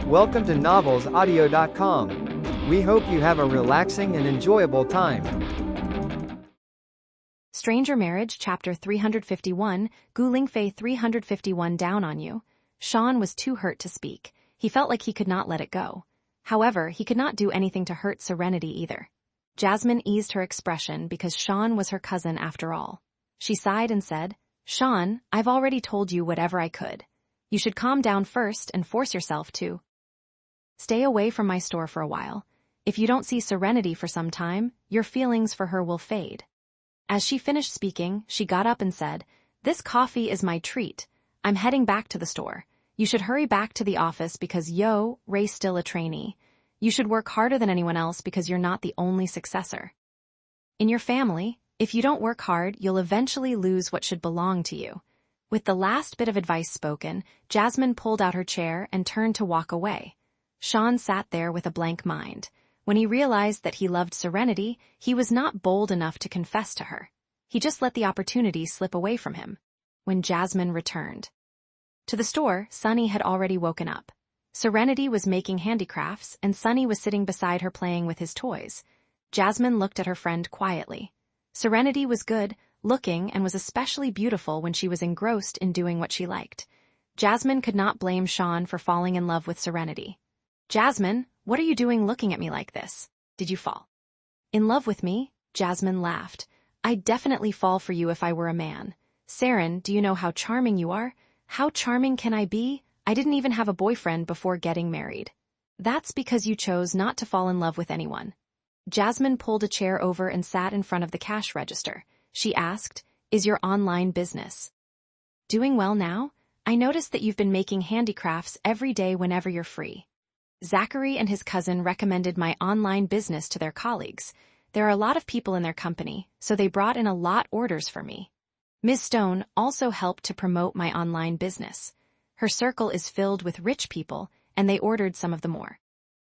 Welcome to novelsaudio.com. We hope you have a relaxing and enjoyable time. Stranger Marriage, Chapter 351, Gu Lingfei 351 Down on You. Sean was too hurt to speak. He felt like he could not let it go. However, he could not do anything to hurt Serenity either. Jasmine eased her expression because Sean was her cousin after all. She sighed and said, "Sean, I've already told you whatever I could. You should calm down first and force yourself to stay away from my store for a while. If you don't see Serenity for some time, your feelings for her will fade." As she finished speaking, she got up and said, "This coffee is my treat. I'm heading back to the store. You should hurry back to the office because Ray's still a trainee. You should work harder than anyone else because you're not the only successor. In your family, if you don't work hard, you'll eventually lose what should belong to you." With the last bit of advice spoken, Jasmine pulled out her chair and turned to walk away. Sean sat there with a blank mind. When he realized that he loved Serenity, he was not bold enough to confess to her. He just let the opportunity slip away from him. When Jasmine returned to the store, Sunny had already woken up. Serenity was making handicrafts, and Sunny was sitting beside her playing with his toys. Jasmine looked at her friend quietly. Serenity was good looking and was especially beautiful when she was engrossed in doing what she liked. Jasmine could not blame Sean for falling in love with Serenity. "Jasmine, what are you doing looking at me like this? Did you fall in love with me?" Jasmine laughed. "I'd definitely fall for you if I were a man. Saren, do you know how charming you are? How charming can I be? I didn't even have a boyfriend before getting married." "That's because you chose not to fall in love with anyone." Jasmine pulled a chair over and sat in front of the cash register. She asked, "Is your online business doing well now? I noticed that you've been making handicrafts every day whenever you're free." Zachary and his cousin recommended my online business to their colleagues. There are a lot of people in their company, so they brought in a lot orders for me. Ms. Stone also helped to promote my online business. Her circle is filled with rich people, and they ordered some of the more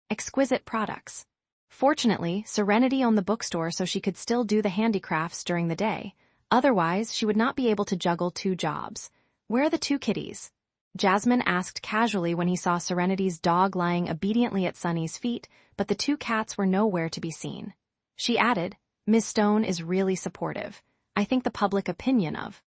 exquisite products. Fortunately, Serenity owned the bookstore so she could still do the handicrafts during the day. Otherwise, she would not be able to juggle 2 jobs. "Where are the 2 kitties?" Jasmine asked casually when he saw Serenity's dog lying obediently at Sunny's feet, but the 2 cats were nowhere to be seen. She added, "Ms. Stone is really supportive. I think the public opinion of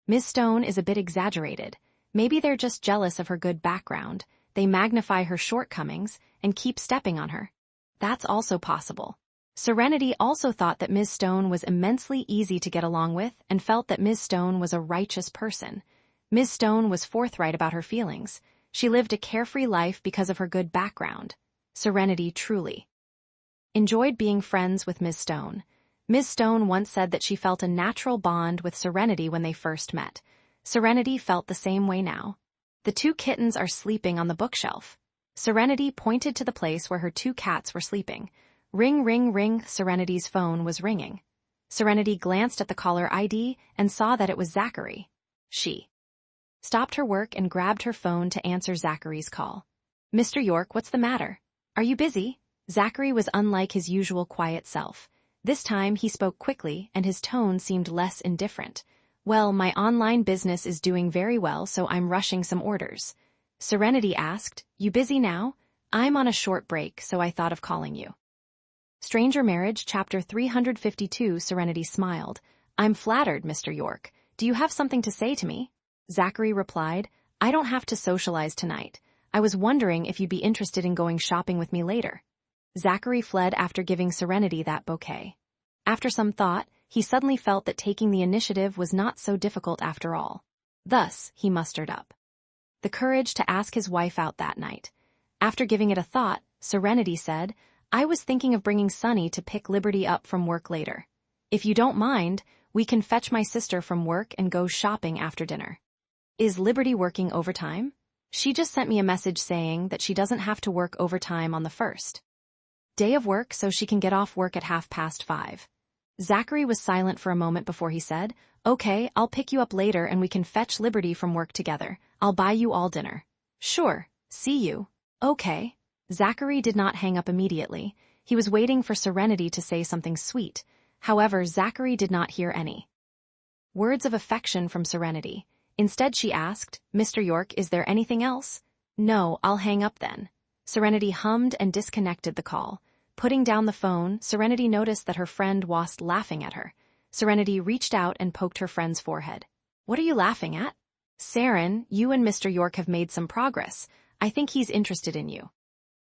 Ms. Stone is a bit exaggerated. Maybe they're just jealous of her good background. They magnify her shortcomings and keep stepping on her. That's also possible." Serenity also thought that Ms. Stone was immensely easy to get along with and felt that Ms. Stone was a righteous person. Ms. Stone was forthright about her feelings. She lived a carefree life because of her good background. Serenity truly enjoyed being friends with Ms. Stone. Ms. Stone once said that she felt a natural bond with Serenity when they first met. Serenity felt the same way now. "The 2 kittens are sleeping on the bookshelf." Serenity pointed to the place where her 2 cats were sleeping. Ring, ring, ring, Serenity's phone was ringing. Serenity glanced at the caller ID and saw that it was Zachary. She stopped her work and grabbed her phone to answer Zachary's call. "Mr. York, what's the matter? Are you busy?" Zachary was unlike his usual quiet self. This time he spoke quickly and his tone seemed less indifferent. "Well, my online business is doing very well, so I'm rushing some orders." Serenity asked, "You busy now?" "I'm on a short break, so I thought of calling you." Stranger Marriage, Chapter 352. Serenity smiled. "I'm flattered, Mr. York. Do you have something to say to me?" Zachary replied, "I don't have to socialize tonight. I was wondering if you'd be interested in going shopping with me later." Zachary fled after giving Serenity that bouquet. After some thought, he suddenly felt that taking the initiative was not so difficult after all. Thus, he mustered up the courage to ask his wife out that night. After giving it a thought, Serenity said, "I was thinking of bringing Sunny to pick Liberty up from work later. If you don't mind, we can fetch my sister from work and go shopping after dinner." "Is Liberty working overtime?" "She just sent me a message saying that she doesn't have to work overtime on the first day of work so she can get off work at 5:30. Zachary was silent for a moment before he said, "Okay, I'll pick you up later and we can fetch Liberty from work together. I'll buy you all dinner." "Sure, see you." "Okay." Zachary did not hang up immediately. He was waiting for Serenity to say something sweet. However, Zachary did not hear any words of affection from Serenity. Instead, she asked, "Mr. York, is there anything else?" No, I'll hang up then. Serenity hummed and disconnected the call. Putting down the phone, Serenity noticed that her friend was laughing at her. Serenity reached out and poked her friend's forehead. What are you laughing at? Saren, you and Mr. York have made some progress. I think he's interested in you.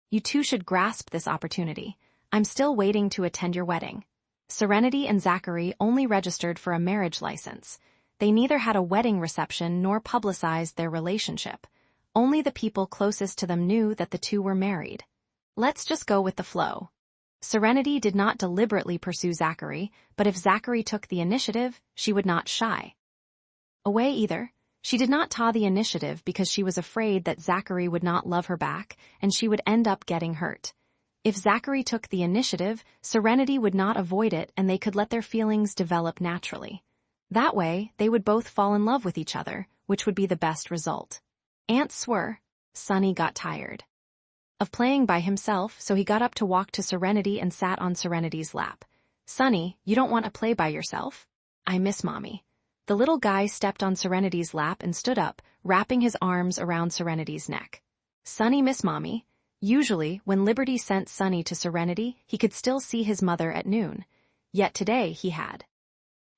You two should grasp this opportunity. I'm still waiting to attend your wedding. Serenity and Zachary only registered for a marriage license. They neither had a wedding reception nor publicized their relationship. Only the people closest to them knew that the two were married. Let's just go with the flow. Serenity did not deliberately pursue Zachary, but if Zachary took the initiative, she would not shy away either. She did not take the initiative because she was afraid that Zachary would not love her back and she would end up getting hurt. If Zachary took the initiative, Serenity would not avoid it and they could let their feelings develop naturally. That way, they would both fall in love with each other, which would be the best result. Aunt swore. Sonny got tired of playing by himself, so he got up to walk to Serenity and sat on Serenity's lap. Sonny, you don't want to play by yourself? I miss Mommy. The little guy stepped on Serenity's lap and stood up, wrapping his arms around Serenity's neck. Sonny miss Mommy. Usually, when Liberty sent Sonny to Serenity, he could still see his mother at noon. Yet today he had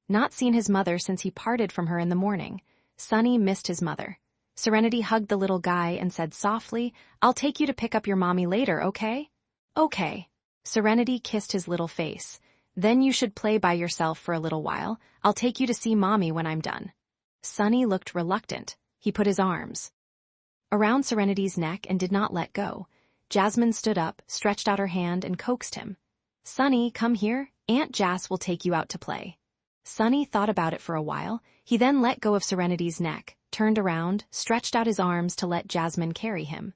not seen his mother since he parted from her in the morning. Sonny missed his mother. Serenity hugged the little guy and said softly, I'll take you to pick up your mommy later, okay? Okay. Serenity kissed his little face. Then you should play by yourself for a little while. I'll take you to see Mommy when I'm done. Sonny looked reluctant. He put his arms around Serenity's neck and did not let go. Jasmine stood up, stretched out her hand, and coaxed him. Sonny, come here. Aunt Jas will take you out to play. Sonny thought about it for a while. He then let go of Serenity's neck, turned around, stretched out his arms to let Jasmine carry him.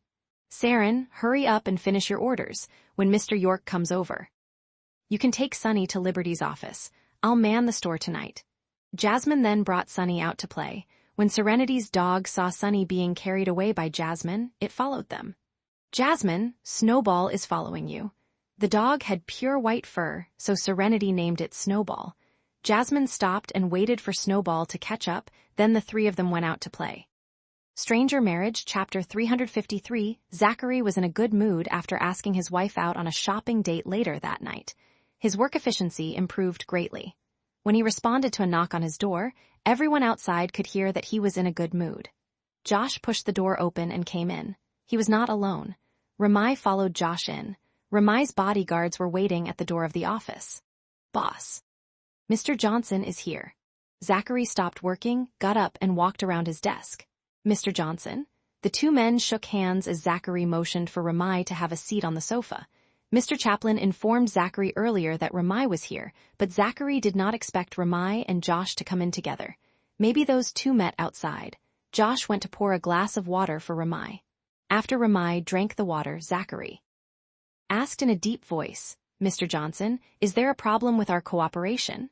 Saren, hurry up and finish your orders when Mr. York comes over. You can take Sonny to Liberty's office. I'll man the store tonight. Jasmine then brought Sonny out to play. When Serenity's dog saw Sonny being carried away by Jasmine, it followed them. Jasmine, Snowball is following you. The dog had pure white fur, so Serenity named it Snowball. Jasmine stopped and waited for Snowball to catch up, then the three of them went out to play. Stranger Marriage, Chapter 353. Zachary was in a good mood after asking his wife out on a shopping date later that night. His work efficiency improved greatly. When he responded to a knock on his door, everyone outside could hear that he was in a good mood. Josh pushed the door open and came in. He was not alone. Ramai followed Josh in. Ramai's bodyguards were waiting at the door of the office. Boss. Mr. Johnson is here. Zachary stopped working, got up, and walked around his desk. Mr. Johnson? The two men shook hands as Zachary motioned for Ramai to have a seat on the sofa. Mr. Chaplin informed Zachary earlier that Ramai was here, but Zachary did not expect Ramai and Josh to come in together. Maybe those two met outside. Josh went to pour a glass of water for Ramai. After Ramai drank the water, Zachary asked in a deep voice, Mr. Johnson, is there a problem with our cooperation?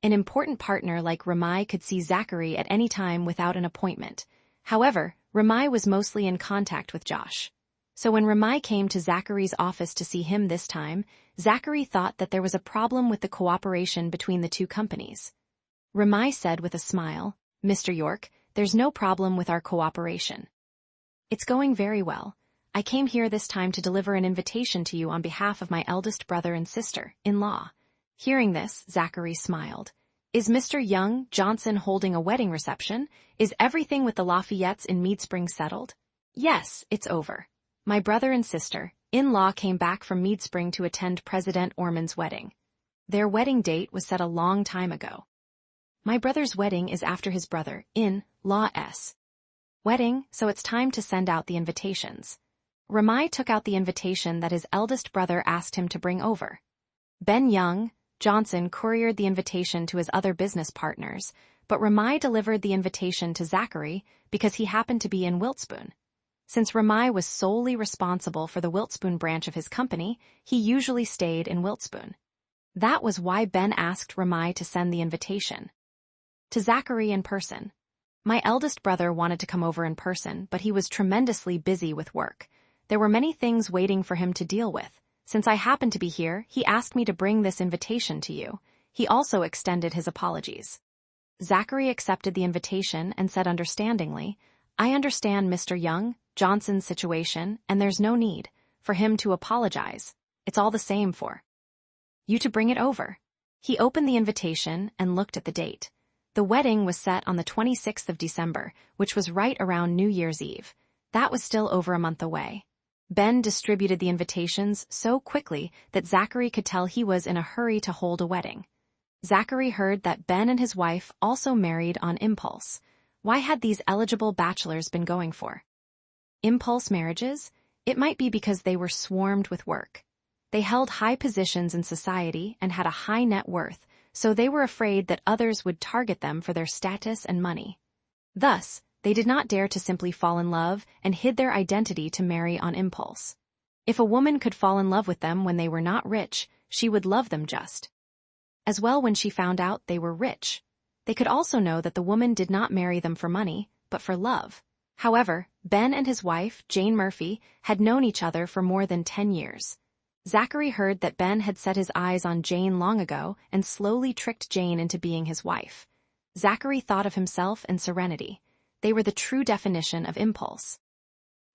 An important partner like Ramai could see Zachary at any time without an appointment. However, Ramai was mostly in contact with Josh. So when Ramai came to Zachary's office to see him this time, Zachary thought that there was a problem with the cooperation between the two companies. Ramai said with a smile, Mr. York, there's no problem with our cooperation. It's going very well. I came here this time to deliver an invitation to you on behalf of my eldest brother and sister-in-law. Hearing this, Zachary smiled. Is Mr. Young Johnson holding a wedding reception? Is everything with the Lafayettes in Mead Springs settled? Yes, it's over. My brother and sister-in-law came back from Mead Spring to attend President Orman's wedding. Their wedding date was set a long time ago. My brother's wedding is after his brother-in-law's wedding, so it's time to send out the invitations. Ramai took out the invitation that his eldest brother asked him to bring over. Ben Young Johnson couriered the invitation to his other business partners, but Ramai delivered the invitation to Zachary because he happened to be in Wiltspoon. Since Ramai was solely responsible for the Wiltspoon branch of his company, he usually stayed in Wiltspoon. That was why Ben asked Ramai to send the invitation to Zachary in person. My eldest brother wanted to come over in person, but he was tremendously busy with work. There were many things waiting for him to deal with. Since I happened to be here, he asked me to bring this invitation to you. He also extended his apologies. Zachary accepted the invitation and said understandingly, I understand, Mr. Young Johnson's situation, and there's no need for him to apologize. It's all the same for you to bring it over. He opened the invitation and looked at the date. The wedding was set on the 26th of December, which was right around New Year's Eve. That was still over a month away. Ben distributed the invitations so quickly that Zachary could tell he was in a hurry to hold a wedding. Zachary heard that Ben and his wife also married on impulse. Why had these eligible bachelors been going for impulse marriages? It might be because they were swarmed with work. They held high positions in society and had a high net worth, so they were afraid that others would target them for their status and money. Thus, they did not dare to simply fall in love and hid their identity to marry on impulse. If a woman could fall in love with them when they were not rich, she would love them just as well when she found out they were rich. They could also know that the woman did not marry them for money, but for love. However, Ben and his wife, Jane Murphy, had known each other for more than 10 years. Zachary heard that Ben had set his eyes on Jane long ago and slowly tricked Jane into being his wife. Zachary thought of himself and Serenity. They were the true definition of impulse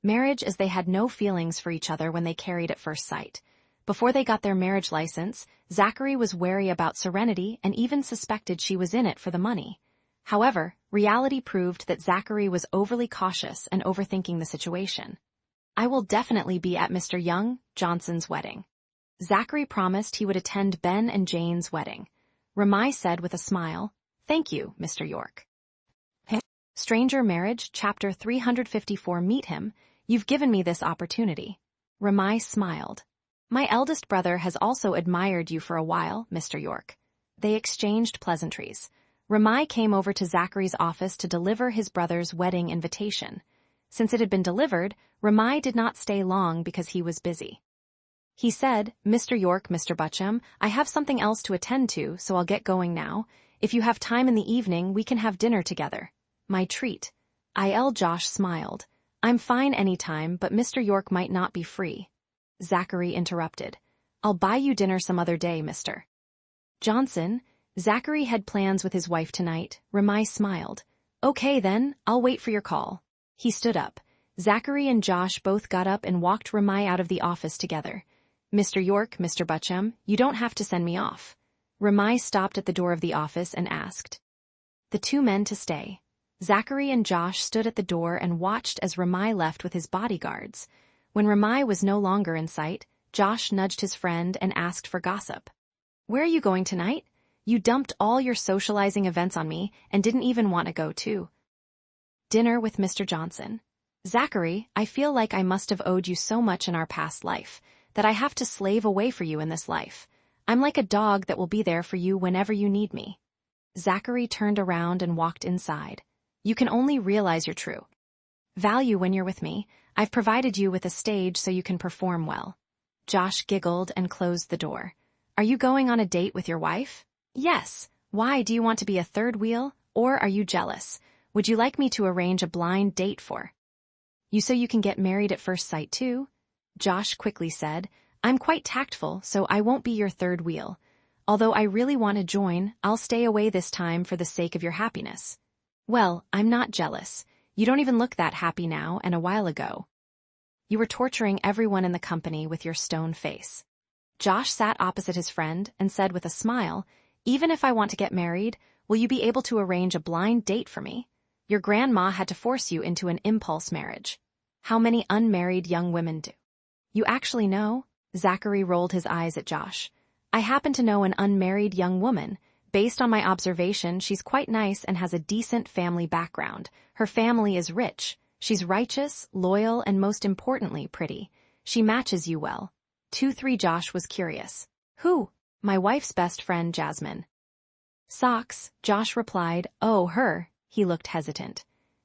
marriage, as they had no feelings for each other when they carried at first sight. Before they got their marriage license, Zachary was wary about Serenity and even suspected she was in it for the money. However, reality proved that Zachary was overly cautious and overthinking the situation. I will definitely be at Mr. Young Johnson's wedding. Zachary promised he would attend Ben and Jane's wedding. Ramai said with a smile, "Thank you, Mr. York." Stranger Marriage, Chapter 354. Meet him. You've given me this opportunity. Ramai smiled. My eldest brother has also admired you for a while, Mr. York. They exchanged pleasantries. Ramai came over to Zachary's office to deliver his brother's wedding invitation. Since it had been delivered, Ramai did not stay long because he was busy. He said, "Mr. York, Mr. Butcham, I have something else to attend to, so I'll get going now. If you have time in the evening, we can have dinner together. My treat." Josh smiled. "I'm fine anytime, but Mr. York might not be free." Zachary interrupted. "I'll buy you dinner some other day, Mr. Johnson." Zachary had plans with his wife tonight. Ramai smiled. "Okay then, I'll wait for your call." He stood up. Zachary and Josh both got up and walked Ramai out of the office together. "Mr. York, Mr. Butcham, you don't have to send me off." Ramai stopped at the door of the office and asked the two men to stay. Zachary and Josh stood at the door and watched as Ramai left with his bodyguards. When Ramai was no longer in sight, Josh nudged his friend and asked for gossip. "Where are you going tonight? You dumped all your socializing events on me and didn't even want to go to dinner with Mr. Johnson." "Zachary, I feel like I must have owed you so much in our past life that I have to slave away for you in this life. I'm like a dog that will be there for you whenever you need me." Zachary turned around and walked inside. "You can only realize your true value when you're with me. I've provided you with a stage so you can perform well." Josh giggled and closed the door. "Are you going on a date with your wife?" "Yes. Why, do you want to be a third wheel, or are you jealous? Would you like me to arrange a blind date for you so you can get married at first sight too?" Josh quickly said, "I'm quite tactful, so I won't be your third wheel. Although I really want to join, I'll stay away this time for the sake of your happiness." "Well, I'm not jealous. You don't even look that happy now, and a while ago you were torturing everyone in the company with your stone face." Josh sat opposite his friend and said with a smile, "Even if I want to get married, will you be able to arrange a blind date for me? Your grandma had to force you into an impulse marriage. How many unmarried young women do you actually know?" Zachary rolled his eyes at Josh. "I happen to know an unmarried young woman. Based on my observation, she's quite nice and has a decent family background. Her family is rich. She's righteous, loyal, and most importantly, pretty. She matches you well." 2-3 Josh was curious. "Who?" "My wife's best friend, Jasmine Socks," Josh replied. "Oh, her." He looked hesitant.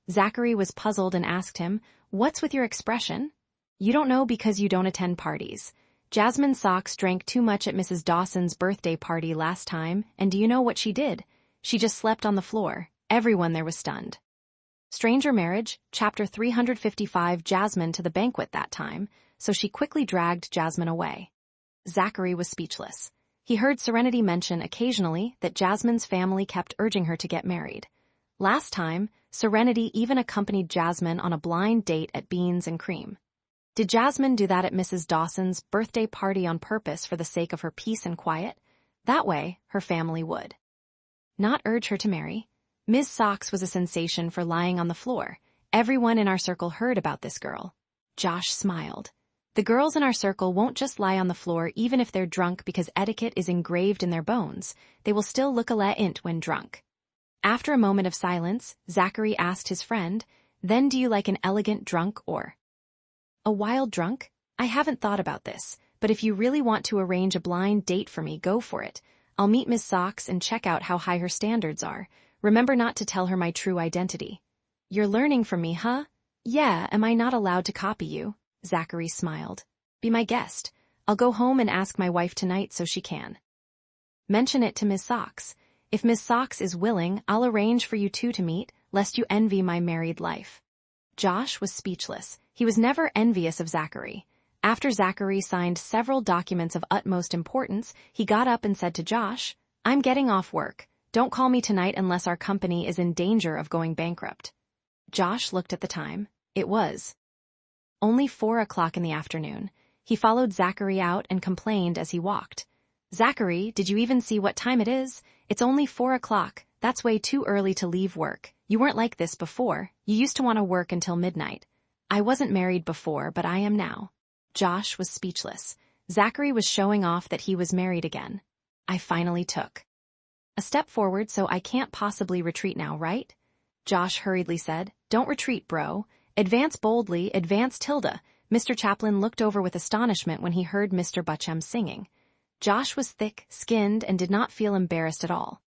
Zachary was puzzled and asked him, "What's with your expression?" "You don't know because you don't attend parties. Jasmine Socks drank too much at Mrs. Dawson's birthday party last time, and do you know what she did? She just slept on the floor. Everyone there was stunned." Stranger Marriage, Chapter 355. Jasmine to the banquet that time, so she quickly dragged Jasmine away. Zachary was speechless. He heard Serenity mention occasionally that Jasmine's family kept urging her to get married. Last time, Serenity even accompanied Jasmine on a blind date at Beans and Cream. Did Jasmine do that at Mrs. Dawson's birthday party on purpose for the sake of her peace and quiet? That way, her family would not urge her to marry. Ms. Socks was a sensation for lying on the floor. Everyone in our circle heard about this girl. Josh smiled. The girls in our circle won't just lie on the floor even if they're drunk because etiquette is engraved in their bones. They will still look a la int when drunk. After a moment of silence, Zachary asked his friend, "Then do you like an elegant drunk or a wild drunk? I haven't thought about this, but if you really want to arrange a blind date for me, go for it. I'll meet Ms. Socks and check out how high her standards are. Remember not to tell her my true identity." "You're learning from me, huh?" "Yeah, am I not allowed to copy you?" Zachary smiled. "Be my guest. I'll go home and ask my wife tonight so she can mention it to Ms. Socks. If Ms. Socks is willing, I'll arrange for you two to meet, lest you envy my married life." Josh was speechless. He was never envious of Zachary. After Zachary signed several documents of utmost importance, he got up and said to Josh, "I'm getting off work. Don't call me tonight unless our company is in danger of going bankrupt." Josh looked at the time. It was only 4 o'clock in the afternoon. He followed Zachary out and complained as he walked. "Zachary, did you even see what time it is? It's only 4 o'clock. That's way too early to leave work. You weren't like this before. You used to want to work until midnight." "I wasn't married before, but I am now." Josh was speechless. Zachary was showing off that he was married again. "I finally took a step forward, so I can't possibly retreat now, right?" Josh hurriedly said, "Don't retreat, bro. Advance boldly, advance tilde." Mr. Chaplin looked over with astonishment when he heard Mr. Butchem singing. Josh was thick-skinned and did not feel embarrassed at all.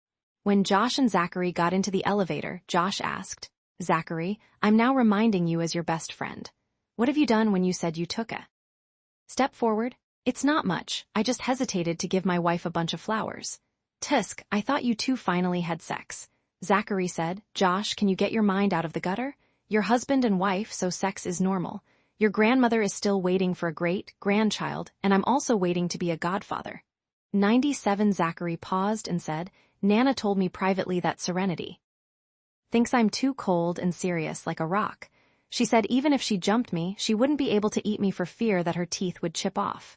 When Josh and Zachary got into the elevator, Josh asked, "Zachary, I'm now reminding you as your best friend. What have you done when you said you took a step forward?" "It's not much. I just hesitated to give my wife a bunch of flowers." "Tusk, I thought you two finally had sex." Zachary said, "Josh, can you get your mind out of the gutter? You're husband and wife, so sex is normal. Your grandmother is still waiting for a great-grandchild, and I'm also waiting to be a godfather." 97 Zachary paused and said, "Nana told me privately that Serenity thinks I'm too cold and serious like a rock. She said even if she jumped me, she wouldn't be able to eat me for fear that her teeth would chip off."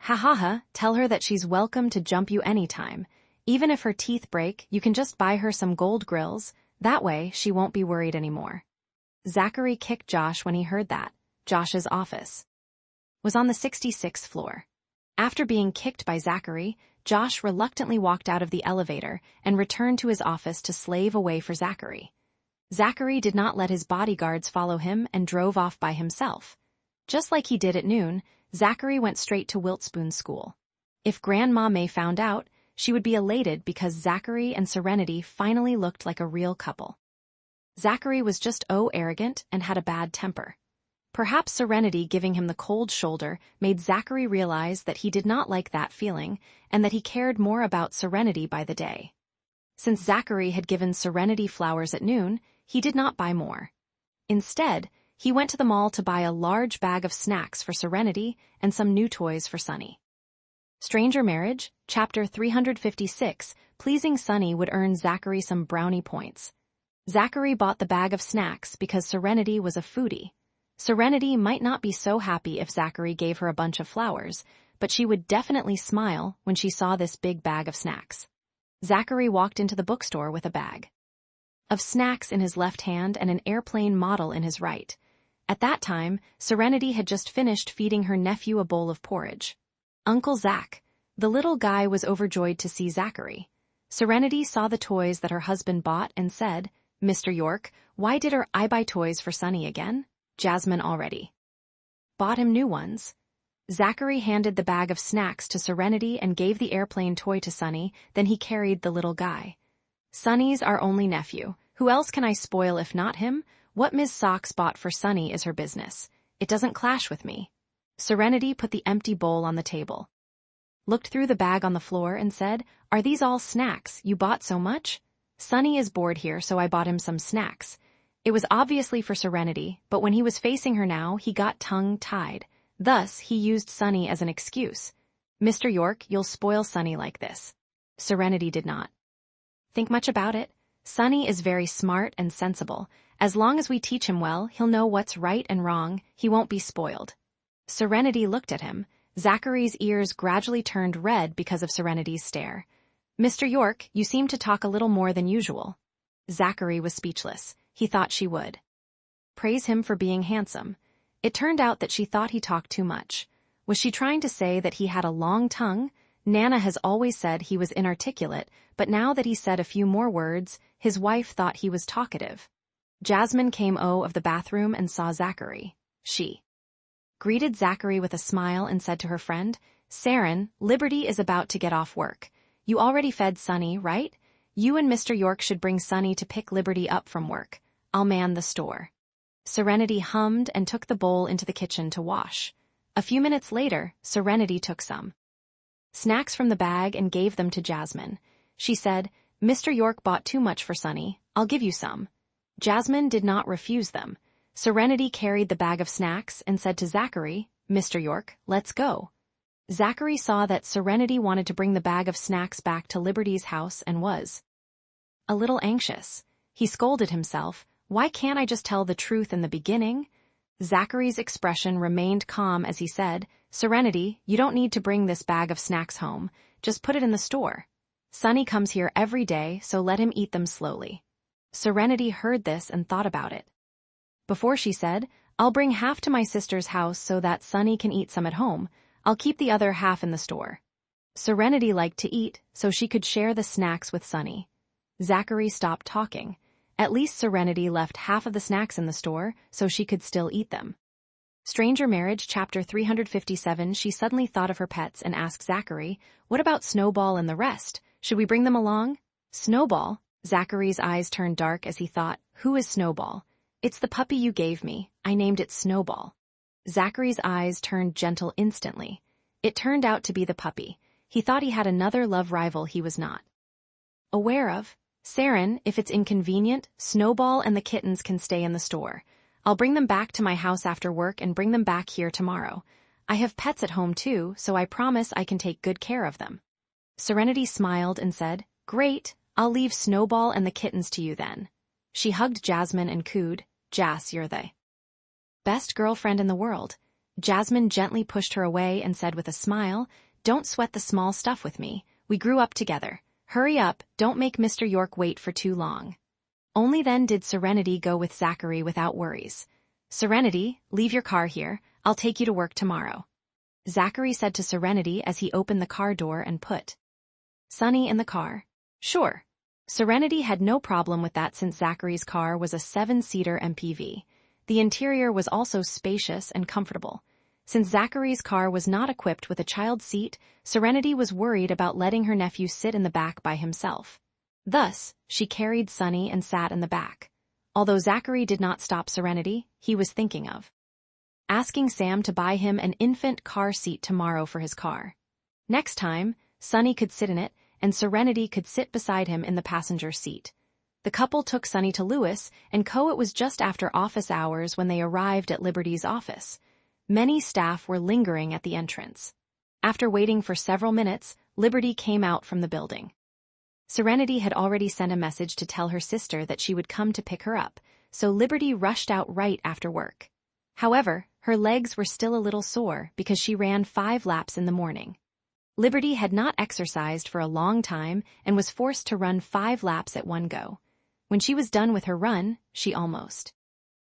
"Ha ha ha, tell her that she's welcome to jump you anytime. Even if her teeth break, you can just buy her some gold grills. That way, she won't be worried anymore." Zachary kicked Josh when he heard that. Josh's office was on the 66th floor. After being kicked by Zachary, Josh reluctantly walked out of the elevator and returned to his office to slave away for Zachary. Zachary did not let his bodyguards follow him and drove off by himself. Just like he did at noon, Zachary went straight to Wiltspoon School. If Grandma May found out, she would be elated because Zachary and Serenity finally looked like a real couple. Zachary was just arrogant and had a bad temper. Perhaps Serenity giving him the cold shoulder made Zachary realize that he did not like that feeling and that he cared more about Serenity by the day. Since Zachary had given Serenity flowers at noon, he did not buy more. Instead, he went to the mall to buy a large bag of snacks for Serenity and some new toys for Sunny. Stranger Marriage, Chapter 356, Pleasing Sunny would earn Zachary some brownie points. Zachary bought the bag of snacks because Serenity was a foodie. Serenity might not be so happy if Zachary gave her a bunch of flowers, but she would definitely smile when she saw this big bag of snacks. Zachary walked into the bookstore with a bag of snacks in his left hand and an airplane model in his right. At that time, Serenity had just finished feeding her nephew a bowl of porridge. Uncle Zach. The little guy was overjoyed to see Zachary. Serenity saw the toys that her husband bought and said, "Mr. York, why did I buy toys for Sunny again? Jasmine already bought him new ones." Zachary handed the bag of snacks to Serenity and gave the airplane toy to Sunny, then he carried the little guy. "Sunny's our only nephew. Who else can I spoil if not him? What Ms. Socks bought for Sunny is her business. It doesn't clash with me." Serenity put the empty bowl on the table, looked through the bag on the floor and said, "Are these all snacks? You bought so much?" "Sunny is bored here, so I bought him some snacks." It was obviously for Serenity, but when he was facing her now, he got tongue-tied. Thus, he used Sunny as an excuse. "Mr. York, you'll spoil Sunny like this." Serenity did not think much about it. Sunny is very smart and sensible. As long as we teach him well, he'll know what's right and wrong, he won't be spoiled. Serenity looked at him. Zachary's ears gradually turned red because of Serenity's stare. Mr. York, you seem to talk a little more than usual. Zachary was speechless. He thought she would praise him for being handsome. It turned out that she thought he talked too much. Was she trying to say that he had a long tongue? Nana has always said he was inarticulate, but now that he said a few more words, his wife thought he was talkative. Jasmine came out of the bathroom and saw Zachary. She greeted Zachary with a smile and said to her friend, Saren, Liberty is about to get off work. You already fed Sunny, right? You and Mr. York should bring Sunny to pick Liberty up from work. I'll man the store. Serenity hummed and took the bowl into the kitchen to wash. A few minutes later, Serenity took some snacks from the bag and gave them to Jasmine. She said, Mr. York bought too much for Sunny. I'll give you some. Jasmine did not refuse them. Serenity carried the bag of snacks and said to Zachary, Mr. York, let's go. Zachary saw that Serenity wanted to bring the bag of snacks back to Liberty's house and was a little anxious. He scolded himself, why can't I just tell the truth in the beginning? Zachary's expression remained calm as he said, Serenity, you don't need to bring this bag of snacks home. Just put it in the store. Sunny comes here every day, so let him eat them slowly. Serenity heard this and thought about it. Before she said, I'll bring half to my sister's house so that Sunny can eat some at home. I'll keep the other half in the store. Serenity liked to eat, so she could share the snacks with Sunny. Zachary stopped talking. At least Serenity left half of the snacks in the store, so she could still eat them. Stranger Marriage, Chapter 357. She suddenly thought of her pets and asked Zachary, what about Snowball and the rest? Should we bring them along? Snowball? Zachary's eyes turned dark as he thought, who is Snowball? It's the puppy you gave me. I named it Snowball. Zachary's eyes turned gentle instantly. It turned out to be the puppy. He thought he had another love rival he was not aware of. Saren, if it's inconvenient, Snowball and the kittens can stay in the store. I'll bring them back to my house after work and bring them back here tomorrow. I have pets at home too, so I promise I can take good care of them. Serenity smiled and said, great, I'll leave Snowball and the kittens to you then. She hugged Jasmine and cooed, Jas, you're the best girlfriend in the world. Jasmine gently pushed her away and said with a smile, don't sweat the small stuff with me. We grew up together. Hurry up, don't make Mr. York wait for too long. Only then did Serenity go with Zachary without worries. Serenity, leave your car here. I'll take you to work tomorrow. Zachary said to Serenity as he opened the car door and put Sunny in the car. Sure. Serenity had no problem with that since Zachary's car was a 7-seater MPV. The interior was also spacious and comfortable. Since Zachary's car was not equipped with a child seat, Serenity was worried about letting her nephew sit in the back by himself. Thus, she carried Sunny and sat in the back. Although Zachary did not stop Serenity, he was thinking of asking Sam to buy him an infant car seat tomorrow for his car. Next time, Sunny could sit in it, and Serenity could sit beside him in the passenger seat. The couple took Sunny to Lewis and Co. It was just after office hours when they arrived at Liberty's office. Many staff were lingering at the entrance. After waiting for several minutes, Liberty came out from the building. Serenity had already sent a message to tell her sister that she would come to pick her up, so Liberty rushed out right after work. However, her legs were still a little sore because she ran 5 laps in the morning. Liberty had not exercised for a long time and was forced to run 5 laps at one go. When she was done with her run, she almost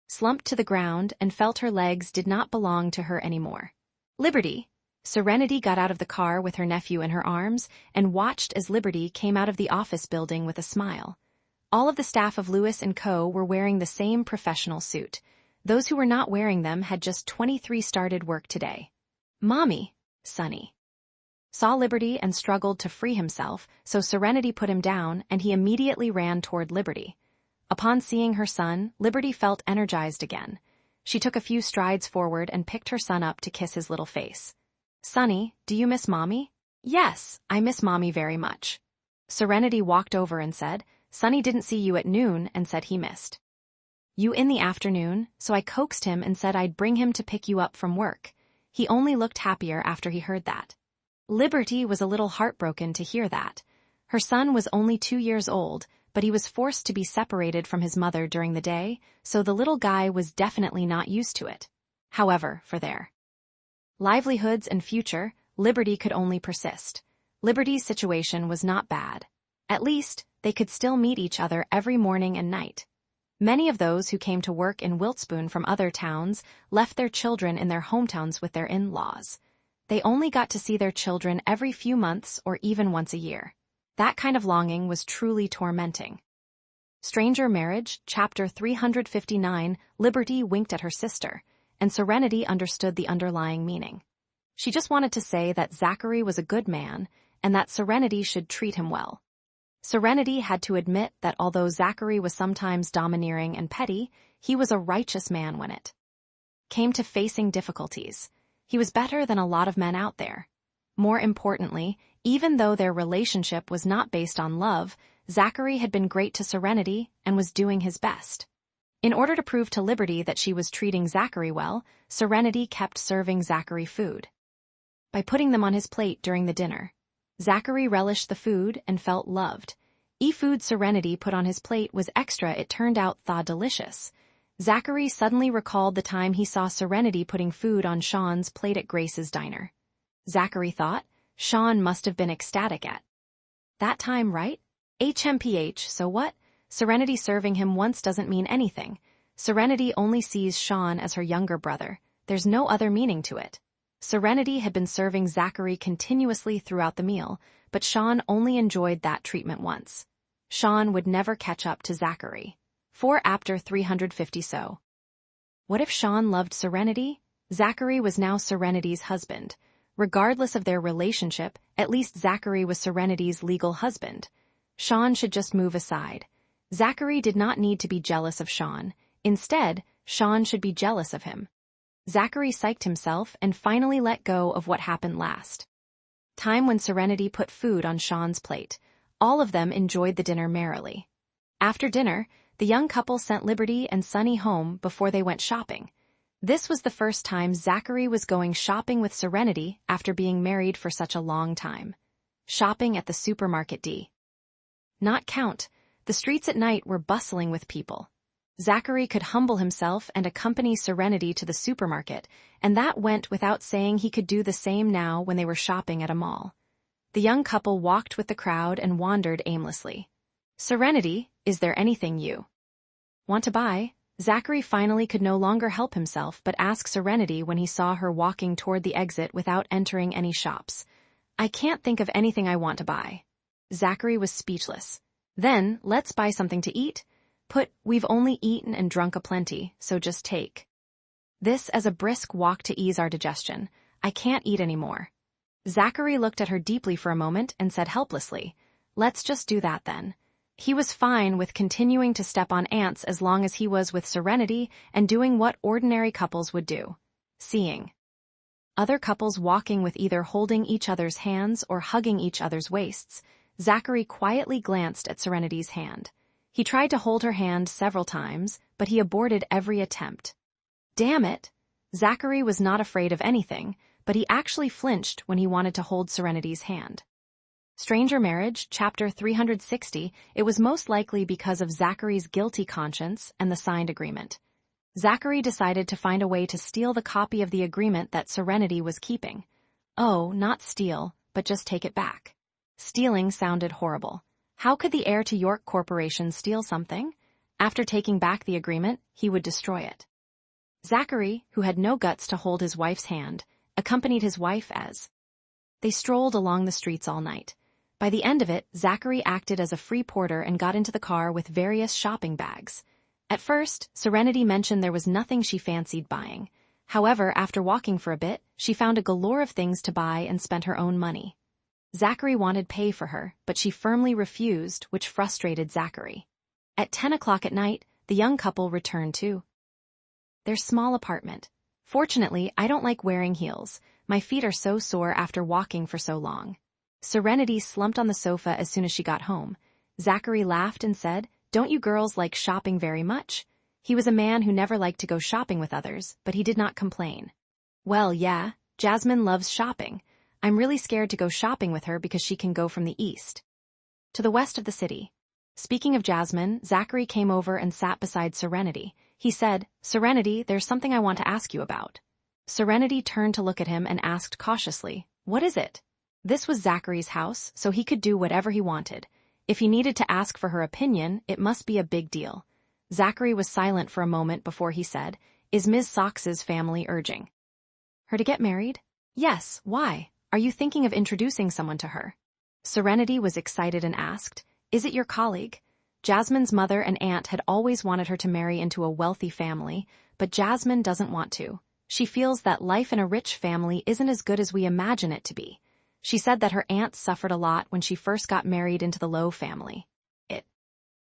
slumped to the ground and felt her legs did not belong to her anymore. Liberty! Serenity got out of the car with her nephew in her arms and watched as Liberty came out of the office building with a smile. All of the staff of Lewis & Co. were wearing the same professional suit. Those who were not wearing them had just 23 started work today. Mommy, Sunny saw Liberty and struggled to free himself, so Serenity put him down and he immediately ran toward Liberty. Upon seeing her son, Liberty felt energized again. She took a few strides forward and picked her son up to kiss his little face. Sunny, do you miss Mommy? Yes, I miss Mommy very much. Serenity walked over and said, Sunny didn't see you at noon and said he missed you in the afternoon, so I coaxed him and said I'd bring him to pick you up from work. He only looked happier after he heard that. Liberty was a little heartbroken to hear that. Her son was only 2 years old, but he was forced to be separated from his mother during the day, so the little guy was definitely not used to it. However, for their livelihoods and future, Liberty could only persist. Liberty's situation was not bad. At least, they could still meet each other every morning and night. Many of those who came to work in Wiltspoon from other towns left their children in their hometowns with their in-laws. They only got to see their children every few months or even once a year. That kind of longing was truly tormenting. Stranger Marriage, Chapter 359, Liberty winked at her sister, and Serenity understood the underlying meaning. She just wanted to say that Zachary was a good man, and that Serenity should treat him well. Serenity had to admit that although Zachary was sometimes domineering and petty, he was a righteous man when it came to facing difficulties. He was better than a lot of men out there. More importantly, even though their relationship was not based on love, Zachary had been great to Serenity and was doing his best. In order to prove to Liberty that she was treating Zachary well, Serenity kept serving Zachary food by putting them on his plate during the dinner. Zachary relished the food and felt loved. Food Serenity put on his plate was extra, it turned out delicious. Zachary suddenly recalled the time he saw Serenity putting food on Sean's plate at Grace's diner. Zachary thought, Sean must have been ecstatic at that time, right? HMPH, so what? Serenity serving him once doesn't mean anything. Serenity only sees Sean as her younger brother. There's no other meaning to it. Serenity had been serving Zachary continuously throughout the meal, but Sean only enjoyed that treatment once. Sean would never catch up to Zachary. 4 After 350 So. What if Sean loved Serenity? Zachary was now Serenity's husband. Regardless of their relationship, at least Zachary was Serenity's legal husband. Sean should just move aside. Zachary did not need to be jealous of Sean. Instead, Sean should be jealous of him. Zachary psyched himself and finally let go of what happened last time when Serenity put food on Sean's plate. All of them enjoyed the dinner merrily. After dinner, the young couple sent Liberty and Sunny home before they went shopping. This was the first time Zachary was going shopping with Serenity after being married for such a long time. Shopping at the supermarket did not count. The streets at night were bustling with people. Zachary could humble himself and accompany Serenity to the supermarket, and that went without saying. He could do the same now when they were shopping at a mall. The young couple walked with the crowd and wandered aimlessly. Serenity, is there anything you want to buy? Zachary finally could no longer help himself but ask Serenity when he saw her walking toward the exit without entering any shops. I can't think of anything I want to buy. Zachary was speechless. Then, let's buy something to eat. We've only eaten and drunk aplenty, so just take this as a brisk walk to ease our digestion. I can't eat anymore. Zachary looked at her deeply for a moment and said helplessly, let's just do that then. He was fine with continuing to step on ants as long as he was with Serenity and doing what ordinary couples would do. Seeing other couples walking with either holding each other's hands or hugging each other's waists, Zachary quietly glanced at Serenity's hand. He tried to hold her hand several times, but he aborted every attempt. Damn it! Zachary was not afraid of anything, but he actually flinched when he wanted to hold Serenity's hand. Stranger Marriage, Chapter 360, it was most likely because of Zachary's guilty conscience and the signed agreement. Zachary decided to find a way to steal the copy of the agreement that Serenity was keeping. Oh, not steal, but just take it back. Stealing sounded horrible. How could the heir to York Corporation steal something? After taking back the agreement, he would destroy it. Zachary, who had no guts to hold his wife's hand, accompanied his wife as they strolled along the streets all night. By the end of it, Zachary acted as a free porter and got into the car with various shopping bags. At first, Serenity mentioned there was nothing she fancied buying. However, after walking for a bit, she found a galore of things to buy and spent her own money. Zachary wanted pay for her, but she firmly refused, which frustrated Zachary. At 10 o'clock at night, the young couple returned to their small apartment. Fortunately, I don't like wearing heels. My feet are so sore after walking for so long. Serenity slumped on the sofa as soon as she got home. Zachary laughed and said, don't you girls like shopping very much? He was a man who never liked to go shopping with others, but he did not complain. Well, yeah, Jasmine loves shopping. I'm really scared to go shopping with her because she can go from the east to the west of the city. Speaking of Jasmine, Zachary came over and sat beside Serenity. He said, "Serenity, there's something I want to ask you about." Serenity turned to look at him and asked cautiously, "What is it?" This was Zachary's house, so he could do whatever he wanted. If he needed to ask for her opinion, it must be a big deal. Zachary was silent for a moment before he said, "Is Ms. Sox's family urging her to get married?" "Yes, why? Are you thinking of introducing someone to her?" Serenity was excited and asked, "Is it your colleague?" Jasmine's mother and aunt had always wanted her to marry into a wealthy family, but Jasmine doesn't want to. She feels that life in a rich family isn't as good as we imagine it to be. She said that her aunt suffered a lot when she first got married into the Low family. It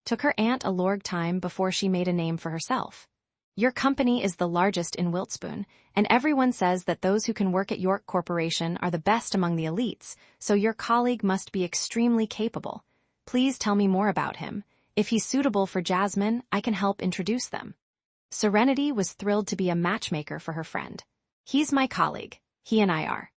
took her aunt a long time before she made a name for herself. "Your company is the largest in Wiltspoon, and everyone says that those who can work at York Corporation are the best among the elites, so your colleague must be extremely capable. Please tell me more about him. If he's suitable for Jasmine, I can help introduce them." Serenity was thrilled to be a matchmaker for her friend. "He's my colleague. He and I are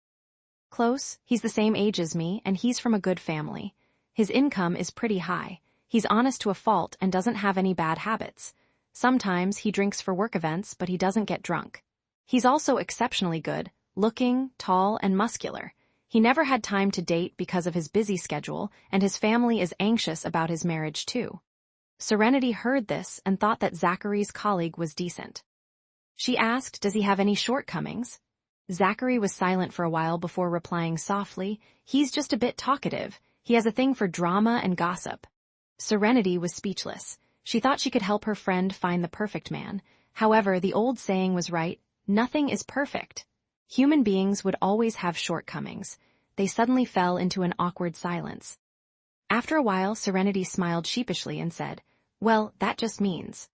close. He's the same age as me, and he's from a good family. His income is pretty high. He's honest to a fault and doesn't have any bad habits. Sometimes he drinks for work events, but he doesn't get drunk. He's also exceptionally good, looking, tall, and muscular. He never had time to date because of his busy schedule, and his family is anxious about his marriage too." Serenity heard this and thought that Zachary's colleague was decent. She asked, "Does he have any shortcomings?" Zachary was silent for a while before replying softly, "He's just a bit talkative. He has a thing for drama and gossip." Serenity was speechless. She thought she could help her friend find the perfect man. However, the old saying was right, nothing is perfect. Human beings would always have shortcomings. They suddenly fell into an awkward silence. After a while, Serenity smiled sheepishly and said, "Well, that just means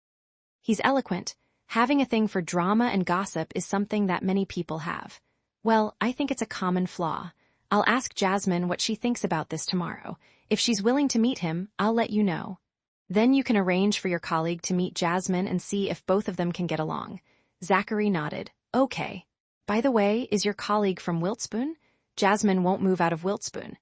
he's eloquent. Having a thing for drama and gossip is something that many people have. Well, I think it's a common flaw. I'll ask Jasmine what she thinks about this tomorrow. If she's willing to meet him, I'll let you know. Then you can arrange for your colleague to meet Jasmine and see if both of them can get along." Zachary nodded. "Okay. By the way, is your colleague from Wiltspoon? Jasmine won't move out of Wiltspoon.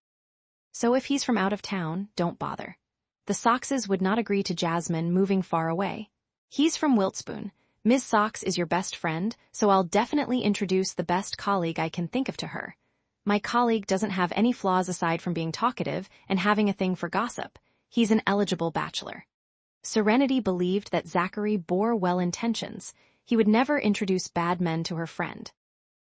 So if he's from out of town, don't bother. The Soxes would not agree to Jasmine moving far away. He's from Wiltspoon. Ms. Sox is your best friend, so I'll definitely introduce the best colleague I can think of to her. My colleague doesn't have any flaws aside from being talkative and having a thing for gossip. He's an eligible bachelor." Serenity believed that Zachary bore well intentions. He would never introduce bad men to her friend.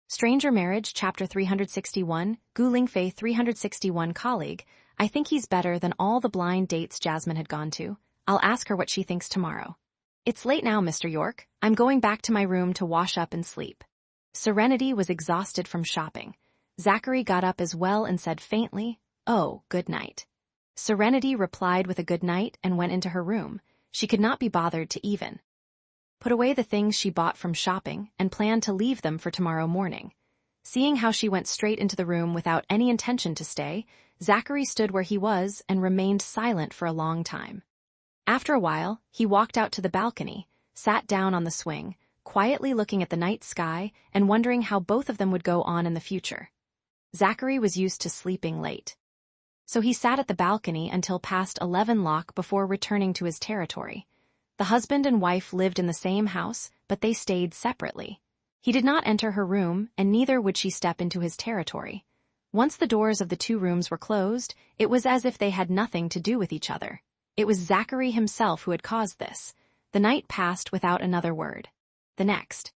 Stranger Marriage, Chapter 361, Lingfei 361 colleague. "I think he's better than all the blind dates Jasmine had gone to. I'll ask her what she thinks tomorrow." "It's late now, Mr. York. I'm going back to my room to wash up and sleep." Serenity was exhausted from shopping. Zachary got up as well and said faintly, "Oh, good night." Serenity replied with a good night and went into her room. She could not be bothered to even put away the things she bought from shopping and planned to leave them for tomorrow morning. Seeing how she went straight into the room without any intention to stay, Zachary stood where he was and remained silent for a long time. After a while, he walked out to the balcony, sat down on the swing, quietly looking at the night sky and wondering how both of them would go on in the future. Zachary was used to sleeping late, so he sat at the balcony until past 11 before returning to his territory. The husband and wife lived in the same house, but they stayed separately. He did not enter her room, and neither would she step into his territory. Once the doors of the two rooms were closed, it was as if they had nothing to do with each other. It was Zachary himself who had caused this. The night passed without another word. The next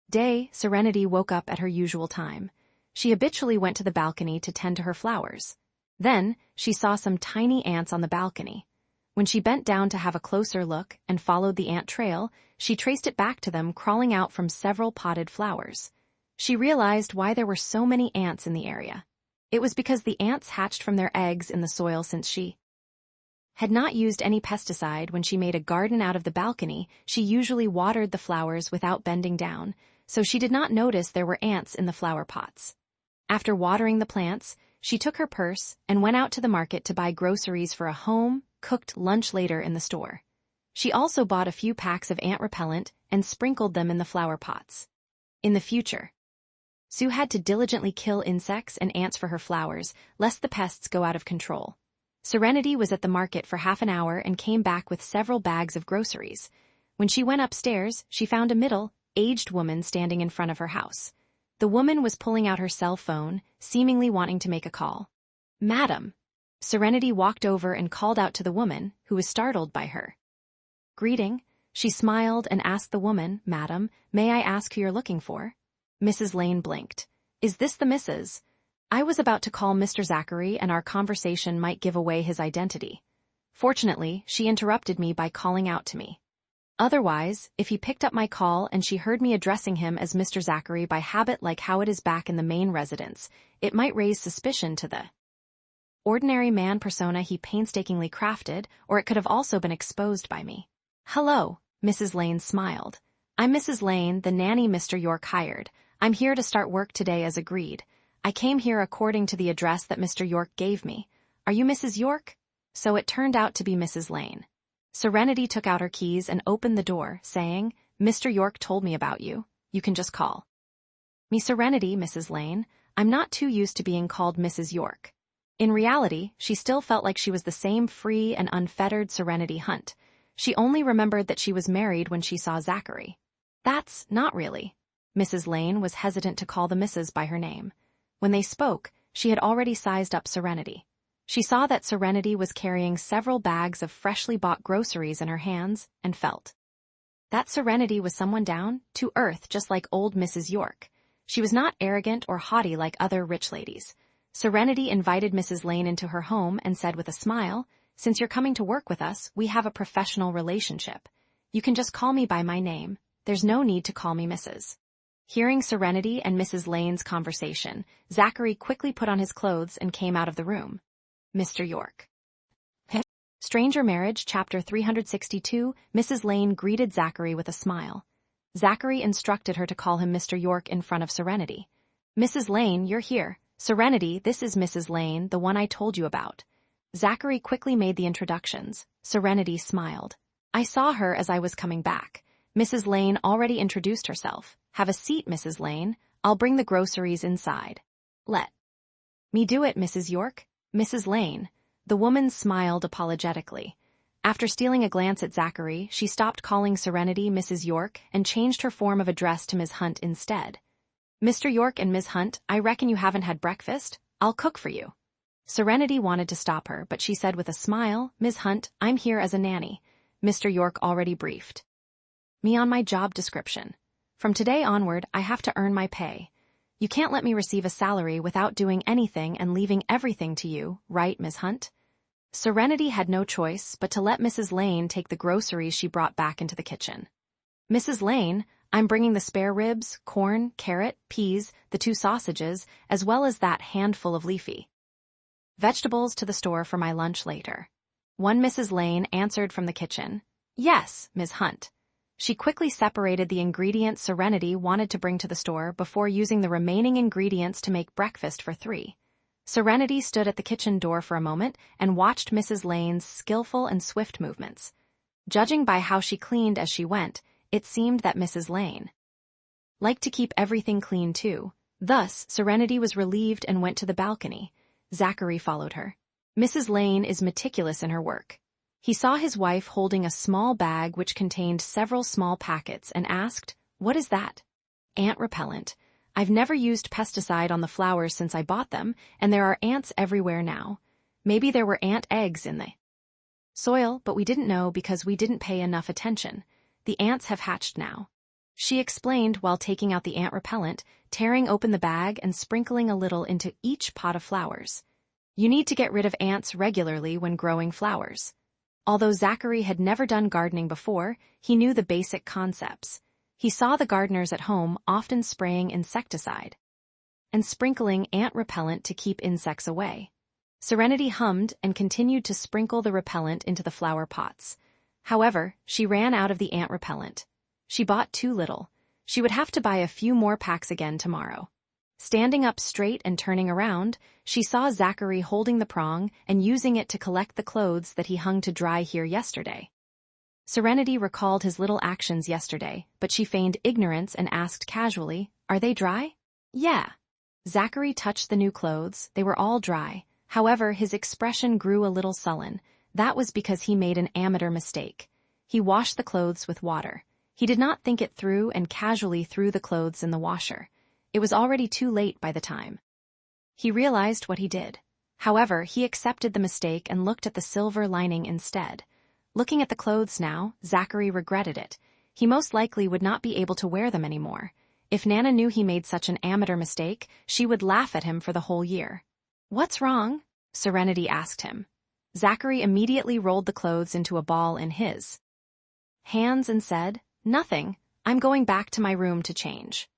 day, Serenity woke up at her usual time. She habitually went to the balcony to tend to her flowers. Then, she saw some tiny ants on the balcony. When she bent down to have a closer look and followed the ant trail, she traced it back to them crawling out from several potted flowers. She realized why there were so many ants in the area. It was because the ants hatched from their eggs in the soil since she had not used any pesticide when she made a garden out of the balcony. She usually watered the flowers without bending down, so she did not notice there were ants in the flower pots. After watering the plants, she took her purse and went out to the market to buy groceries for a home-cooked lunch later in the store. She also bought a few packs of ant repellent and sprinkled them in the flower pots. In the future, Sue had to diligently kill insects and ants for her flowers, lest the pests go out of control. Serenity was at the market for half an hour and came back with several bags of groceries. When she went upstairs, she found a middle-aged woman standing in front of her house. The woman was pulling out her cell phone, seemingly wanting to make a call. "Madam." Serenity walked over and called out to the woman, who was startled by her greeting. She smiled and asked the woman, "Madam, may I ask who you're looking for?" Mrs. Lane blinked. "Is this the Mrs.? I was about to call Mr. Zachary and our conversation might give away his identity. Fortunately, she interrupted me by calling out to me. Otherwise, if he picked up my call and she heard me addressing him as Mr. Zachary by habit like how it is back in the main residence, it might raise suspicion to the ordinary man persona he painstakingly crafted, or it could have also been exposed by me. Hello, Mrs. Lane smiled. I'm Mrs. Lane, the nanny Mr. York hired. I'm here to start work today as agreed. I came here according to the address that Mr. York gave me. Are you Mrs. York? So it turned out to be Mrs. Lane. Serenity took out her keys and opened the door, saying, Mr. York told me about you. You can just call me Serenity, Mrs. Lane. I'm not too used to being called Mrs. York. In reality, she still felt like she was the same free and unfettered Serenity Hunt. She only remembered that she was married when she saw Zachary. That's not really. Mrs. Lane was hesitant to call the Mrs. by her name. When they spoke, she had already sized up Serenity. She saw that Serenity was carrying several bags of freshly bought groceries in her hands and felt that Serenity was someone down to earth just like old Mrs. York. She was not arrogant or haughty like other rich ladies. Serenity invited Mrs. Lane into her home and said with a smile, Since you're coming to work with us, we have a professional relationship. You can just call me by my name. There's no need to call me Mrs. Hearing Serenity and Mrs. Lane's conversation, Zachary quickly put on his clothes and came out of the room. Mr. York. Stranger Marriage, Chapter 362, Mrs. Lane greeted Zachary with a smile. Zachary instructed her to call him Mr. York in front of Serenity. Mrs. Lane, you're here. Serenity, this is Mrs. Lane, the one I told you about. Zachary quickly made the introductions. Serenity smiled. I saw her as I was coming back. Mrs. Lane already introduced herself. Have a seat, Mrs. Lane. I'll bring the groceries inside. Let me do it, Mrs. York. Mrs. Lane. The woman smiled apologetically. After stealing a glance at Zachary, she stopped calling Serenity Mrs. York and changed her form of address to Ms. Hunt instead. Mr. York and Ms. Hunt, I reckon you haven't had breakfast. I'll cook for you. Serenity wanted to stop her, but she said with a smile, Ms. Hunt, I'm here as a nanny. Mr. York already briefed me on my job description. From today onward, I have to earn my pay. You can't let me receive a salary without doing anything and leaving everything to you, right, Ms. Hunt? Serenity had no choice but to let Mrs. Lane take the groceries she brought back into the kitchen. Mrs. Lane, I'm bringing the spare ribs, corn, carrot, peas, the 2 sausages, as well as that handful of leafy vegetables to the store for my lunch later. One Mrs. Lane answered from the kitchen. Yes, Ms. Hunt. She quickly separated the ingredients Serenity wanted to bring to the store before using the remaining ingredients to make breakfast for 3. Serenity stood at the kitchen door for a moment and watched Mrs. Lane's skillful and swift movements. Judging by how she cleaned as she went, it seemed that Mrs. Lane liked to keep everything clean too. Thus, Serenity was relieved and went to the balcony. Zachary followed her. Mrs. Lane is meticulous in her work. He saw his wife holding a small bag which contained several small packets and asked, What is that? Ant repellent. I've never used pesticide on the flowers since I bought them, and there are ants everywhere now. Maybe there were ant eggs in the soil, but we didn't know because we didn't pay enough attention. The ants have hatched now. She explained while taking out the ant repellent, tearing open the bag and sprinkling a little into each pot of flowers. You need to get rid of ants regularly when growing flowers. Although Zachary had never done gardening before, he knew the basic concepts. He saw the gardeners at home often spraying insecticide and sprinkling ant repellent to keep insects away. Serenity hummed and continued to sprinkle the repellent into the flower pots. However, she ran out of the ant repellent. She bought too little. She would have to buy a few more packs again tomorrow. Standing up straight and turning around, she saw Zachary holding the prong and using it to collect the clothes that he hung to dry here yesterday. Serenity recalled his little actions yesterday, but she feigned ignorance and asked casually, Are they dry? Yeah. Zachary touched the new clothes. They were all dry. However, his expression grew a little sullen. That was because he made an amateur mistake. He washed the clothes with water. He did not think it through and casually threw the clothes in the washer. It was already too late by the time he realized what he did. However, he accepted the mistake and looked at the silver lining instead. Looking at the clothes now, Zachary regretted it. He most likely would not be able to wear them anymore. If Nana knew he made such an amateur mistake, she would laugh at him for the whole year. "What's wrong?" Serenity asked him. Zachary immediately rolled the clothes into a ball in his hands and said, "Nothing. I'm going back to my room to change."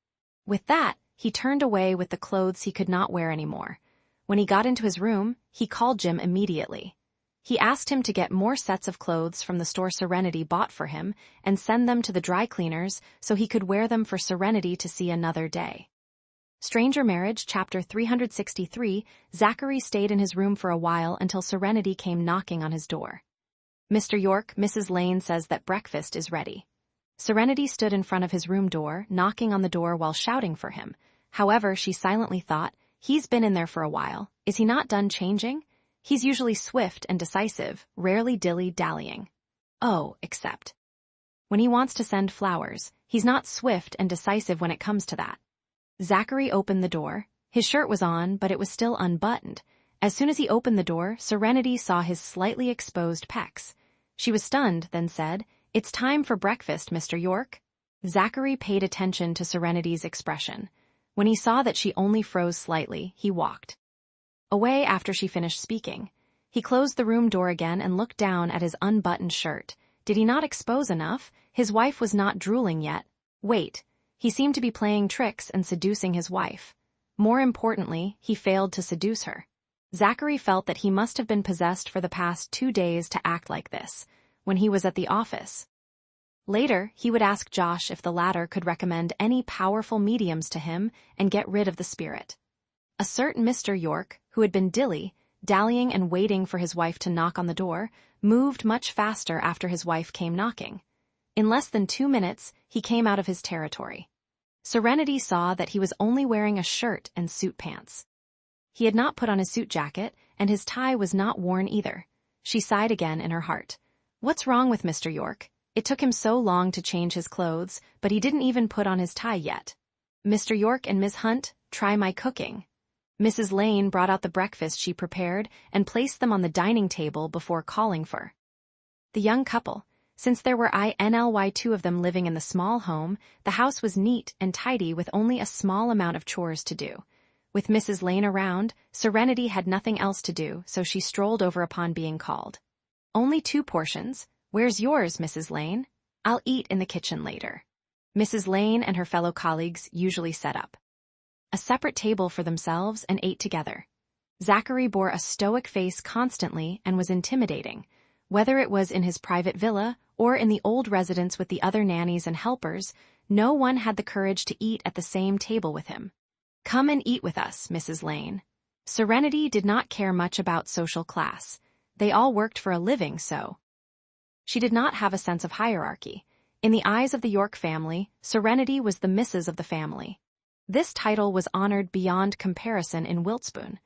With that, he turned away with the clothes he could not wear anymore. When he got into his room, he called Jim immediately. He asked him to get more sets of clothes from the store Serenity bought for him and send them to the dry cleaners so he could wear them for Serenity to see another day. Stranger Marriage, Chapter 363, Zachary stayed in his room for a while until Serenity came knocking on his door. "Mr. York, Mrs. Lane says that breakfast is ready." Serenity stood in front of his room door, knocking on the door while shouting for him. However, she silently thought, "He's been in there for a while. Is he not done changing? He's usually swift and decisive, rarely dilly-dallying. Oh, except when he wants to send flowers, he's not swift and decisive when it comes to that." Zachary opened the door. His shirt was on, but it was still unbuttoned. As soon as he opened the door, Serenity saw his slightly exposed pecs. She was stunned, then said, "It's time for breakfast, Mr. York." Zachary paid attention to Serenity's expression. When he saw that she only froze slightly, he walked away after she finished speaking. He closed the room door again and looked down at his unbuttoned shirt. Did he not expose enough? His wife was not drooling yet. Wait, he seemed to be playing tricks and seducing his wife. More importantly, he failed to seduce her. Zachary felt that he must have been possessed for the past 2 days to act like this, when he was at the office. Later, he would ask Josh if the latter could recommend any powerful mediums to him and get rid of the spirit. A certain Mr. York, who had been dallying and waiting for his wife to knock on the door, moved much faster after his wife came knocking. In less than 2 minutes, he came out of his territory. Serenity saw that he was only wearing a shirt and suit pants. He had not put on his suit jacket, and his tie was not worn either. She sighed again in her heart. What's wrong with Mr. York? It took him so long to change his clothes, but he didn't even put on his tie yet. Mr. York and Miss Hunt, try my cooking. Mrs. Lane brought out the breakfast she prepared and placed them on the dining table before calling for the young couple. Since there were two of them living in the small home, the house was neat and tidy with only a small amount of chores to do. With Mrs. Lane around, Serenity had nothing else to do, so she strolled over upon being called. Only 2 portions. Where's yours, Mrs. Lane? I'll eat in the kitchen later. Mrs. Lane and her fellow colleagues usually set up a separate table for themselves and ate together. Zachary bore a stoic face constantly and was intimidating. Whether it was in his private villa or in the old residence with the other nannies and helpers, no one had the courage to eat at the same table with him. Come and eat with us, Mrs. Lane. Serenity did not care much about social class. They all worked for a living, so she did not have a sense of hierarchy. In the eyes of the York family, Serenity was the Mrs. of the family. This title was honored beyond comparison in Wiltspoon.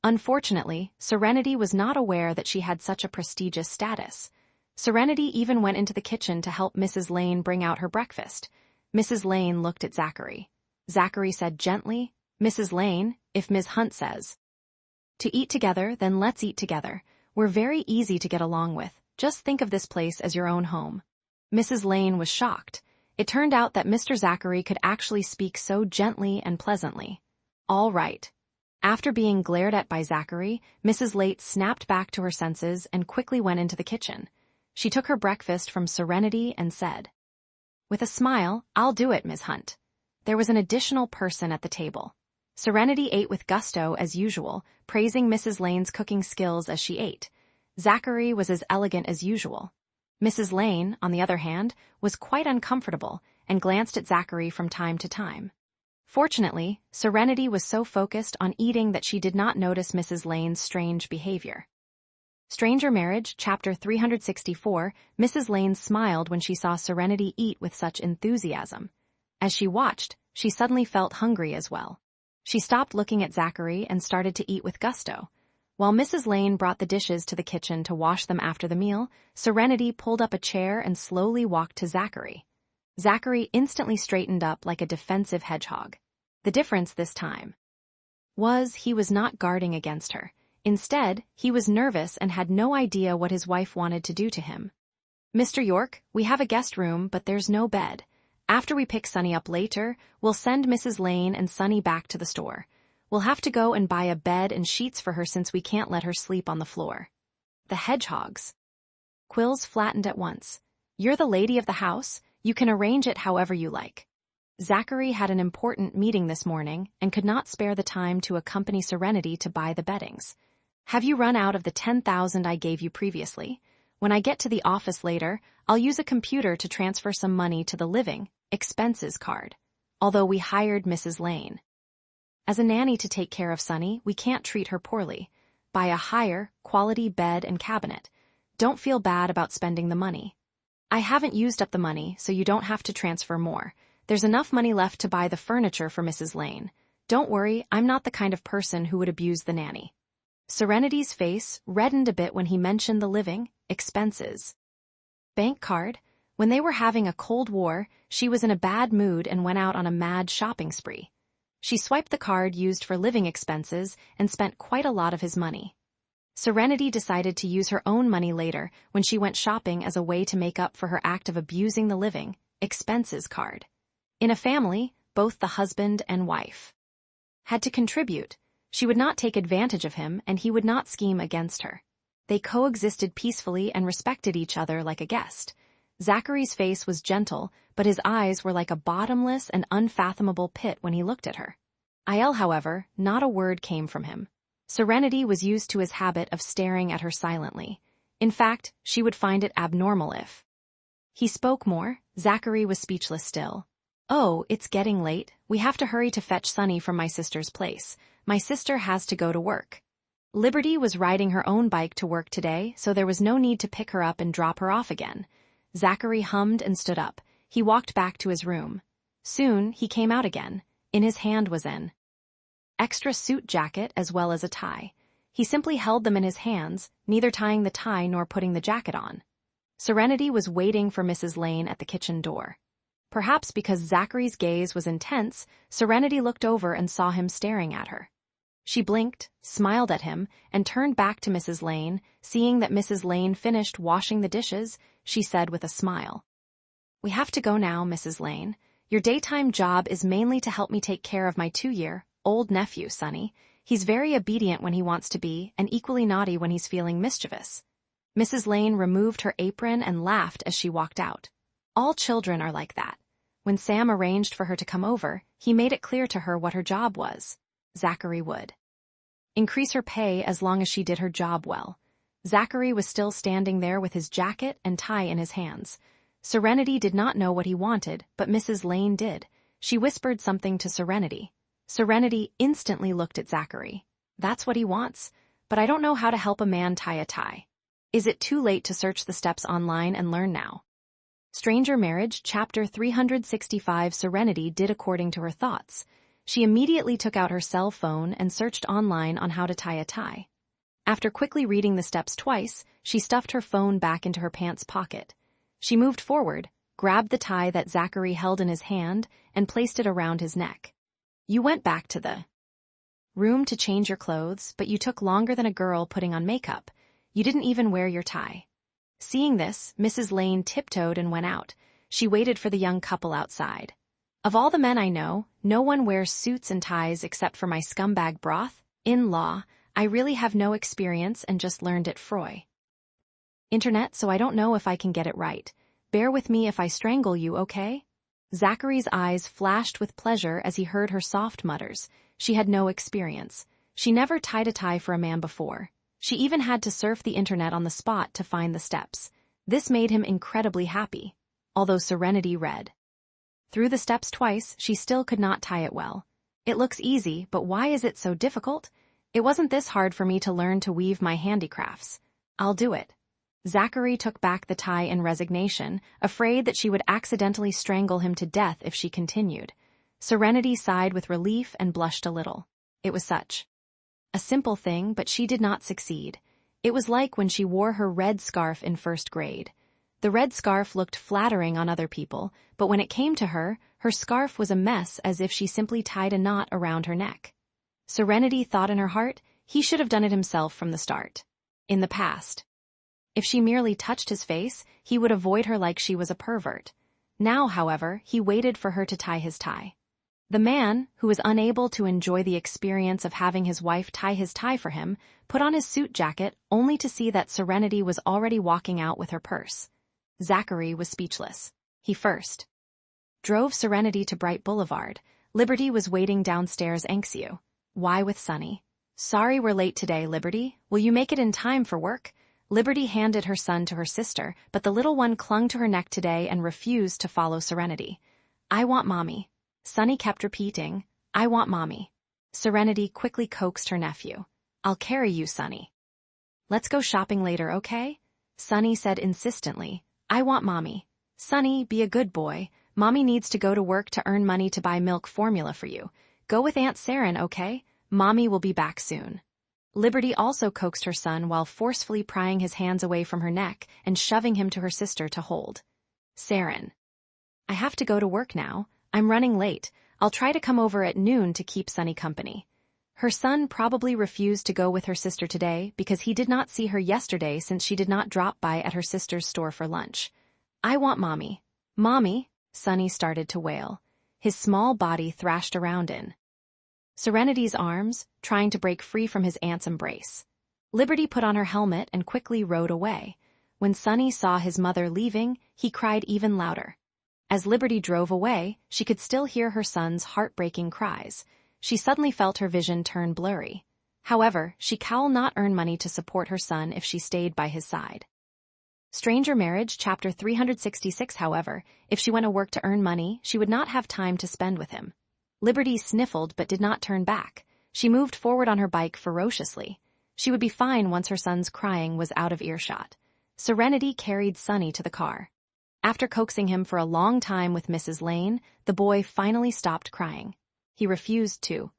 Unfortunately, Serenity was not aware that she had such a prestigious status. Serenity even went into the kitchen to help Mrs. Lane bring out her breakfast. Mrs. Lane looked at Zachary. Zachary said gently, "Mrs. Lane, if Ms. Hunt says to eat together, then let's eat together. We're very easy to get along with. Just think of this place as your own home." Mrs. Lane was shocked. It turned out that Mr. Zachary could actually speak so gently and pleasantly. All right. After being glared at by Zachary, Mrs. Late snapped back to her senses and quickly went into the kitchen. She took her breakfast from Serenity and said, with a smile, "I'll do it, Ms. Hunt." There was an additional person at the table. Serenity ate with gusto as usual, praising Mrs. Lane's cooking skills as she ate. Zachary was as elegant as usual. Mrs. Lane, on the other hand, was quite uncomfortable and glanced at Zachary from time to time. Fortunately, Serenity was so focused on eating that she did not notice Mrs. Lane's strange behavior. Stranger Marriage, Chapter 364, Mrs. Lane smiled when she saw Serenity eat with such enthusiasm. As she watched, she suddenly felt hungry as well. She stopped looking at Zachary and started to eat with gusto. While Mrs. Lane brought the dishes to the kitchen to wash them after the meal, Serenity pulled up a chair and slowly walked to Zachary. Zachary instantly straightened up like a defensive hedgehog. The difference this time was he was not guarding against her. Instead, he was nervous and had no idea what his wife wanted to do to him. "Mr. York, we have a guest room, but there's no bed. After we pick Sunny up later, we'll send Mrs. Lane and Sunny back to the store. We'll have to go and buy a bed and sheets for her since we can't let her sleep on the floor." The hedgehogs. Quills flattened at once. "You're the lady of the house. You can arrange it however you like." Zachary had an important meeting this morning and could not spare the time to accompany Serenity to buy the beddings. "Have you run out of the 10,000 I gave you previously? When I get to the office later, I'll use a computer to transfer some money to the living expenses card. Although we hired Mrs. Lane as a nanny to take care of Sunny, we can't treat her poorly. Buy a higher quality bed and cabinet. Don't feel bad about spending the money. I haven't used up the money, so you don't have to transfer more. There's enough money left to buy the furniture for Mrs. Lane. Don't worry, I'm not the kind of person who would abuse the nanny." Serenity's face reddened a bit when he mentioned the living expenses bank card. When they were having a Cold War, she was in a bad mood and went out on a mad shopping spree. She swiped the card used for living expenses and spent quite a lot of his money. Serenity decided to use her own money later when she went shopping as a way to make up for her act of abusing the living expenses card. In a family, both the husband and wife had to contribute. She would not take advantage of him and he would not scheme against her. They coexisted peacefully and respected each other like a guest. Zachary's face was gentle, but his eyes were like a bottomless and unfathomable pit when he looked at her. However, not a word came from him. Serenity was used to his habit of staring at her silently. In fact, she would find it abnormal if he spoke more. Zachary was speechless still. "Oh, it's getting late. We have to hurry to fetch Sunny from my sister's place. My sister has to go to work." Liberty was riding her own bike to work today, so there was no need to pick her up and drop her off again. Zachary hummed and stood up. He walked back to his room. Soon, he came out again. In his hand was an extra suit jacket as well as a tie. He simply held them in his hands, neither tying the tie nor putting the jacket on. Serenity was waiting for Mrs. Lane at the kitchen door. Perhaps because Zachary's gaze was intense, Serenity looked over and saw him staring at her. She blinked, smiled at him, and turned back to Mrs. Lane. Seeing that Mrs. Lane finished washing the dishes, she said with a smile, "We have to go now, Mrs. Lane. Your daytime job is mainly to help me take care of my 2-year-old nephew, Sunny. He's very obedient when he wants to be, and equally naughty when he's feeling mischievous." Mrs. Lane removed her apron and laughed as she walked out. All children are like that. When Sam arranged for her to come over, he made it clear to her what her job was. Zachary would increase her pay as long as she did her job well. Zachary was still standing there with his jacket and tie in his hands. Serenity did not know what he wanted, but Mrs. Lane did. She whispered something to Serenity. Serenity instantly looked at Zachary. "That's what he wants, but I don't know how to help a man tie a tie. Is it too late to search the steps online and learn now?" Stranger Marriage, Chapter 365. Serenity did according to her thoughts. She immediately took out her cell phone and searched online on how to tie a tie. After quickly reading the steps twice, she stuffed her phone back into her pants pocket. She moved forward, grabbed the tie that Zachary held in his hand, and placed it around his neck. "You went back to the room to change your clothes, but you took longer than a girl putting on makeup. You didn't even wear your tie." Seeing this, Mrs. Lane tiptoed and went out. She waited for the young couple outside. "Of all the men I know, no one wears suits and ties except for my scumbag broth-in-law. I really have no experience and just learned it Froy. Internet, so I don't know if I can get it right. Bear with me if I strangle you, okay?" Zachary's eyes flashed with pleasure as he heard her soft mutters. She had no experience. She never tied a tie for a man before. She even had to surf the internet on the spot to find the steps. This made him incredibly happy. Although Serenity read through the steps twice, she still could not tie it well. "It looks easy, but why is it so difficult? It wasn't this hard for me to learn to weave my handicrafts. I'll do it." Zachary took back the tie in resignation, afraid that she would accidentally strangle him to death if she continued. Serenity sighed with relief and blushed a little. It was such A simple thing, but she did not succeed. It was like when she wore her red scarf in first grade. The red scarf looked flattering on other people, but when it came to her, her scarf was a mess, as if she simply tied a knot around her neck. Serenity thought in her heart, he should have done it himself from the start. In the past. If she merely touched his face, he would avoid her like she was a pervert. Now, however, he waited for her to tie his tie. The man, who was unable to enjoy the experience of having his wife tie his tie for him, put on his suit jacket only to see that Serenity was already walking out with her purse. Zachary was speechless. He first drove Serenity to Bright Boulevard. Liberty was waiting downstairs anxious. Why with Sunny? Sorry we're late today, Liberty. Will you make it in time for work? Liberty handed her son to her sister, but the little one clung to her neck today and refused to follow Serenity. I want mommy. Sunny kept repeating, I want mommy. Serenity quickly coaxed her nephew. I'll carry you, Sunny. Let's go shopping later, okay? Sunny said insistently, I want mommy. Sunny, be a good boy. Mommy needs to go to work to earn money to buy milk formula for you. Go with Aunt Saren, okay? Mommy will be back soon. Liberty also coaxed her son while forcefully prying his hands away from her neck and shoving him to her sister to hold. Saren. I have to go to work now. I'm running late. I'll try to come over at noon to keep Sunny company. Her son probably refused to go with her sister today because he did not see her yesterday since she did not drop by at her sister's store for lunch. I want mommy. Mommy, Sunny started to wail. His small body thrashed around in Serenity's arms, trying to break free from his aunt's embrace. Liberty put on her helmet and quickly rode away. When Sunny saw his mother leaving, he cried even louder. As Liberty drove away, she could still hear her son's heartbreaking cries. She suddenly felt her vision turn blurry. However, she will not earn money to support her son if she stayed by his side. Stranger Marriage, Chapter 366. However, if she went to work to earn money, she would not have time to spend with him. Liberty sniffled but did not turn back. She moved forward on her bike ferociously. She would be fine once her son's crying was out of earshot. Serenity carried Sunny to the car. After coaxing him for a long time with Mrs. Lane, the boy finally stopped crying. He refused to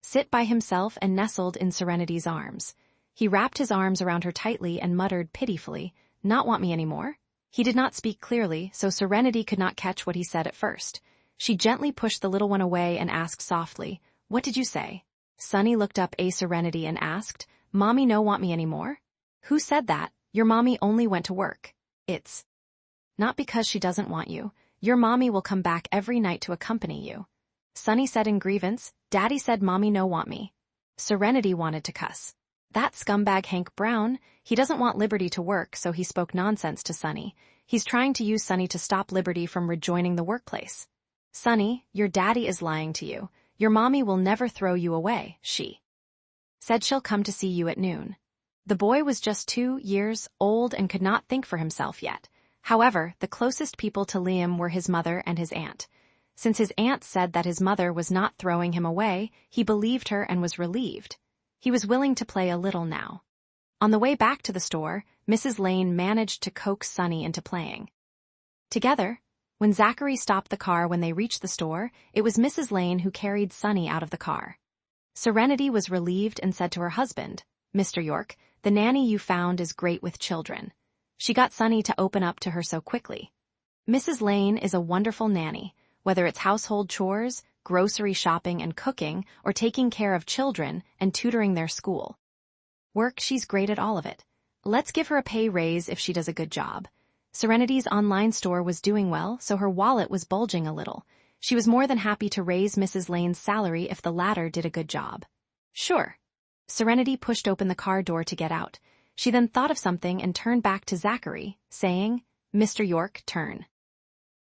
sit by himself and nestled in Serenity's arms. He wrapped his arms around her tightly and muttered pitifully, "Not want me anymore?" He did not speak clearly, so Serenity could not catch what he said at first. She gently pushed the little one away and asked softly, "What did you say?" Sunny looked up at Serenity and asked, "Mommy no want me anymore?" "Who said that? Your mommy only went to work." "It's not because she doesn't want you. Your mommy will come back every night to accompany you." Sunny said in grievance, "Daddy said mommy no want me." Serenity wanted to cuss. That scumbag Hank Brown, he doesn't want Liberty to work, so he spoke nonsense to Sunny. He's trying to use Sunny to stop Liberty from rejoining the workplace. "Sunny, your daddy is lying to you. Your mommy will never throw you away, she said she'll come to see you at noon." The boy was just 2 years old and could not think for himself yet. However, the closest people to Liam were his mother and his aunt. Since his aunt said that his mother was not throwing him away, he believed her and was relieved. He was willing to play a little now. On the way back to the store, Mrs. Lane managed to coax Sunny into playing together. When Zachary stopped the car when they reached the store, it was Mrs. Lane who carried Sunny out of the car. Serenity was relieved and said to her husband, "Mr. York, the nanny you found is great with children." She got Sunny to open up to her so quickly. Mrs. Lane is a wonderful nanny, whether it's household chores, grocery shopping and cooking, or taking care of children and tutoring their school work. She's great at all of it. Let's give her a pay raise if she does a good job. Serenity's online store was doing well, so her wallet was bulging a little. She was more than happy to raise Mrs. Lane's salary if the latter did a good job. Sure. Serenity pushed open the car door to get out. She then thought of something and turned back to Zachary, saying, "Mr. York, turn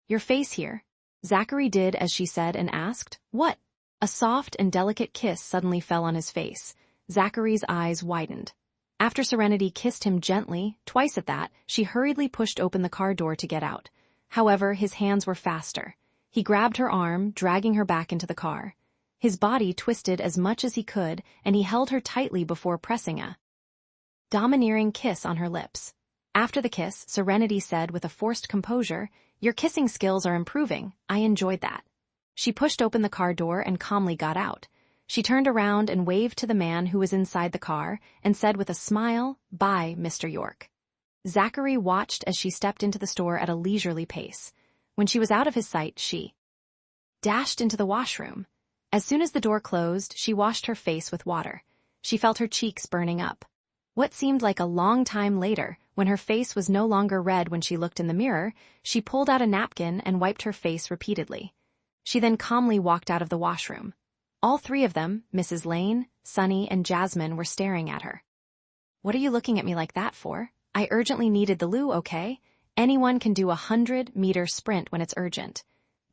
your face here." Zachary did as she said and asked, "What?" A soft and delicate kiss suddenly fell on his face. Zachary's eyes widened. After Serenity kissed him gently, twice at that, she hurriedly pushed open the car door to get out. However, his hands were faster. He grabbed her arm, dragging her back into the car. His body twisted as much as he could, and he held her tightly before pressing a domineering kiss on her lips. After the kiss, Serenity said with a forced composure, "Your kissing skills are improving. I enjoyed that." She pushed open the car door and calmly got out. She turned around and waved to the man who was inside the car and said with a smile, "Bye, Mr. York." Zachary watched as she stepped into the store at a leisurely pace. When she was out of his sight, she dashed into the washroom. As soon as the door closed, she washed her face with water. She felt her cheeks burning up. What seemed like a long time later, when her face was no longer red when she looked in the mirror, she pulled out a napkin and wiped her face repeatedly. She then calmly walked out of the washroom. All three of them, Mrs. Lane, Sunny, and Jasmine, were staring at her. "What are you looking at me like that for? I urgently needed the loo, okay? Anyone can do a 100-meter sprint when it's urgent."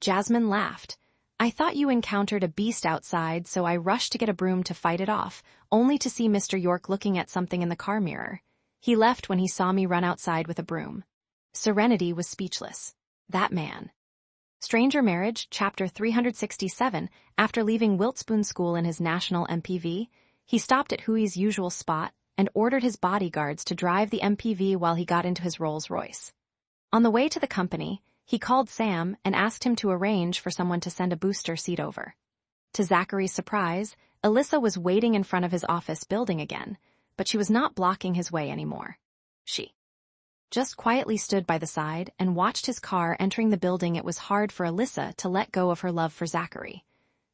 Jasmine laughed. "I thought you encountered a beast outside, so I rushed to get a broom to fight it off, only to see Mr. York looking at something in the car mirror. He left when he saw me run outside with a broom." Serenity was speechless. That man. Stranger Marriage, Chapter 367. After leaving Wiltspoon School in his national MPV, he stopped at Huey's usual spot and ordered his bodyguards to drive the MPV while he got into his Rolls-Royce. On the way to the company, he called Sam and asked him to arrange for someone to send a booster seat over. To Zachary's surprise, Alyssa was waiting in front of his office building again, but she was not blocking his way anymore. She just quietly stood by the side and watched his car entering the building. It was hard for Alyssa to let go of her love for Zachary.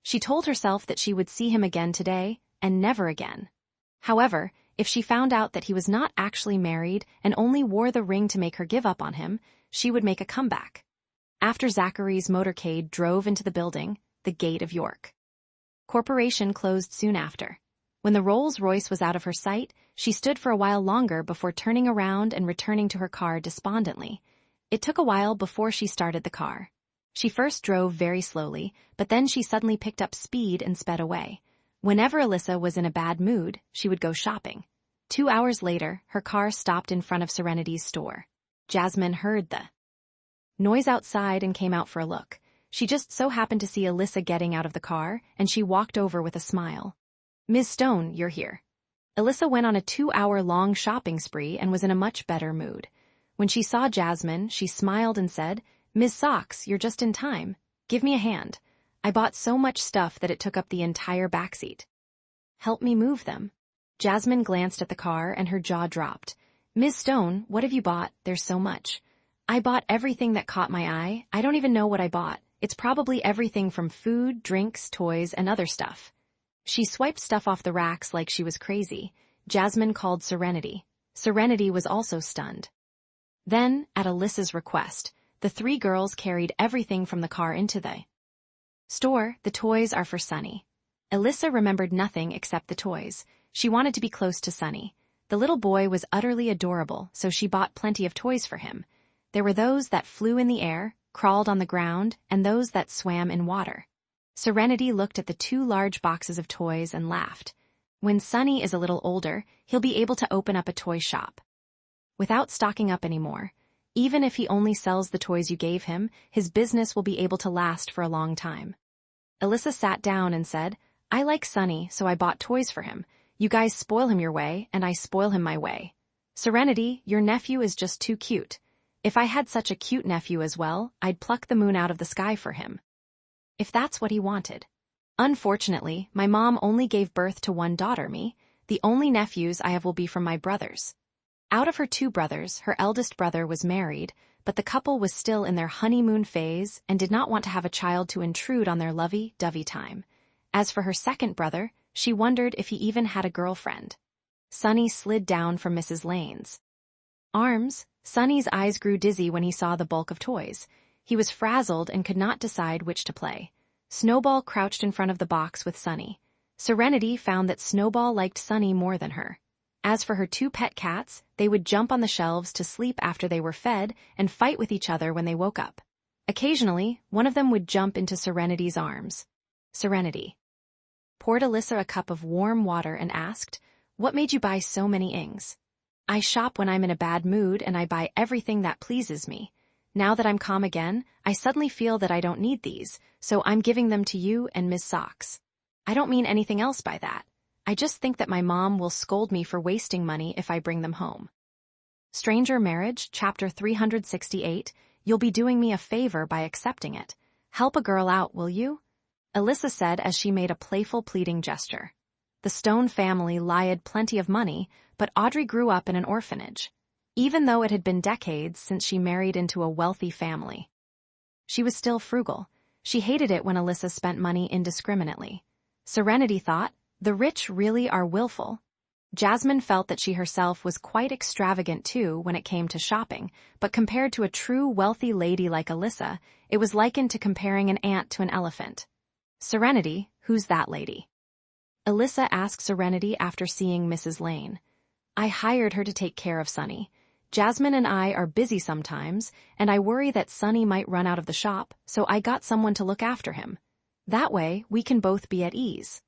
She told herself that she would see him again today and never again. However, if she found out that he was not actually married and only wore the ring to make her give up on him, she would make a comeback. After Zachary's motorcade drove into the building, the gate of York Corporation closed soon after. When the Rolls-Royce was out of her sight, she stood for a while longer before turning around and returning to her car despondently. It took a while before she started the car. She first drove very slowly, but then she suddenly picked up speed and sped away. Whenever Alyssa was in a bad mood, she would go shopping. 2 hours later, her car stopped in front of Serenity's store. Jasmine heard the noise outside and came out for a look. She just so happened to see Alyssa getting out of the car, and she walked over with a smile. "Ms. Stone, you're here." Alyssa went on a 2-hour-long shopping spree and was in a much better mood. When she saw Jasmine, she smiled and said, "Ms. Socks, you're just in time. Give me a hand. I bought so much stuff that it took up the entire backseat." "Help me move them." Jasmine glanced at the car and her jaw dropped. "Ms. Stone, what have you bought? There's so much." "I bought everything that caught my eye. I don't even know what I bought. It's probably everything from food, drinks, toys, and other stuff." She swiped stuff off the racks like she was crazy. Jasmine called Serenity. Serenity was also stunned. Then, at Alyssa's request, the three girls carried everything from the car into the store. "The toys are for Sunny." Alyssa remembered nothing except the toys. She wanted to be close to Sunny. The little boy was utterly adorable, so she bought plenty of toys for him. There were those that flew in the air, crawled on the ground, and those that swam in water. Serenity looked at the 2 large boxes of toys and laughed. When Sunny is a little older, he'll be able to open up a toy shop without stocking up anymore. Even if he only sells the toys you gave him, his business will be able to last for a long time. Alyssa sat down and said, "I like Sunny, so I bought toys for him. You guys spoil him your way, and I spoil him my way. Serenity, your nephew is just too cute. If I had such a cute nephew as well, I'd pluck the moon out of the sky for him, if that's what he wanted. Unfortunately, my mom only gave birth to 1 daughter, me. The only nephews I have will be from my brothers." Out of her 2 brothers, her eldest brother was married, but the couple was still in their honeymoon phase and did not want to have a child to intrude on their lovey-dovey time. As for her second brother, she wondered if he even had a girlfriend. Sunny slid down from Mrs. Lane's arms. Sunny's eyes grew dizzy when he saw the bulk of toys. He was frazzled and could not decide which to play. Snowball crouched in front of the box with Sunny. Serenity found that Snowball liked Sunny more than her. As for her 2 pet cats, they would jump on the shelves to sleep after they were fed and fight with each other when they woke up. Occasionally, one of them would jump into Serenity's arms. Serenity poured Alyssa a cup of warm water and asked, "What made you buy so many ings?" "I shop when I'm in a bad mood and I buy everything that pleases me. Now that I'm calm again, I suddenly feel that I don't need these, so I'm giving them to you and Ms. Socks. I don't mean anything else by that. I just think that my mom will scold me for wasting money if I bring them home." Stranger Marriage, Chapter 368. You'll be doing me a favor by accepting it. Help a girl out, will you? Alyssa said as she made a playful pleading gesture. The Stone family lied plenty of money, but Audrey grew up in an orphanage, even though it had been decades since she married into a wealthy family. She was still frugal. She hated it when Alyssa spent money indiscriminately. Serenity thought, the rich really are willful. Jasmine felt that she herself was quite extravagant too when it came to shopping, but compared to a true wealthy lady like Alyssa, it was likened to comparing an ant to an elephant. Serenity, who's that lady? Alyssa asked Serenity after seeing Mrs. Lane. I hired her to take care of Sunny. Jasmine and I are busy sometimes, and I worry that Sunny might run out of the shop, so I got someone to look after him. That way, we can both be at ease.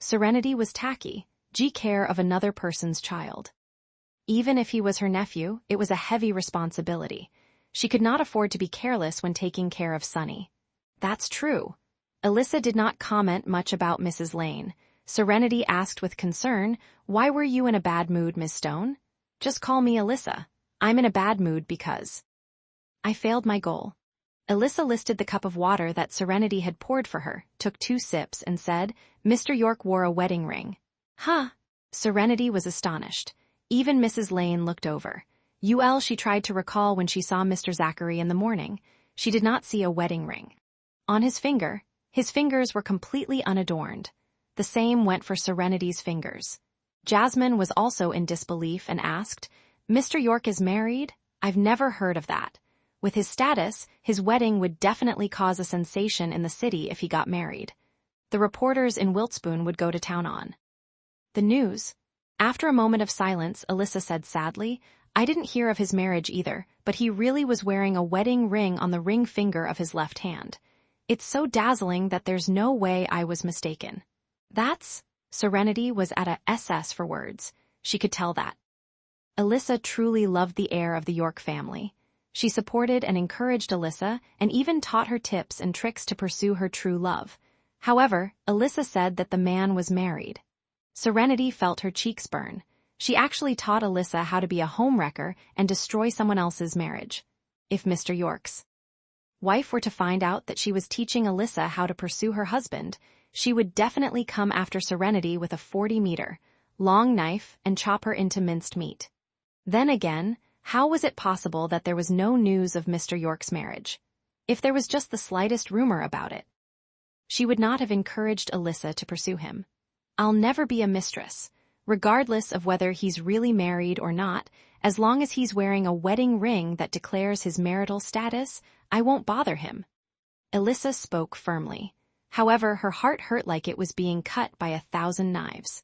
Serenity was tacky, care of another person's child. Even if he was her nephew, it was a heavy responsibility. She could not afford to be careless when taking care of Sunny. That's true. Alyssa did not comment much about Mrs. Lane. Serenity asked with concern, why were you in a bad mood, Miss Stone? Just call me Alyssa. I'm in a bad mood because I failed my goal. Alyssa listed the cup of water that Serenity had poured for her, took 2 sips, and said, Mr. York wore a wedding ring. Huh? Serenity was astonished. Even Mrs. Lane looked over. She tried to recall when she saw Mr. Zachary in the morning. She did not see a wedding ring. On his fingers were completely unadorned. The same went for Serenity's fingers. Jasmine was also in disbelief and asked, Mr. York is married? I've never heard of that. With his status, his wedding would definitely cause a sensation in the city if he got married. The reporters in Wiltspoon would go to town on the news. After a moment of silence, Alyssa said sadly, I didn't hear of his marriage either, but he really was wearing a wedding ring on the ring finger of his left hand. It's so dazzling that there's no way I was mistaken. Serenity was at a SS for words. She could tell that. Alyssa truly loved the heir of the York family. She supported and encouraged Alyssa and even taught her tips and tricks to pursue her true love. However, Alyssa said that the man was married. Serenity felt her cheeks burn. She actually taught Alyssa how to be a homewrecker and destroy someone else's marriage. If Mr. York's wife were to find out that she was teaching Alyssa how to pursue her husband, she would definitely come after Serenity with a 40-meter long knife and chop her into minced meat. Then again, how was it possible that there was no news of Mr. York's marriage? If there was just the slightest rumor about it, she would not have encouraged Alyssa to pursue him. I'll never be a mistress, regardless of whether he's really married or not. As long as he's wearing a wedding ring that declares his marital status, I won't bother him. Alyssa spoke firmly. However, her heart hurt like it was being cut by 1,000 knives.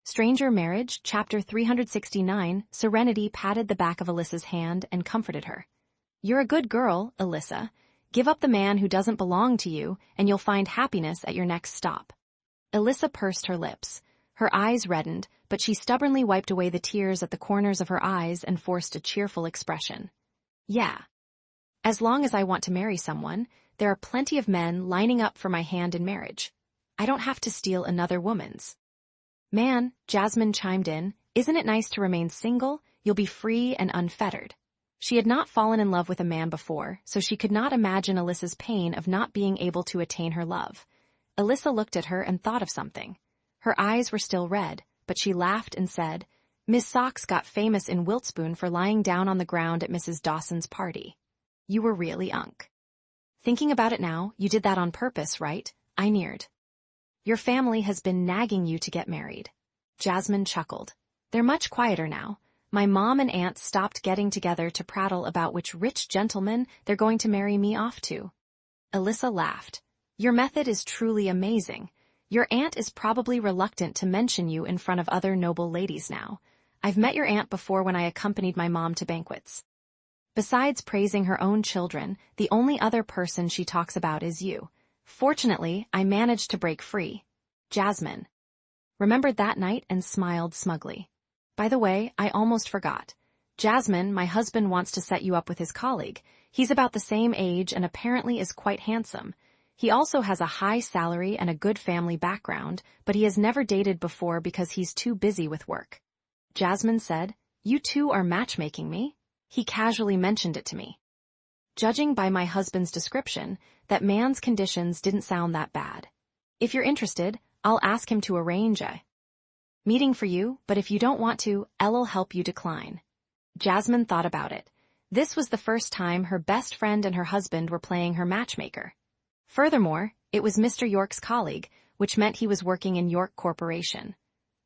Stranger Marriage, Chapter 369, Serenity patted the back of Alyssa's hand and comforted her. You're a good girl, Alyssa. Give up the man who doesn't belong to you, and you'll find happiness at your next stop. Alyssa pursed her lips. Her eyes reddened, but she stubbornly wiped away the tears at the corners of her eyes and forced a cheerful expression. Yeah. As long as I want to marry someone, there are plenty of men lining up for my hand in marriage. I don't have to steal another woman's. Man, Jasmine chimed in, isn't it nice to remain single? You'll be free and unfettered. She had not fallen in love with a man before, so she could not imagine Alyssa's pain of not being able to attain her love. Alyssa looked at her and thought of something. Her eyes were still red, but she laughed and said, Miss Socks got famous in Wiltspoon for lying down on the ground at Mrs. Dawson's party. You were really unk. Thinking about it now, you did that on purpose, right? I neared. Your family has been nagging you to get married. Jasmine chuckled. They're much quieter now. My mom and aunt stopped getting together to prattle about which rich gentleman they're going to marry me off to. Alyssa laughed. Your method is truly amazing. Your aunt is probably reluctant to mention you in front of other noble ladies now. I've met your aunt before when I accompanied my mom to banquets. Besides praising her own children, the only other person she talks about is you. Fortunately, I managed to break free. Jasmine remembered that night and smiled smugly. By the way, I almost forgot. Jasmine, my husband wants to set you up with his colleague. He's about the same age and apparently is quite handsome. He also has a high salary and a good family background, but he has never dated before because he's too busy with work. Jasmine said, You two are matchmaking me? He casually mentioned it to me. Judging by my husband's description, that man's conditions didn't sound that bad. If you're interested, I'll ask him to arrange a meeting for you, but if you don't want to, I'll help you decline. Jasmine thought about it. This was the first time her best friend and her husband were playing her matchmaker. Furthermore, it was Mr. York's colleague, which meant he was working in York Corporation.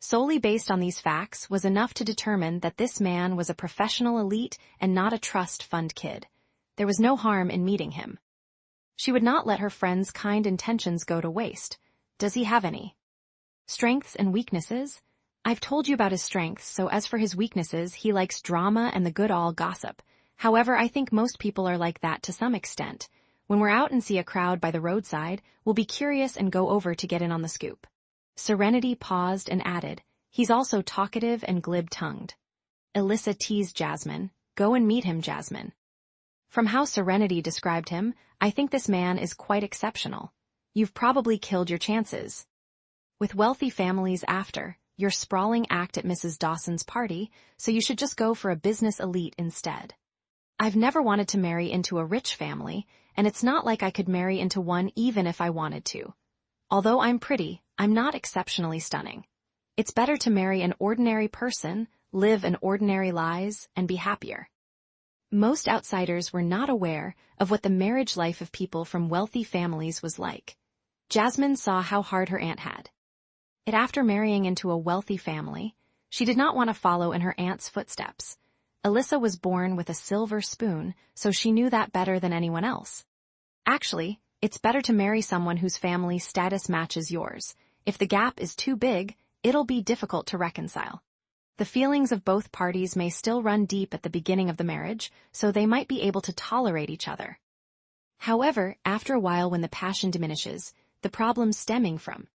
Solely based on these facts was enough to determine that this man was a professional elite and not a trust fund kid. There was no harm in meeting him. She would not let her friend's kind intentions go to waste. Does he have any strengths and weaknesses? I've told you about his strengths, so as for his weaknesses, he likes drama and the good old gossip. However, I think most people are like that to some extent. When we're out and see a crowd by the roadside, we'll be curious and go over to get in on the scoop. Serenity paused and added, he's also talkative and glib-tongued. Alyssa teased Jasmine, go and meet him, Jasmine. From how Serenity described him, I think this man is quite exceptional. You've probably killed your chances. With wealthy families after your sprawling act at Mrs. Dawson's party, so you should just go for a business elite instead. I've never wanted to marry into a rich family, and it's not like I could marry into one even if I wanted to. Although I'm pretty, I'm not exceptionally stunning. It's better to marry an ordinary person, live an ordinary lives, and be happier. Most outsiders were not aware of what the marriage life of people from wealthy families was like. Jasmine saw how hard her aunt had it after marrying into a wealthy family. She did not want to follow in her aunt's footsteps. Alyssa was born with a silver spoon, so she knew that better than anyone else. Actually, it's better to marry someone whose family status matches yours. If the gap is too big, it'll be difficult to reconcile. The feelings of both parties may still run deep at the beginning of the marriage, so they might be able to tolerate each other. However, after a while when the passion diminishes, the problem stemming from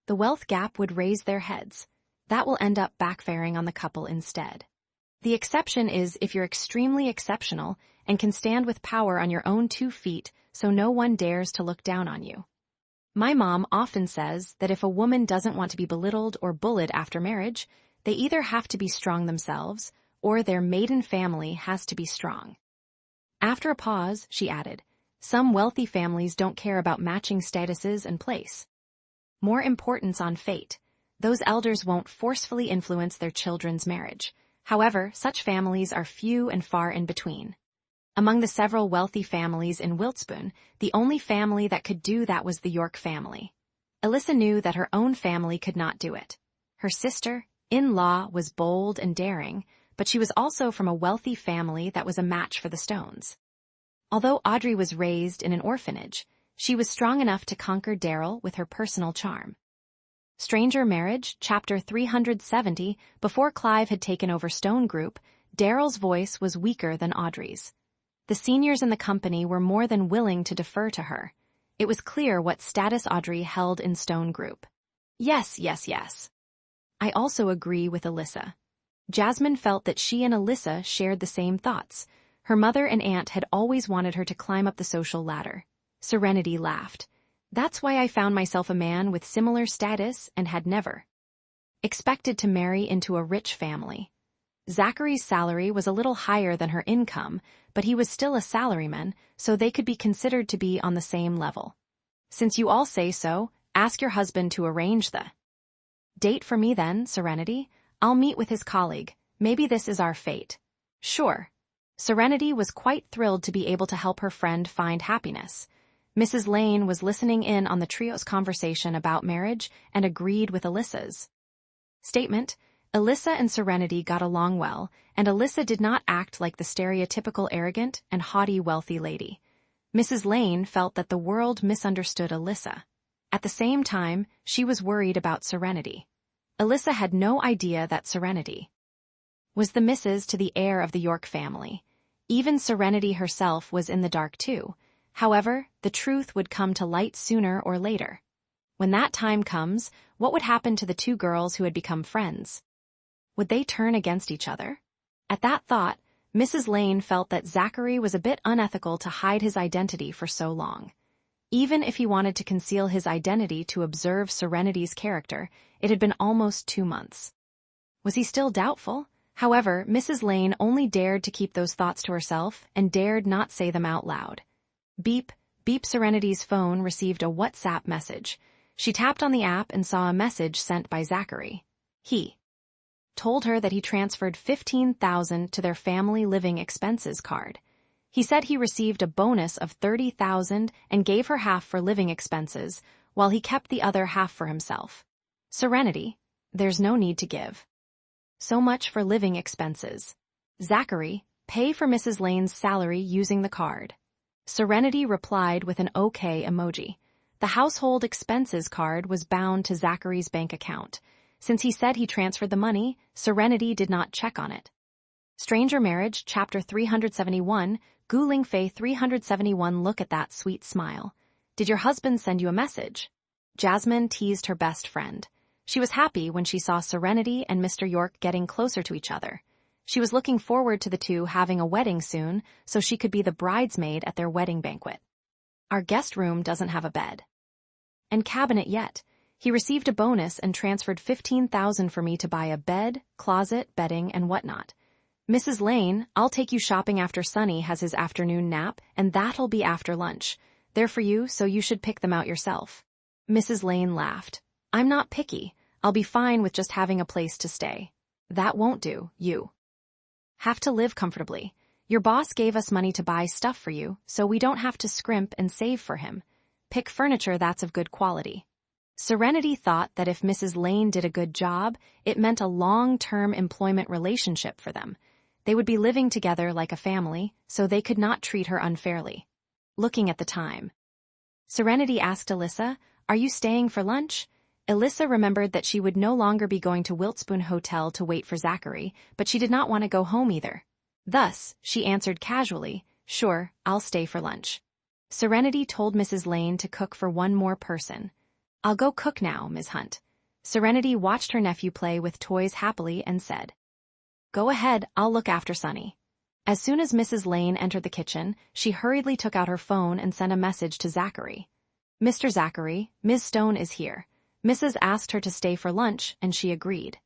the wealth gap would raise their heads. That will end up backfiring on the couple instead. The exception is if you're extremely exceptional and can stand with power on your own 2 feet so no one dares to look down on you. My mom often says that if a woman doesn't want to be belittled or bullied after marriage, they either have to be strong themselves or their maiden family has to be strong. After a pause, she added, some wealthy families don't care about matching statuses and place. More importance on fate. Those elders won't forcefully influence their children's marriage. However, such families are few and far in between. Among the several wealthy families in Wiltspoon, the only family that could do that was the York family. Alyssa knew that her own family could not do it. Her sister-in-law was bold and daring, but she was also from a wealthy family that was a match for the Stones. Although Audrey was raised in an orphanage, she was strong enough to conquer Daryl with her personal charm. Stranger Marriage, Chapter 370. Before Clive had taken over Stone Group, Daryl's voice was weaker than Audrey's. The seniors in the company were more than willing to defer to her. It was clear what status Audrey held in Stone Group. Yes. I also agree with Alyssa. Jasmine felt that she and Alyssa shared the same thoughts. Her mother and aunt had always wanted her to climb up the social ladder. Serenity laughed. That's why I found myself a man with similar status and had never expected to marry into a rich family. Zachary's salary was a little higher than her income, but he was still a salaryman, so they could be considered to be on the same level. Since you all say so, ask your husband to arrange the date for me then, Serenity. I'll meet with his colleague. Maybe this is our fate. Sure. Serenity was quite thrilled to be able to help her friend find happiness. Mrs. Lane was listening in on the trio's conversation about marriage and agreed with Alyssa's statement. Alyssa and Serenity got along well, and Alyssa did not act like the stereotypical arrogant and haughty wealthy lady. Mrs. Lane felt that the world misunderstood Alyssa. At the same time, she was worried about Serenity. Alyssa had no idea that Serenity was the missus to the heir of the York family. Even Serenity herself was in the dark too. However, the truth would come to light sooner or later. When that time comes, what would happen to the 2 girls who had become friends? Would they turn against each other? At that thought, Mrs. Lane felt that Zachary was a bit unethical to hide his identity for so long. Even if he wanted to conceal his identity to observe Serenity's character, it had been almost 2 months. Was he still doubtful? However, Mrs. Lane only dared to keep those thoughts to herself and dared not say them out loud. Beep, beep. Serenity's phone received a WhatsApp message. She tapped on the app and saw a message sent by Zachary. He told her that he transferred $15,000 to their family living expenses card. He said he received a bonus of $30,000 and gave her half for living expenses, while he kept the other half for himself. Serenity, there's no need to give. So much for living expenses. Zachary, pay for Mrs. Lane's salary using the card. Serenity replied with an OK emoji. The household expenses card was bound to Zachary's bank account. Since he said he transferred the money, Serenity did not check on it. Stranger Marriage, Chapter 371, Lingfei 371. Look at that sweet smile. Did your husband send you a message? Jasmine teased her best friend. She was happy when she saw Serenity and Mr. York getting closer to each other. She was looking forward to the two having a wedding soon, so she could be the bridesmaid at their wedding banquet. Our guest room doesn't have a bed and cabinet yet. He received a bonus and transferred $15,000 for me to buy a bed, closet, bedding, and whatnot. Mrs. Lane, I'll take you shopping after Sonny has his afternoon nap, and that'll be after lunch. They're for you, so you should pick them out yourself. Mrs. Lane laughed. I'm not picky. I'll be fine with just having a place to stay. That won't do, you have to live comfortably. Your boss gave us money to buy stuff for you, so we don't have to scrimp and save for him. Pick furniture that's of good quality. Serenity thought that if Mrs. Lane did a good job, it meant a long-term employment relationship for them. They would be living together like a family, so they could not treat her unfairly. Looking at the time, Serenity asked Alyssa, "Are you staying for lunch?" Alyssa remembered that she would no longer be going to Wiltspoon Hotel to wait for Zachary, but she did not want to go home either. Thus, she answered casually, "Sure, I'll stay for lunch." Serenity told Mrs. Lane to cook for one more person. "I'll go cook now, Ms. Hunt." Serenity watched her nephew play with toys happily and said, "Go ahead, I'll look after Sonny." As soon as Mrs. Lane entered the kitchen, she hurriedly took out her phone and sent a message to Zachary. "Mr. Zachary, Ms. Stone is here. Mrs. asked her to stay for lunch, and she agreed."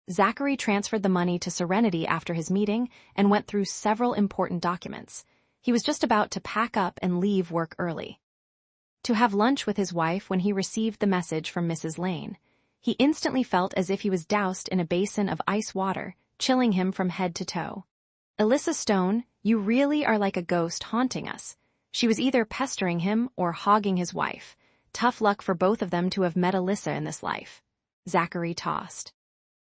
Zachary transferred the money to Serenity after his meeting and went through several important documents. He was just about to pack up and leave work early to have lunch with his wife when he received the message from Mrs. Lane. He instantly felt as if he was doused in a basin of ice water, chilling him from head to toe. "Alyssa Stone, you really are like a ghost haunting us." She was either pestering him or hogging his wife. Tough luck for both of them to have met Alyssa in this life. Zachary tossed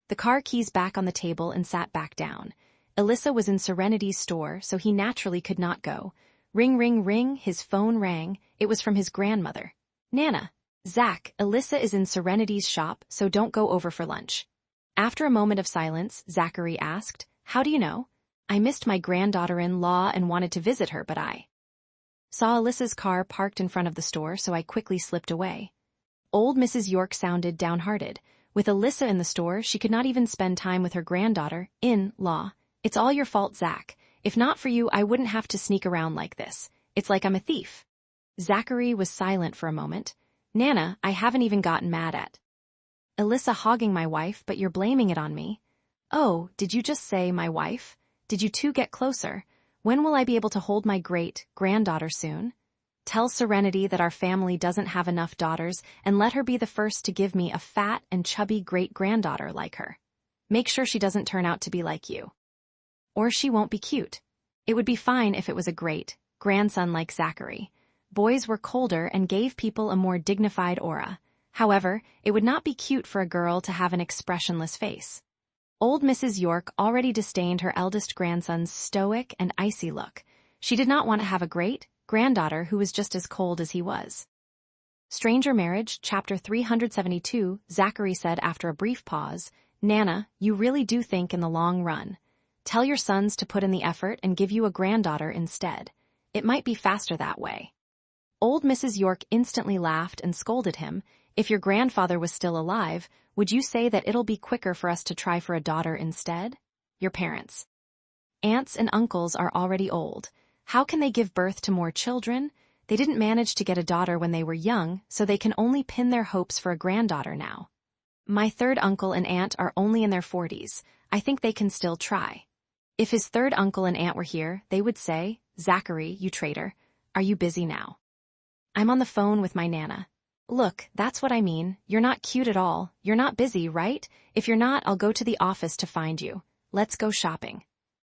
the car keys back on the table and sat back down. Alyssa was in Serenity's store, so he naturally could not go. Ring, ring, ring, his phone rang. It was from his grandmother. "Nana." "Zach, Alyssa is in Serenity's shop, so don't go over for lunch." After a moment of silence, Zachary asked, "How do you know?" "I missed my granddaughter-in-law and wanted to visit her, but I saw Alyssa's car parked in front of the store, so I quickly slipped away." Old Mrs. York sounded downhearted. With Alyssa in the store, she could not even spend time with her granddaughter-in-law. "It's all your fault, Zach. If not for you, I wouldn't have to sneak around like this. It's like I'm a thief." Zachary was silent for a moment. "Nana, I haven't even gotten mad at Alyssa hogging my wife, but you're blaming it on me." "Oh, did you just say my wife? Did you two get closer? When will I be able to hold my great-granddaughter soon? Tell Serenity that our family doesn't have enough daughters and let her be the first to give me a fat and chubby great-granddaughter like her. Make sure she doesn't turn out to be like you. Or she won't be cute. It would be fine if it was a great-grandson like Zachary. Boys were colder and gave people a more dignified aura. However, it would not be cute for a girl to have an expressionless face." Old Mrs. York already disdained her eldest grandson's stoic and icy look. She did not want to have a great-granddaughter who was just as cold as he was. Stranger Marriage, Chapter 372, Zachary said after a brief pause, "Nana, you really do think in the long run. Tell your sons to put in the effort and give you a granddaughter instead. It might be faster that way." Old Mrs. York instantly laughed and scolded him. "If your grandfather was still alive, would you say that it'll be quicker for us to try for a daughter instead? Your parents' aunts and uncles are already old. How can they give birth to more children? They didn't manage to get a daughter when they were young, so they can only pin their hopes for a granddaughter now. My third uncle and aunt are only in their 40s. I think they can still try." If his third uncle and aunt were here, they would say, "Zachary, you traitor, are you busy now?" "I'm on the phone with my Nana." Look, that's what I mean. You're not cute at all. You're not busy, right? If you're not, I'll go to the office to find you. Let's go shopping.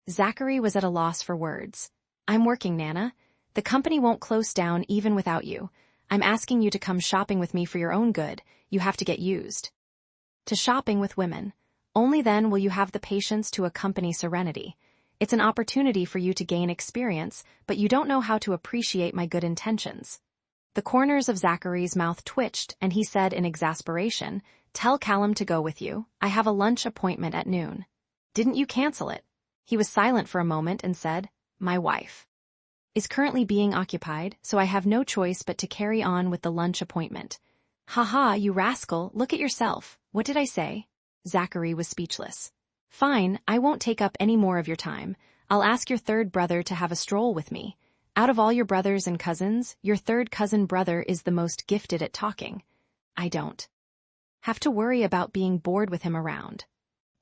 Zachary was at a loss for words. I'm working, Nana. The company won't close down even without you. I'm asking you to come shopping with me for your own good. You have to get used to shopping with women. Only then will you have the patience to accompany Serenity. It's an opportunity for you to gain experience, but you don't know how to appreciate my good intentions. The corners of Zachary's mouth twitched, and he said in exasperation, Tell Callum to go with you. I have a lunch appointment at noon. Didn't you cancel it? He was silent for a moment and said, My wife is currently being occupied, so I have no choice but to carry on with the lunch appointment. Ha, you rascal, look at yourself. What did I say? Zachary was speechless. Fine, I won't take up any more of your time. I'll ask your third brother to have a stroll with me. Out of all your brothers and cousins, your third cousin brother is the most gifted at talking. I don't have to worry about being bored with him around.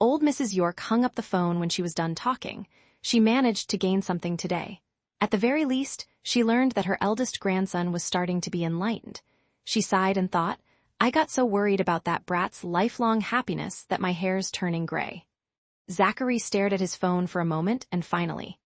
Old Mrs. York hung up the phone when she was done talking. She managed to gain something today. At the very least, she learned that her eldest grandson was starting to be enlightened. She sighed and thought, I got so worried about that brat's lifelong happiness that my hair's turning gray. Zachary stared at his phone for a moment and finally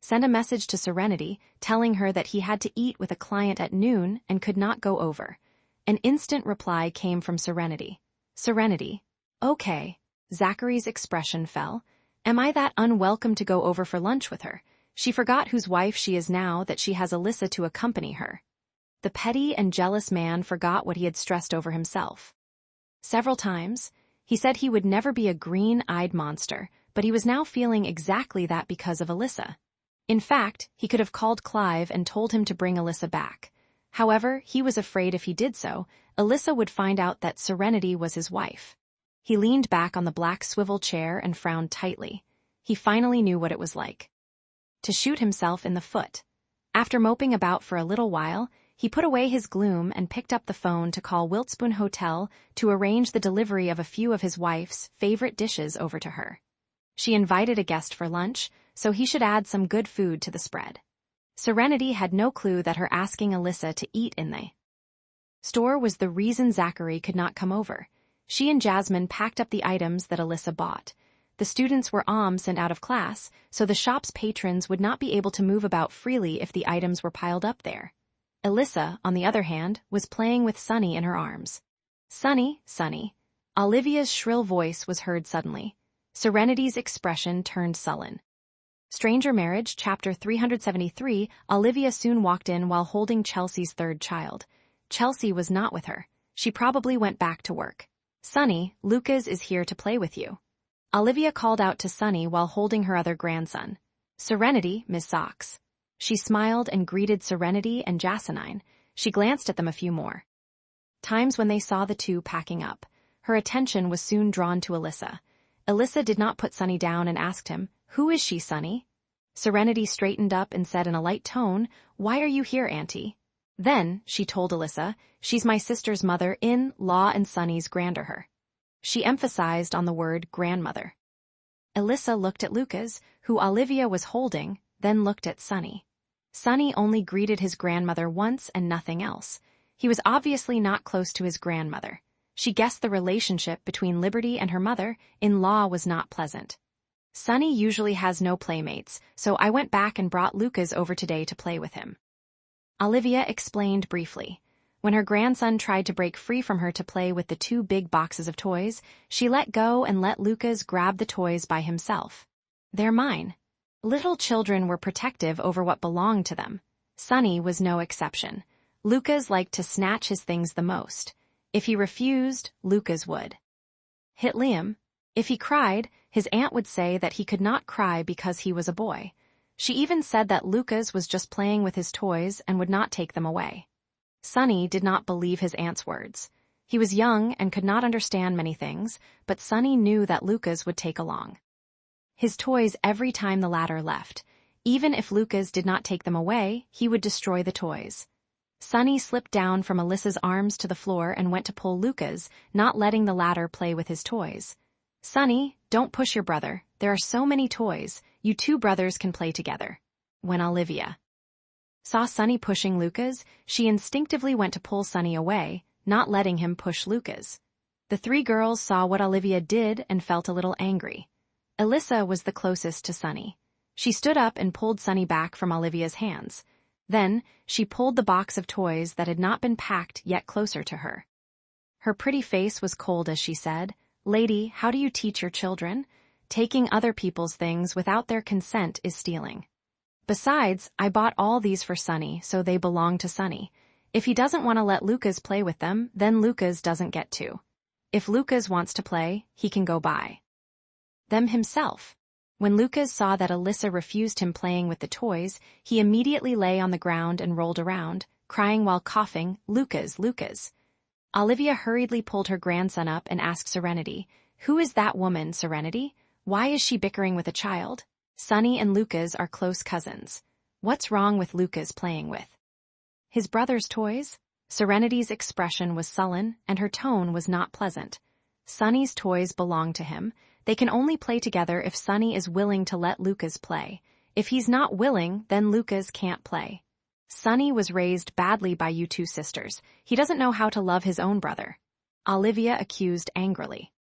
sent a message to Serenity, telling her that he had to eat with a client at noon and could not go over. An instant reply came from Serenity. Serenity. Okay. Zachary's expression fell. Am I that unwelcome to go over for lunch with her? She forgot whose wife she is now that she has Alyssa to accompany her. The petty and jealous man forgot what he had stressed over himself. Several times, he said he would never be a green-eyed monster, but he was now feeling exactly that because of Alyssa. In fact, he could have called Clive and told him to bring Alyssa back. However, he was afraid if he did so, Alyssa would find out that Serenity was his wife. He leaned back on the black swivel chair and frowned tightly. He finally knew what it was like to shoot himself in the foot. After moping about for a little while, he put away his gloom and picked up the phone to call Wiltspoon Hotel to arrange the delivery of a few of his wife's favorite dishes over to her. She invited a guest for lunch, so he should add some good food to the spread. Serenity had no clue that her asking Alyssa to eat in the store was the reason Zachary could not come over. She and Jasmine packed up the items that Alyssa bought. The students were alms and out of class, so the shop's patrons would not be able to move about freely if the items were piled up there. Alyssa, on the other hand, was playing with Sunny in her arms. Sunny, Sunny. Olivia's shrill voice was heard suddenly. Serenity's expression turned sullen. Stranger Marriage, Chapter 373. Olivia soon walked in while holding Chelsea's third child. Chelsea was not with her. She probably went back to work. Sunny, Lucas is here to play with you. Olivia called out to Sunny while holding her other grandson. Serenity, Miss Socks. She smiled and greeted Serenity and Jasonine. She glanced at them a few more times when they saw the two packing up. Her attention was soon drawn to Alyssa. Alyssa did not put Sunny down and asked him, Who is she, Sunny? Serenity straightened up and said in a light tone, Why are you here, Auntie? Then, she told Alyssa, she's my sister's mother-in-law and Sunny's grandeur. She emphasized on the word grandmother. Alyssa looked at Lucas, who Olivia was holding, then looked at Sunny. Sunny only greeted his grandmother once and nothing else. He was obviously not close to his grandmother. She guessed the relationship between Liberty and her mother-in-law was not pleasant. Sunny usually has no playmates, so I went back and brought Lucas over today to play with him. Olivia explained briefly. When her grandson tried to break free from her to play with the two big boxes of toys, she let go and let Lucas grab the toys by himself. They're mine. Little children were protective over what belonged to them. Sunny was no exception. Lucas liked to snatch his things the most. If he refused, Lucas would hit Liam. If he cried, his aunt would say that he could not cry because he was a boy. She even said that Lucas was just playing with his toys and would not take them away. Sunny did not believe his aunt's words. He was young and could not understand many things, but Sunny knew that Lucas would take along his toys every time the latter left. Even if Lucas did not take them away, he would destroy the toys. Sunny slipped down from Alyssa's arms to the floor and went to pull Lucas, not letting the latter play with his toys. Sunny, don't push your brother. There are so many toys. You two brothers can play together. When Olivia saw Sunny pushing Lucas, she instinctively went to pull Sunny away, not letting him push Lucas. The three girls saw what Olivia did and felt a little angry. Alyssa was the closest to Sunny. She stood up and pulled Sunny back from Olivia's hands. Then, she pulled the box of toys that had not been packed yet closer to her. Her pretty face was cold as she said, "Lady, how do you teach your children? Taking other people's things without their consent is stealing. Besides, I bought all these for Sunny, so they belong to Sunny. If he doesn't want to let Lucas play with them, then Lucas doesn't get to. If Lucas wants to play, he can go buy them himself." When Lucas saw that Alyssa refused him playing with the toys, he immediately lay on the ground and rolled around, crying while coughing, "Lucas, Lucas." Olivia hurriedly pulled her grandson up and asked Serenity, "Who is that woman, Serenity? Why is she bickering with a child? Sunny and Lucas are close cousins. What's wrong with Lucas playing with his brother's toys?" Serenity's expression was sullen, and her tone was not pleasant. "Sunny's toys belong to him. They can only play together if Sunny is willing to let Lucas play. If he's not willing, then Lucas can't play. Sunny was raised badly by you two sisters. He doesn't know how to love his own brother," Olivia accused angrily.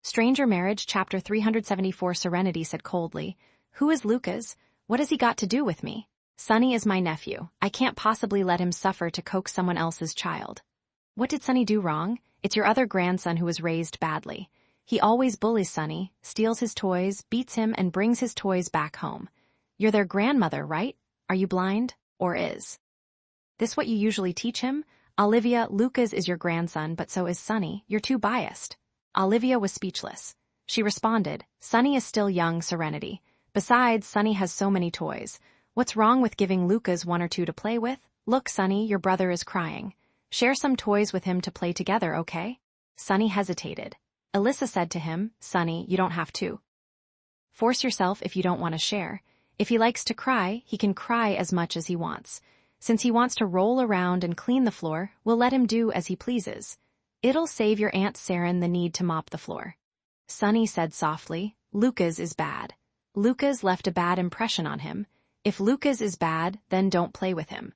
Stranger Marriage, Chapter 374. Serenity said coldly, "Who is Lucas? What has he got to do with me? Sunny is my nephew. I can't possibly let him suffer to coax someone else's child." "What did Sunny do wrong? It's your other grandson who was raised badly. He always bullies Sunny, steals his toys, beats him, and brings his toys back home. You're their grandmother, right? Are you blind? Or is this what you usually teach him? Olivia, Lucas is your grandson, but so is Sunny. You're too biased." Olivia was speechless. She responded, "Sunny is still young, Serenity. Besides, Sunny has so many toys. What's wrong with giving Lucas one or two to play with? Look, Sunny, your brother is crying. Share some toys with him to play together, okay?" Sunny hesitated. Alyssa said to him, "Sunny, you don't have to force yourself if you don't want to share. If he likes to cry, he can cry as much as he wants. Since he wants to roll around and clean the floor, we'll let him do as he pleases. It'll save your Aunt Saren the need to mop the floor." Sunny said softly, "Lucas is bad. Lucas left a bad impression on him. If Lucas is bad, then don't play with him.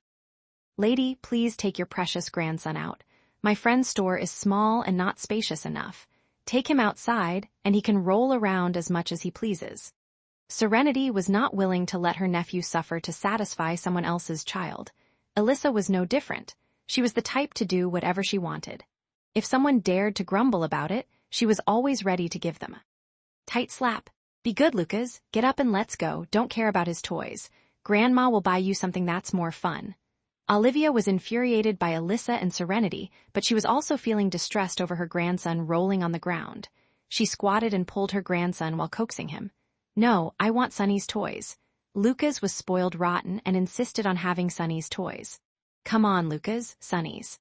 Lady, please take your precious grandson out. My friend's store is small and not spacious enough. Take him outside, and he can roll around as much as he pleases." Serenity was not willing to let her nephew suffer to satisfy someone else's child. Alyssa was no different. She was the type to do whatever she wanted. If someone dared to grumble about it, she was always ready to give them a tight slap. "Be good, Lucas. Get up and let's go. Don't care about his toys. Grandma will buy you something that's more fun." Olivia was infuriated by Alyssa and Serenity, but she was also feeling distressed over her grandson rolling on the ground. She squatted and pulled her grandson while coaxing him. "No, I want Sunny's toys." Lucas was spoiled rotten and insisted on having Sunny's toys. "Come on, Lucas, Sunny's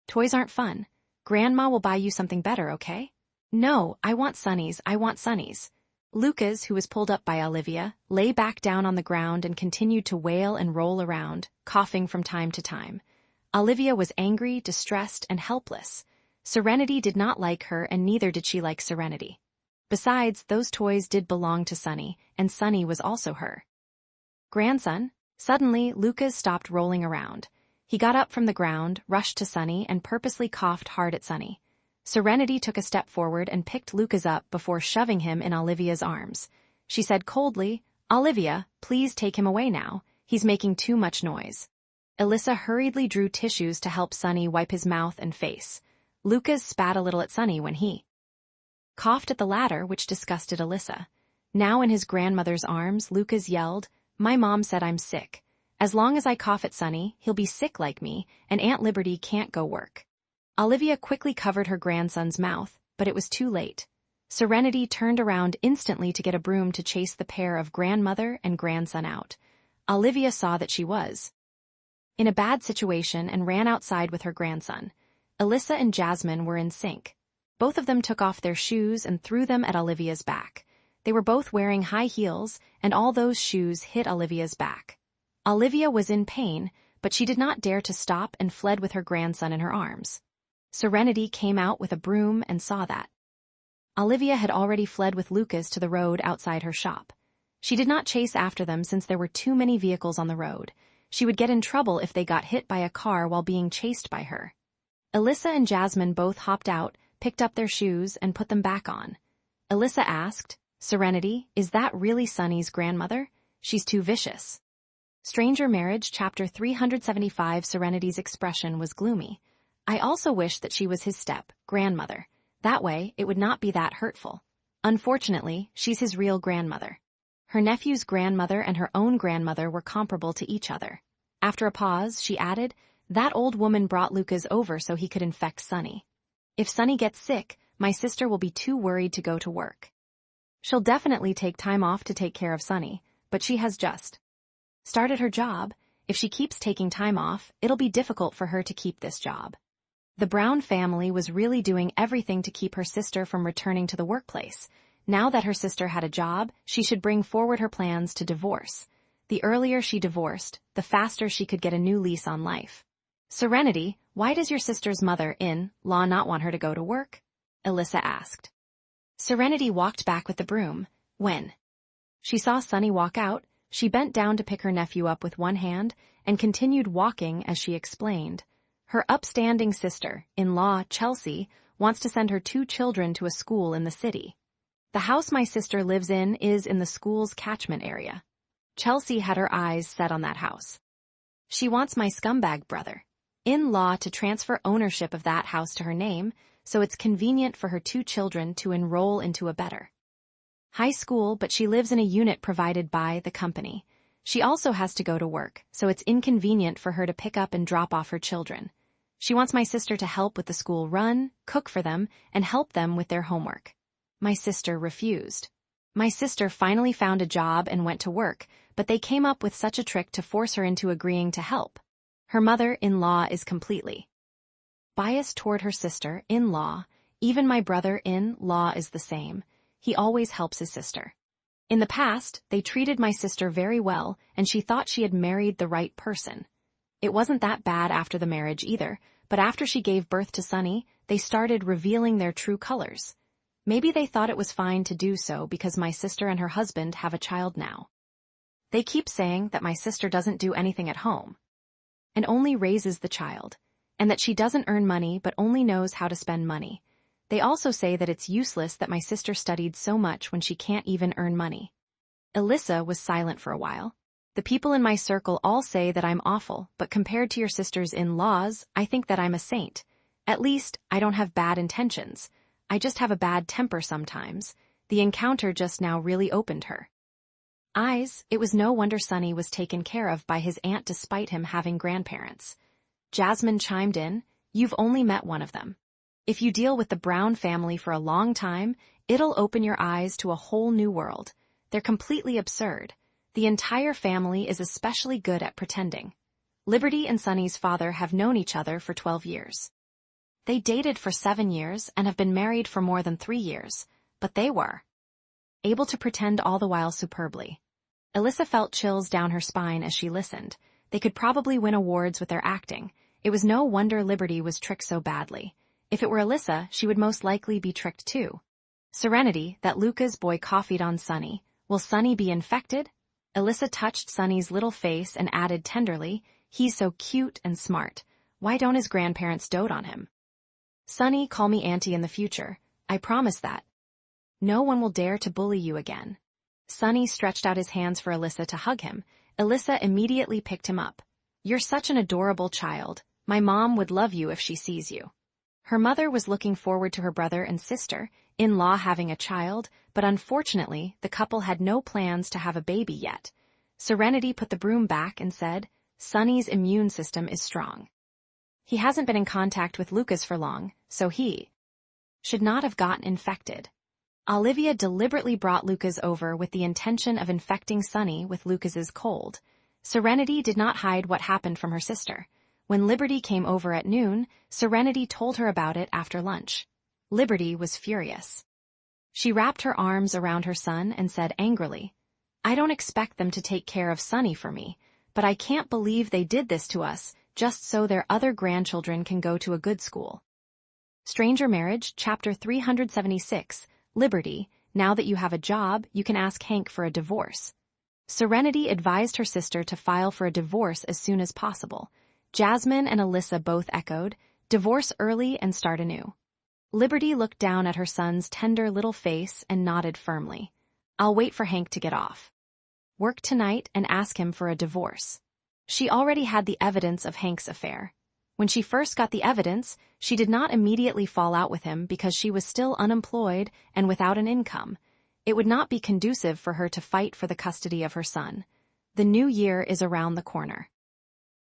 toys aren't fun. Grandma will buy you something better, okay?" "No, I want Sunny's, I want Sunny's." Lucas, who was pulled up by Olivia, lay back down on the ground and continued to wail and roll around, coughing from time to time. Olivia was angry, distressed, and helpless. Serenity did not like her, and neither did she like Serenity. Besides, those toys did belong to Sunny, and Sunny was also her grandson. Suddenly, Lucas stopped rolling around. He got up from the ground, rushed to Sunny, and purposely coughed hard at Sunny. Serenity took a step forward and picked Lucas up before shoving him in Olivia's arms. She said coldly, "Olivia, please take him away now. He's making too much noise." Alyssa hurriedly drew tissues to help Sunny wipe his mouth and face. Lucas spat a little at Sunny when he coughed at the latter, which disgusted Alyssa. Now in his grandmother's arms, Lucas yelled, "My mom said I'm sick. As long as I cough at Sunny, he'll be sick like me, and Aunt Liberty can't go work." Olivia quickly covered her grandson's mouth, but it was too late. Serenity turned around instantly to get a broom to chase the pair of grandmother and grandson out. Olivia saw that she was in a bad situation and ran outside with her grandson. Alyssa and Jasmine were in sync. Both of them took off their shoes and threw them at Olivia's back. They were both wearing high heels, and all those shoes hit Olivia's back. Olivia was in pain, but she did not dare to stop and fled with her grandson in her arms. Serenity came out with a broom and saw that Olivia had already fled with Lucas to the road outside her shop. She did not chase after them since there were too many vehicles on the road. She would get in trouble if they got hit by a car while being chased by her. Alyssa and Jasmine both hopped out, picked up their shoes, and put them back on. Alyssa asked, "Serenity, is that really Sunny's grandmother? She's too vicious." Stranger Marriage, Chapter 375. Serenity's expression was gloomy. "I also wish that she was his grandmother. That way, it would not be that hurtful. Unfortunately, she's his real grandmother." Her nephew's grandmother and her own grandmother were comparable to each other. After a pause, she added, "That old woman brought Lucas over so he could infect Sunny. If Sunny gets sick, my sister will be too worried to go to work. She'll definitely take time off to take care of Sunny, but she has just started her job. If she keeps taking time off, it'll be difficult for her to keep this job." The Brown family was really doing everything to keep her sister from returning to the workplace. Now that her sister had a job, she should bring forward her plans to divorce. The earlier she divorced, the faster she could get a new lease on life. "Serenity, why does your sister's mother-in-law not want her to go to work?" Alyssa asked. Serenity walked back with the broom. When she saw Sunny walk out, she bent down to pick her nephew up with one hand and continued walking as she explained. "Her upstanding sister-in-law, Chelsea, wants to send her 2 children to a school in the city. The house my sister lives in is in the school's catchment area. Chelsea had her eyes set on that house. She wants my scumbag brother-in-law to transfer ownership of that house to her name, so it's convenient for her 2 children to enroll into a better high school, but she lives in a unit provided by the company. She also has to go to work, so it's inconvenient for her to pick up and drop off her children. She wants my sister to help with the school run, cook for them, and help them with their homework. My sister refused. My sister finally found a job and went to work, but they came up with such a trick to force her into agreeing to help. Her mother-in-law is completely biased toward her sister-in-law. Even my brother-in-law is the same. He always helps his sister. In the past, they treated my sister very well, and she thought she had married the right person. It wasn't that bad after the marriage either, but after she gave birth to Sunny, they started revealing their true colors. Maybe they thought it was fine to do so because my sister and her husband have a child now. They keep saying that my sister doesn't do anything at home and only raises the child, and that she doesn't earn money but only knows how to spend money. They also say that it's useless that my sister studied so much when she can't even earn money." Alyssa was silent for a while. "The people in my circle all say that I'm awful, but compared to your sisters-in-laws, I think that I'm a saint. At least, I don't have bad intentions. I just have a bad temper sometimes." The encounter just now really opened her eyes. It was no wonder Sunny was taken care of by his aunt despite him having grandparents. Jasmine chimed in, "You've only met one of them. If you deal with the Brown family for a long time, it'll open your eyes to a whole new world. They're completely absurd. The entire family is especially good at pretending. Liberty and Sunny's father have known each other for 12 years. They dated for 7 years and have been married for more than 3 years, but they were able to pretend all the while superbly." Alyssa felt chills down her spine as she listened. They could probably win awards with their acting. It was no wonder Liberty was tricked so badly. If it were Alyssa, she would most likely be tricked too. "Serenity, that Luca's boy coffeed on Sunny. Will Sunny be infected?" Alyssa touched Sunny's little face and added tenderly, "He's so cute and smart. Why don't his grandparents dote on him? Sunny, call me auntie in the future. I promise that no one will dare to bully you again." Sunny stretched out his hands for Alyssa to hug him. Alyssa immediately picked him up. "You're such an adorable child. My mom would love you if she sees you." Her mother was looking forward to her brother and sister-in-law having a child, but unfortunately, the couple had no plans to have a baby yet. Serenity put the broom back and said, "Sunny's immune system is strong. He hasn't been in contact with Lucas for long, so he should not have gotten infected." Olivia deliberately brought Lucas over with the intention of infecting Sunny with Lucas's cold. Serenity did not hide what happened from her sister. When Liberty came over at noon, Serenity told her about it after lunch. Liberty was furious. She wrapped her arms around her son and said angrily, "I don't expect them to take care of Sunny for me, but I can't believe they did this to us just so their other grandchildren can go to a good school." Stranger Marriage, Chapter 376, Liberty, now that you have a job, you can ask Hank for a divorce. Serenity advised her sister to file for a divorce as soon as possible. Jasmine and Alyssa both echoed, divorce early and start anew. Liberty looked down at her son's tender little face and nodded firmly. I'll wait for Hank to get off work tonight and ask him for a divorce. She already had the evidence of Hank's affair. When she first got the evidence, she did not immediately fall out with him because she was still unemployed and without an income. It would not be conducive for her to fight for the custody of her son. The new year is around the corner.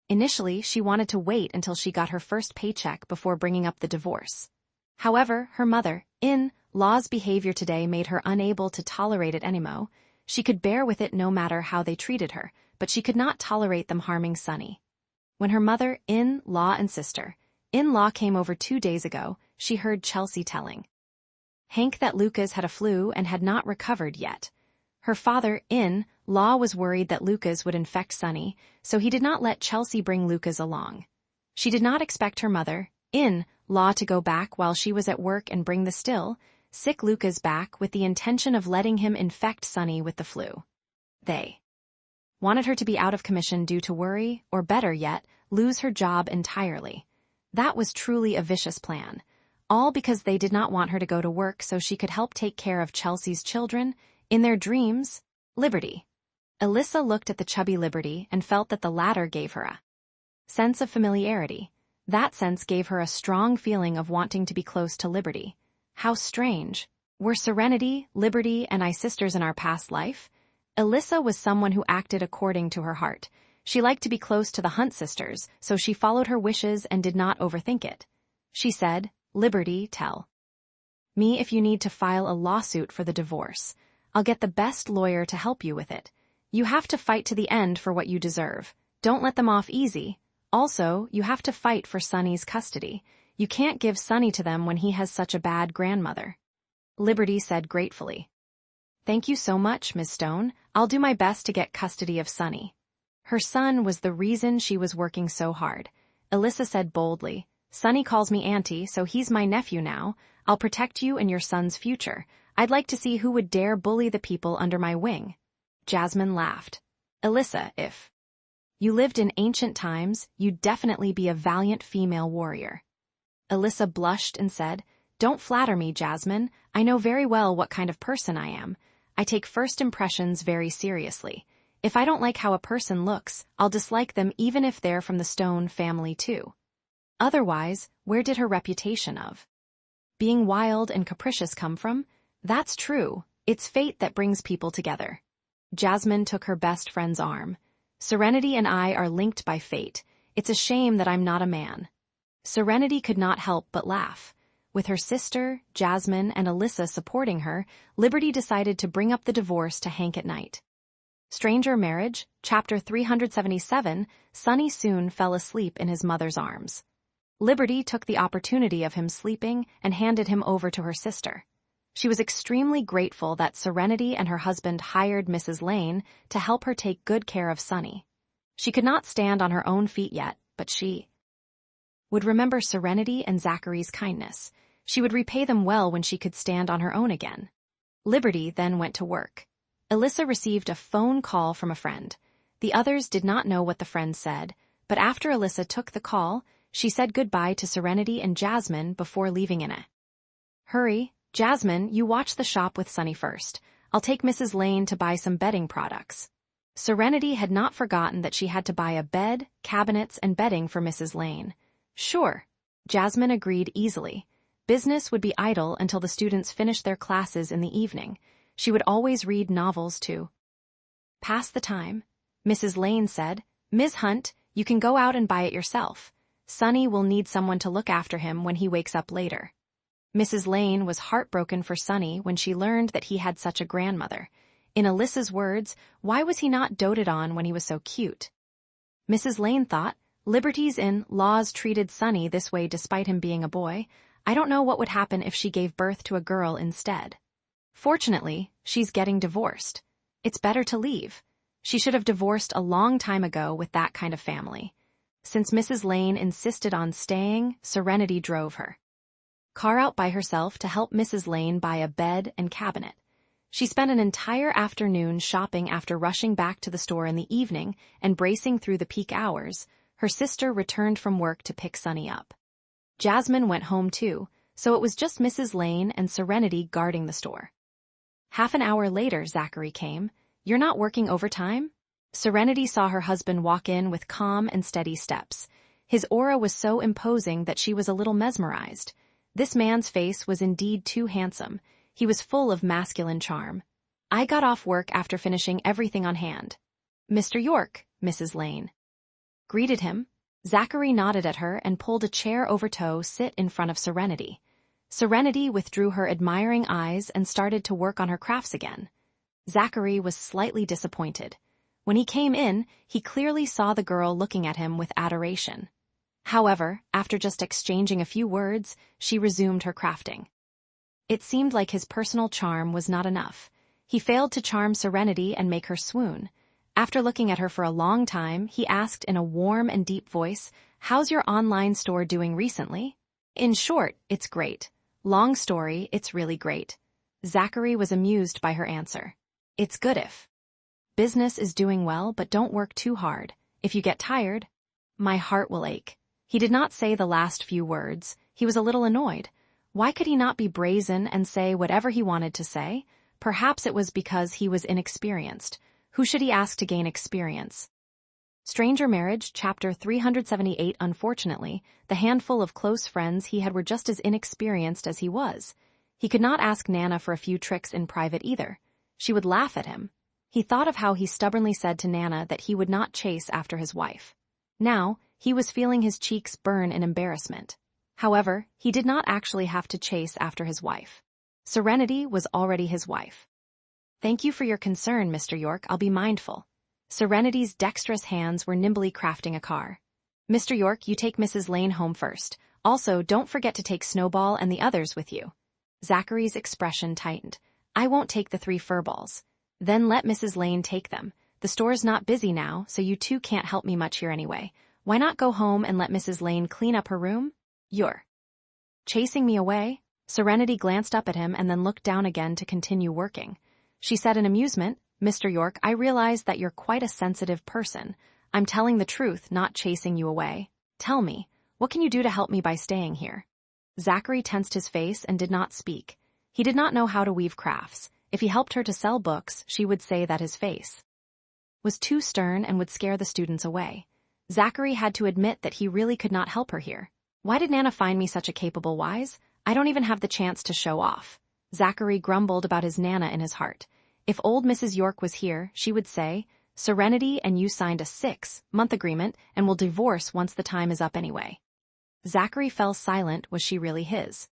Initially, she wanted to wait until she got her first paycheck before bringing up the divorce. However, her mother-in-law's behavior today made her unable to tolerate it anymore. She could bear with it no matter how they treated her, but she could not tolerate them harming Sonny. When her mother-in-law and sister-in-law came over 2 days ago, she heard Chelsea telling Hank that Lucas had a flu and had not recovered yet. Her father-in-law was worried that Lucas would infect Sonny, so he did not let Chelsea bring Lucas along. She did not expect her mother-in-law to go back while she was at work and bring the still sick Lucas back with the intention of letting him infect Sonny with the flu. They wanted her to be out of commission due to worry, or better yet, lose her job entirely. That was truly a vicious plan. All because they did not want her to go to work so she could help take care of Chelsea's children, in their dreams, Liberty. Alyssa looked at the chubby Liberty and felt that the latter gave her a sense of familiarity. That sense gave her a strong feeling of wanting to be close to Liberty. How strange. Were Serenity, Liberty, and I sisters in our past life? Alyssa was someone who acted according to her heart. She liked to be close to the Hunt sisters, so she followed her wishes and did not overthink it. She said, Liberty, tell me if you need to file a lawsuit for the divorce. I'll get the best lawyer to help you with it. You have to fight to the end for what you deserve. Don't let them off easy. Also, you have to fight for Sonny's custody. You can't give Sonny to them when he has such a bad grandmother. Liberty said gratefully. Thank you so much, Ms. Stone. I'll do my best to get custody of Sonny. Her son was the reason she was working so hard. Alyssa said boldly, Sonny calls me auntie, so he's my nephew now. I'll protect you and your son's future. I'd like to see who would dare bully the people under my wing. Jasmine laughed. Alyssa, if you lived in ancient times, you'd definitely be a valiant female warrior. Alyssa blushed and said, Don't flatter me, Jasmine. I know very well what kind of person I am. I take first impressions very seriously. If I don't like how a person looks, I'll dislike them even if they're from the Stone family too. Otherwise, where did her reputation of being wild and capricious come from? That's true. It's fate that brings people together. Jasmine took her best friend's arm. Serenity and I are linked by fate. It's a shame that I'm not a man. Serenity could not help but laugh. With her sister, Jasmine, and Alyssa supporting her, Liberty decided to bring up the divorce to Hank at night. Stranger Marriage, Chapter 377, Sonny soon fell asleep in his mother's arms. Liberty took the opportunity of him sleeping and handed him over to her sister. She was extremely grateful that Serenity and her husband hired Mrs. Lane to help her take good care of Sonny. She could not stand on her own feet yet, but she would remember Serenity and Zachary's kindness. She would repay them well when she could stand on her own again. Liberty then went to work. Alyssa received a phone call from a friend. The others did not know what the friend said, but after Alyssa took the call, she said goodbye to Serenity and Jasmine before leaving in a hurry. Jasmine, you watch the shop with Sonny first. I'll take Mrs. Lane to buy some bedding products. Serenity had not forgotten that she had to buy a bed, cabinets, and bedding for Mrs. Lane. Sure. Jasmine agreed easily. Business would be idle until the students finished their classes in the evening. She would always read novels to pass the time. Mrs. Lane said, Ms. Hunt, you can go out and buy it yourself. Sonny will need someone to look after him when he wakes up later. Mrs. Lane was heartbroken for Sonny when she learned that he had such a grandmother. In Alyssa's words, why was he not doted on when he was so cute? Mrs. Lane thought, Liberty's in-laws treated Sonny this way despite him being a boy. I don't know what would happen if she gave birth to a girl instead. Fortunately, she's getting divorced. It's better to leave. She should have divorced a long time ago with that kind of family. Since Mrs. Lane insisted on staying, Serenity drove her car out by herself to help Mrs. Lane buy a bed and cabinet. She spent an entire afternoon shopping after rushing back to the store in the evening and bracing through the peak hours. Her sister returned from work to pick Sonny up. Jasmine went home too, so it was just Mrs. Lane and Serenity guarding the store. Half an hour later, Zachary came. "You're not working overtime?" Serenity saw her husband walk in with calm and steady steps. His aura was so imposing that she was a little mesmerized. This man's face was indeed too handsome. He was full of masculine charm. "I got off work after finishing everything on hand." "Mr. York," Mrs. Lane greeted him. Zachary nodded at her and pulled a chair over to sit in front of Serenity. Serenity withdrew her admiring eyes and started to work on her crafts again. Zachary was slightly disappointed. When he came in, he clearly saw the girl looking at him with adoration. However, after just exchanging a few words, she resumed her crafting. It seemed like his personal charm was not enough. He failed to charm Serenity and make her swoon. After looking at her for a long time, he asked in a warm and deep voice, "How's your online store doing recently?" "In short, it's great. Long story, it's really great." Zachary was amused by her answer. "It's good if business is doing well, but don't work too hard. If you get tired, my heart will ache." He did not say the last few words. He was a little annoyed. Why could he not be brazen and say whatever he wanted to say? Perhaps it was because he was inexperienced. Who should he ask to gain experience? Stranger Marriage, Chapter 378. Unfortunately, the handful of close friends he had were just as inexperienced as he was. He could not ask Nana for a few tricks in private either. She would laugh at him. He thought of how he stubbornly said to Nana that he would not chase after his wife. Now, he was feeling his cheeks burn in embarrassment. However, he did not actually have to chase after his wife. Serenity was already his wife. "Thank you for your concern, Mr. York. I'll be mindful." Serenity's dexterous hands were nimbly crafting a car. "Mr. York, you take Mrs. Lane home first. Also, don't forget to take Snowball and the others with you." Zachary's expression tightened. "I won't take the 3 furballs." "Then let Mrs. Lane take them. The store's not busy now, so you two can't help me much here anyway. Why not go home and let Mrs. Lane clean up her room?" "You're chasing me away?" Serenity glanced up at him and then looked down again to continue working. She said in amusement, "Mr. York, I realize that you're quite a sensitive person. I'm telling the truth, not chasing you away. Tell me, what can you do to help me by staying here?" Zachary tensed his face and did not speak. He did not know how to weave crafts. If he helped her to sell books, she would say that his face was too stern and would scare the students away. Zachary had to admit that he really could not help her here. "Why did Nana find me such a capable wise? I don't even have the chance to show off." Zachary grumbled about his Nana in his heart. If old Mrs. York was here, she would say, "Serenity and you signed a 6-month agreement and will divorce once the time is up anyway." Zachary fell silent. Was she really his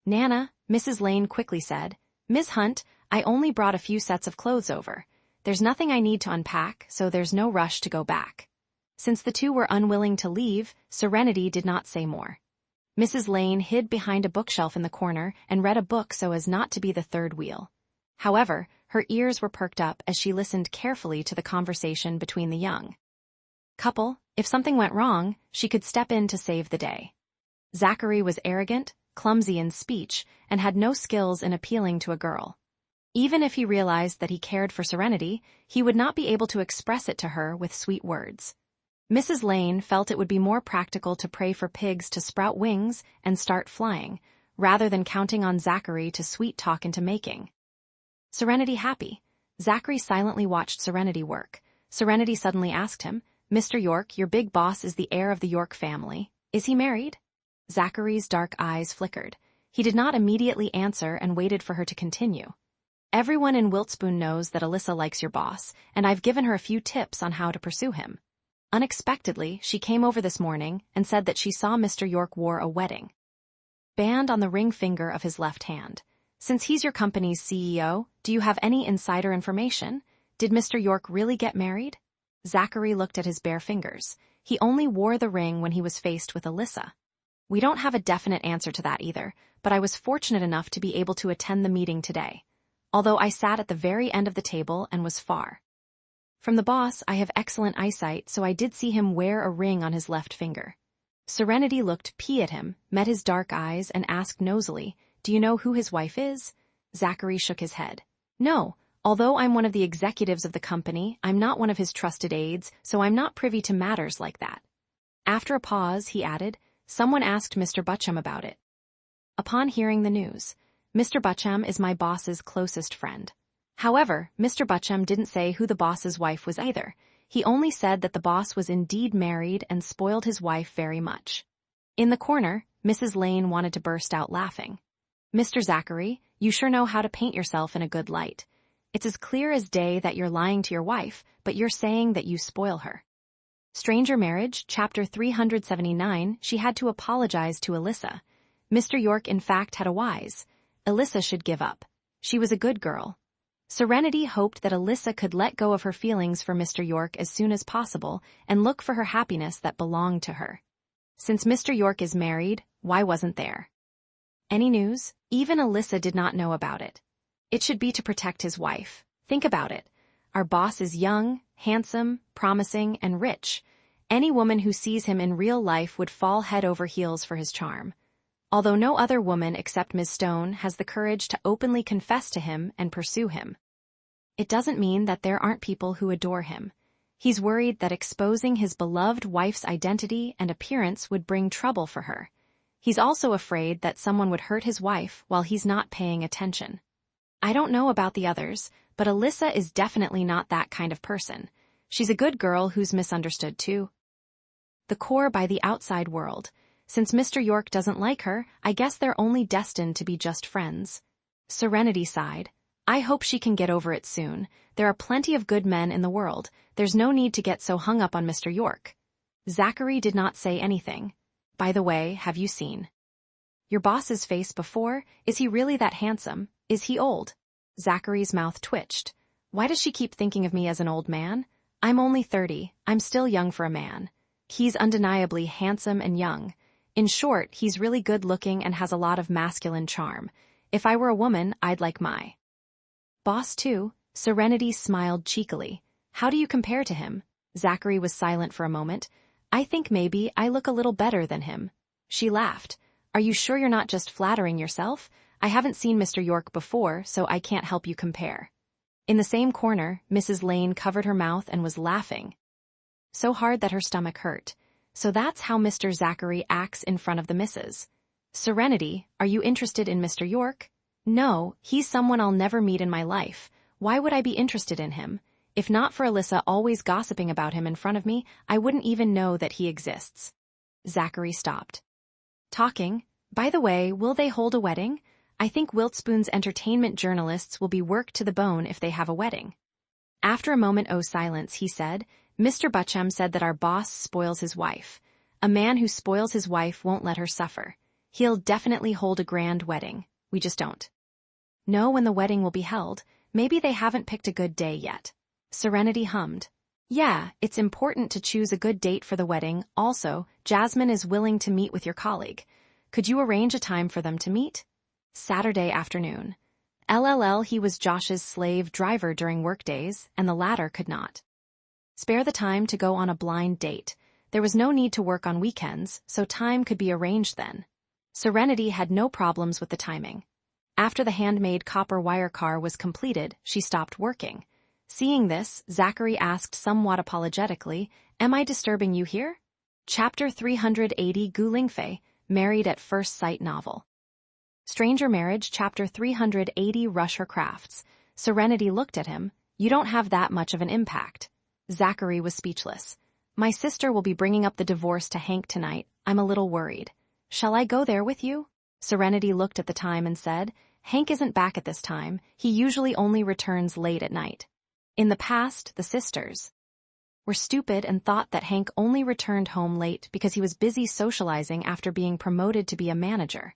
Nana? Mrs. Lane quickly said, "Ms. Hunt, I only brought a few sets of clothes over. There's nothing I need to unpack, so there's no rush to go back." Since the two were unwilling to leave, Serenity did not say more. Mrs. Lane hid behind a bookshelf in the corner and read a book so as not to be the third wheel. However, her ears were perked up as she listened carefully to the conversation between the young couple. If something went wrong, she could step in to save the day. Zachary was arrogant, clumsy in speech, and had no skills in appealing to a girl. Even if he realized that he cared for Serenity, he would not be able to express it to her with sweet words. Mrs. Lane felt it would be more practical to pray for pigs to sprout wings and start flying, rather than counting on Zachary to sweet-talk into making Serenity happy. Zachary silently watched Serenity work. Serenity suddenly asked him, "Mr. York, your big boss is the heir of the York family. Is he married?" Zachary's dark eyes flickered. He did not immediately answer and waited for her to continue. "Everyone in Wiltspoon knows that Alyssa likes your boss, and I've given her a few tips on how to pursue him. Unexpectedly, she came over this morning and said that she saw Mr. York wore a wedding band on the ring finger of his left hand. Since he's your company's CEO, do you have any insider information? Did Mr. York really get married?" Zachary looked at his bare fingers. He only wore the ring when he was faced with Alyssa. "We don't have a definite answer to that either, but I was fortunate enough to be able to attend the meeting today. Although I sat at the very end of the table and was far from the boss, I have excellent eyesight, so I did see him wear a ring on his left finger." Serenity looked at him, met his dark eyes, and asked nosily, "Do you know who his wife is?" Zachary shook his head. "No. Although I'm one of the executives of the company, I'm not one of his trusted aides, so I'm not privy to matters like that." After a pause, he added, Someone asked Mr. Bucham about it. Upon hearing the news, Mr. Bucham is my boss's closest friend. However, Mr. Bucham didn't say who the boss's wife was either. He only said that the boss was indeed married and spoiled his wife very much. In the corner, Mrs. Lane wanted to burst out laughing. Mr. Zachary, you sure know how to paint yourself in a good light. It's as clear as day that you're lying to your wife, but you're saying that you spoil her. Stranger Marriage, Chapter 379, she had to apologize to Alyssa. Mr. York in fact had a wise. Alyssa should give up. She was a good girl. Serenity hoped that Alyssa could let go of her feelings for Mr. York as soon as possible and look for her happiness that belonged to her. Since Mr. York is married, why wasn't there any news? Even Alyssa did not know about it. It should be to protect his wife. Think about it. Our boss is young, handsome, promising, and rich. Any woman who sees him in real life would fall head over heels for his charm. Although no other woman except Ms. Stone has the courage to openly confess to him and pursue him. It doesn't mean that there aren't people who adore him. He's worried that exposing his beloved wife's identity and appearance would bring trouble for her. He's also afraid that someone would hurt his wife while he's not paying attention. I don't know about the others, but Alyssa is definitely not that kind of person. She's a good girl who's misunderstood too. The core by the outside world. Since Mr. York doesn't like her, I guess they're only destined to be just friends. Serenity sighed. I hope she can get over it soon. There are plenty of good men in the world. There's no need to get so hung up on Mr. York. Zachary did not say anything. By the way, have you seen your boss's face before? Is he really that handsome? Is he old? Zachary's mouth twitched. Why does she keep thinking of me as an old man? I'm only 30. I'm still young for a man. He's undeniably handsome and young. In short, he's really good-looking and has a lot of masculine charm. If I were a woman, I'd like my boss too. Serenity smiled cheekily. How do you compare to him? Zachary was silent for a moment. I think maybe I look a little better than him. She laughed. Are you sure you're not just flattering yourself? I haven't seen Mr. York before, so I can't help you compare. In the same corner, Mrs. Lane covered her mouth and was laughing so hard that her stomach hurt. So that's how Mr. Zachary acts in front of the missus. Serenity, are you interested in Mr. York? No, he's someone I'll never meet in my life. Why would I be interested in him? If not for Alyssa always gossiping about him in front of me, I wouldn't even know that he exists. Zachary stopped talking. By the way, will they hold a wedding? I think Wiltspoon's entertainment journalists will be worked to the bone if they have a wedding. After a moment of silence, he said, Mr. Bucham said that our boss spoils his wife. A man who spoils his wife won't let her suffer. He'll definitely hold a grand wedding. We just don't know when the wedding will be held. Maybe they haven't picked a good day yet. Serenity hummed. Yeah, it's important to choose a good date for the wedding. Also, Jasmine is willing to meet with your colleague. Could you arrange a time for them to meet? Saturday afternoon. LLL, he was Josh's slave driver during workdays, and the latter could not spare the time to go on a blind date. There was no need to work on weekends, so time could be arranged then. Serenity had no problems with the timing. After the handmade copper wire car was completed, she stopped working. Seeing this, Zachary asked somewhat apologetically, Am I disturbing you here? Chapter 380 Lingfei, Married at First Sight novel. Stranger Marriage, Chapter 380 Rush Her Crafts. Serenity looked at him. You don't have that much of an impact. Zachary was speechless. My sister will be bringing up the divorce to Hank tonight. I'm a little worried. Shall I go there with you? Serenity looked at the time and said, Hank isn't back at this time. He usually only returns late at night. In the past, the sisters were stupid and thought that Hank only returned home late because he was busy socializing after being promoted to be a manager.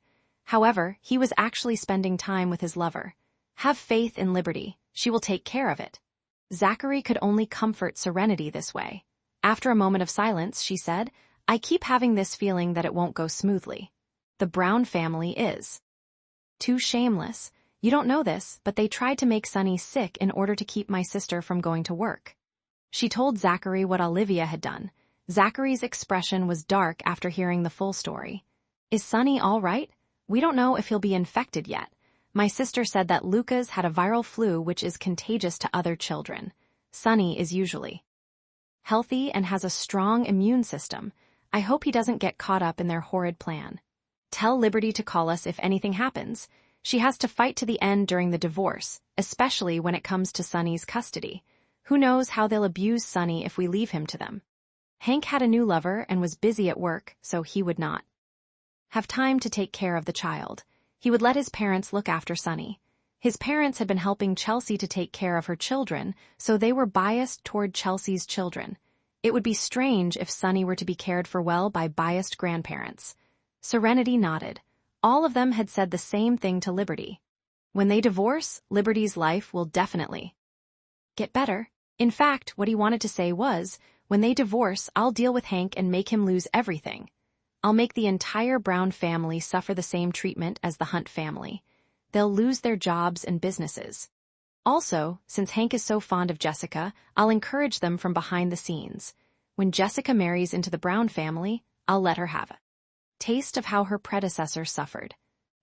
However, he was actually spending time with his lover. Have faith in Liberty. She will take care of it. Zachary could only comfort Serenity this way. After a moment of silence, she said, I keep having this feeling that it won't go smoothly. The Brown family is too shameless. You don't know this, but they tried to make Sunny sick in order to keep my sister from going to work. She told Zachary what Olivia had done. Zachary's expression was dark after hearing the full story. Is Sunny all right? We don't know if he'll be infected yet. My sister said that Lucas had a viral flu which is contagious to other children. Sunny is usually healthy and has a strong immune system. I hope he doesn't get caught up in their horrid plan. Tell Liberty to call us if anything happens. She has to fight to the end during the divorce, especially when it comes to Sonny's custody. Who knows how they'll abuse Sonny if we leave him to them. Hank had a new lover and was busy at work, so he would not have time to take care of the child. He would let his parents look after Sonny. His parents had been helping Chelsea to take care of her children, so they were biased toward Chelsea's children. It would be strange if Sonny were to be cared for well by biased grandparents. Serenity nodded. All of them had said the same thing to Liberty. When they divorce, Liberty's life will definitely get better. In fact, what he wanted to say was, when they divorce, I'll deal with Hank and make him lose everything. I'll make the entire Brown family suffer the same treatment as the Hunt family. They'll lose their jobs and businesses. Also, since Hank is so fond of Jessica, I'll encourage them from behind the scenes. When Jessica marries into the Brown family, I'll let her have a taste of how her predecessor suffered.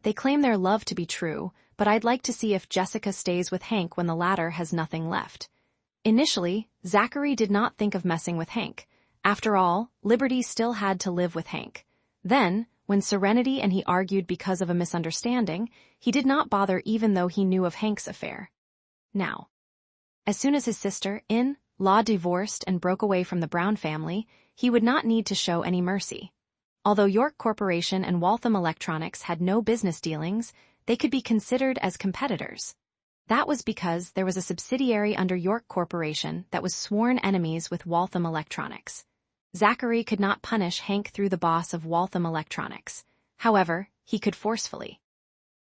They claim their love to be true, but I'd like to see if Jessica stays with Hank when the latter has nothing left. Initially, Zachary did not think of messing with Hank. After all, Liberty still had to live with Hank. Then, when Serenity and he argued because of a misunderstanding, he did not bother even though he knew of Hank's affair. Now, as soon as his sister-in-law divorced and broke away from the Brown family, he would not need to show any mercy. Although York Corporation and Waltham Electronics had no business dealings, they could be considered as competitors. That was because there was a subsidiary under York Corporation that was sworn enemies with Waltham Electronics. Zachary could not punish Hank through the boss of Waltham Electronics. However, he could forcefully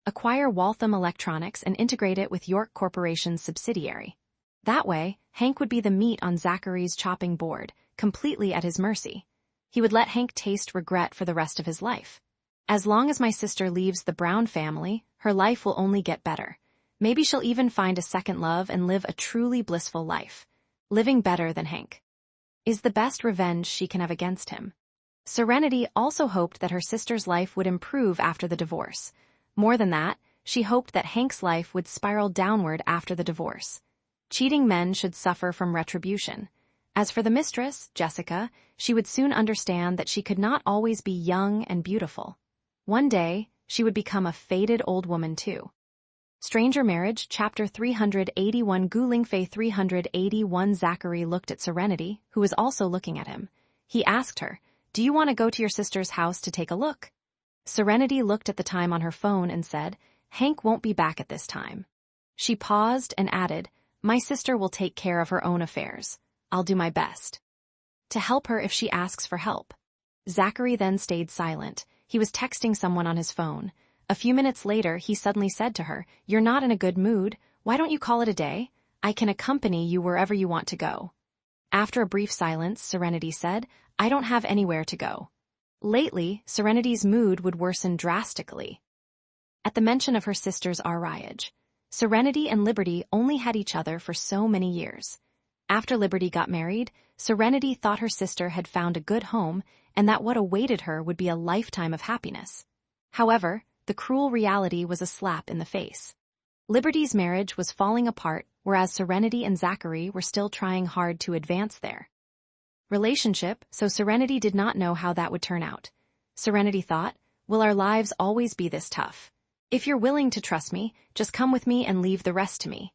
acquire Waltham Electronics and integrate it with York Corporation's subsidiary. That way, Hank would be the meat on Zachary's chopping board, completely at his mercy. He would let Hank taste regret for the rest of his life. As long as my sister leaves the Brown family, her life will only get better. Maybe she'll even find a second love and live a truly blissful life. Living better than Hank is the best revenge she can have against him. Serenity also hoped that her sister's life would improve after the divorce. More than that, she hoped that Hank's life would spiral downward after the divorce. Cheating men should suffer from retribution. As for the mistress, Jessica, she would soon understand that she could not always be young and beautiful. One day, she would become a faded old woman too. Stranger Marriage, Chapter 381. Lingfei 381. Zachary looked at Serenity, who was also looking at him. He asked her, "Do you want to go to your sister's house to take a look?" Serenity looked at the time on her phone and said, "Hank won't be back at this time." She paused and added, "My sister will take care of her own affairs. I'll do my best to help her if she asks for help." Zachary then stayed silent. He was texting someone on his phone. A few minutes later, he suddenly said to her, "You're not in a good mood. Why don't you call it a day? I can accompany you wherever you want to go." After a brief silence, Serenity said, "I don't have anywhere to go." Lately, Serenity's mood would worsen drastically at the mention of her sister's marriage. Serenity and Liberty only had each other for so many years. After Liberty got married, Serenity thought her sister had found a good home and that what awaited her would be a lifetime of happiness. However, the cruel reality was a slap in the face. Liberty's marriage was falling apart, whereas Serenity and Zachary were still trying hard to advance their relationship, so Serenity did not know how that would turn out. Serenity thought, "Will our lives always be this tough? If you're willing to trust me, just come with me and leave the rest to me."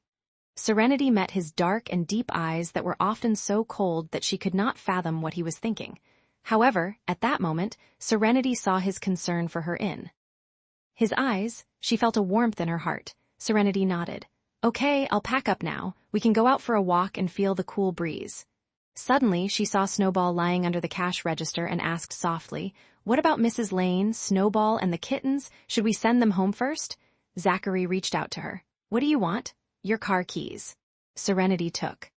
Serenity met his dark and deep eyes that were often so cold that she could not fathom what he was thinking. However, at that moment, Serenity saw his concern for her in his eyes. She felt a warmth in her heart. Serenity nodded. "Okay, I'll pack up now. We can go out for a walk and feel the cool breeze." Suddenly, she saw Snowball lying under the cash register and asked softly, "What about Mrs. Lane, Snowball, and the kittens? Should we send them home first?" Zachary reached out to her. "What do you want?" "Your car keys." Serenity took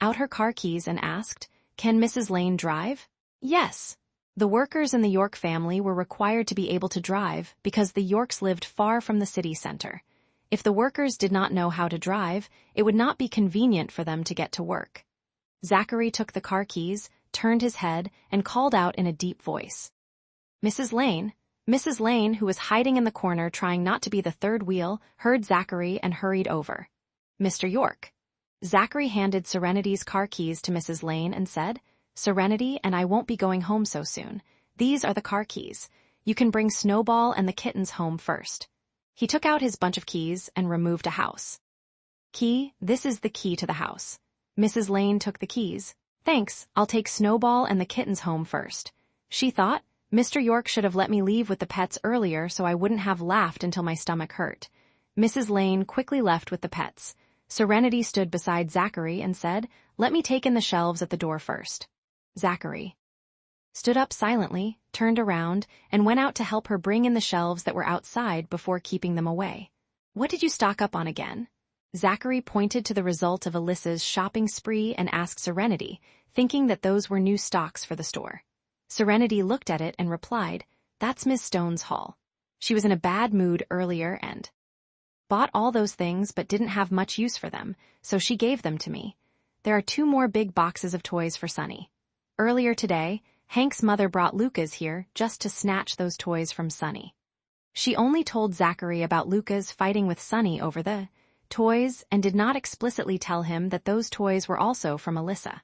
out her car keys and asked, "Can Mrs. Lane drive?" "Yes." The workers in the York family were required to be able to drive because the Yorks lived far from the city center. If the workers did not know how to drive, it would not be convenient for them to get to work. Zachary took the car keys, turned his head, and called out in a deep voice, "Mrs. Lane." Mrs. Lane, who was hiding in the corner trying not to be the third wheel, heard Zachary and hurried over. "Mr. York." Zachary handed Serenity's car keys to Mrs. Lane and said, Serenity and I won't be going home so soon. These are the car keys. You can bring Snowball and the kittens home first. He took out his bunch of keys and removed a house. Key, this is the key to the house. Mrs. Lane took the keys. Thanks, I'll take Snowball and the kittens home first. She thought, Mr. York should have let me leave with the pets earlier so I wouldn't have laughed until my stomach hurt. Mrs. Lane quickly left with the pets. Serenity stood beside Zachary and said, let me take in the shelves at the door first. Zachary stood up silently, turned around, and went out to help her bring in the shelves that were outside before keeping them away. What did you stock up on again? Zachary pointed to the result of Alyssa's shopping spree and asked Serenity, thinking that those were new stocks for the store. Serenity looked at it and replied, that's Miss Stone's haul. She was in a bad mood earlier and bought all those things but didn't have much use for them, so she gave them to me. There are 2 more big boxes of toys for Sunny. Earlier today, Hank's mother brought Lucas here just to snatch those toys from Sunny. She only told Zachary about Lucas fighting with Sunny over the toys and did not explicitly tell him that those toys were also from Alyssa.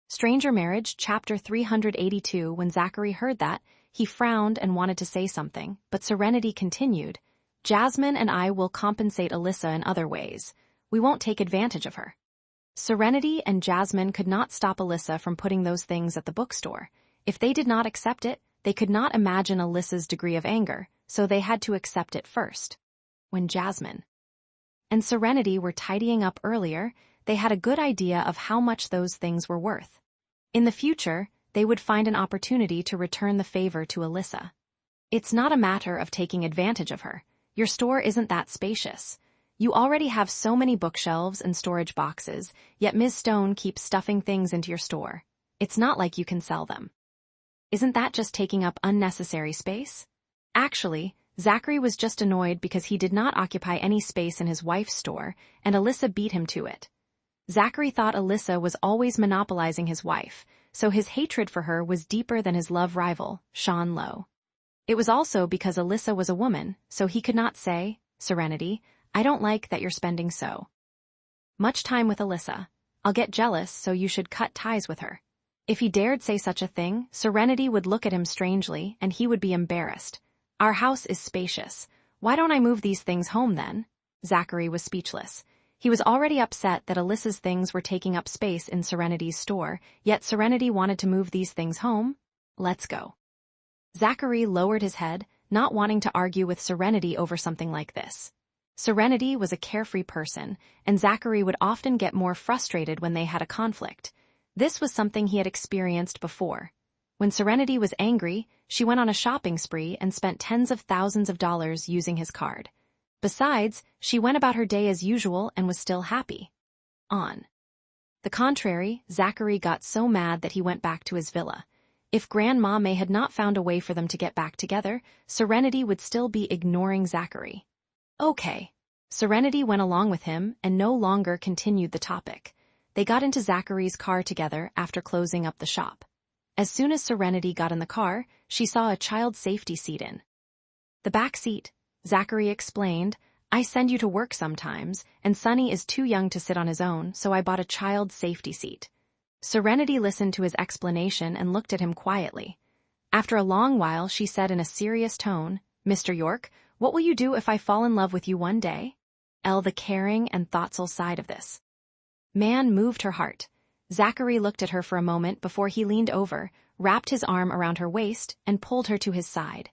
Stranger Marriage, Chapter 382. When Zachary heard that, he frowned and wanted to say something, but Serenity continued, Jasmine and I will compensate Alyssa in other ways. We won't take advantage of her. Serenity and Jasmine could not stop Alyssa from putting those things at the bookstore. If they did not accept it, they could not imagine Alyssa's degree of anger, so they had to accept it first. When Jasmine and Serenity were tidying up earlier, they had a good idea of how much those things were worth. In the future, they would find an opportunity to return the favor to Alyssa. It's not a matter of taking advantage of her. Your store isn't that spacious. You already have so many bookshelves and storage boxes, yet Ms. Stone keeps stuffing things into your store. It's not like you can sell them. Isn't that just taking up unnecessary space? Actually, Zachary was just annoyed because he did not occupy any space in his wife's store, and Alyssa beat him to it. Zachary thought Alyssa was always monopolizing his wife, so his hatred for her was deeper than his love rival, Sean Lowe. It was also because Alyssa was a woman, so he could not say, Serenity, I don't like that you're spending so much time with Alyssa. I'll get jealous, so you should cut ties with her. If he dared say such a thing, Serenity would look at him strangely, and he would be embarrassed. Our house is spacious. Why don't I move these things home then? Zachary was speechless. He was already upset that Alyssa's things were taking up space in Serenity's store, yet Serenity wanted to move these things home. Let's go. Zachary lowered his head, not wanting to argue with Serenity over something like this. Serenity was a carefree person, and Zachary would often get more frustrated when they had a conflict. This was something he had experienced before. When Serenity was angry, she went on a shopping spree and spent tens of thousands of dollars using his card. Besides, she went about her day as usual and was still happy. On the contrary, Zachary got so mad that he went back to his villa. If Grandma May had not found a way for them to get back together, Serenity would still be ignoring Zachary. Okay. Serenity went along with him and no longer continued the topic. They got into Zachary's car together after closing up the shop. As soon as Serenity got in the car, she saw a child safety seat in the back seat. Zachary explained, I send you to work sometimes, and Sonny is too young to sit on his own, so I bought a child safety seat. Serenity listened to his explanation and looked at him quietly. After a long while, she said in a serious tone, Mr. York, what will you do if I fall in love with you one day? The caring and thoughtful side of this man moved her heart. Zachary looked at her for a moment before he leaned over, wrapped his arm around her waist, and pulled her to his side.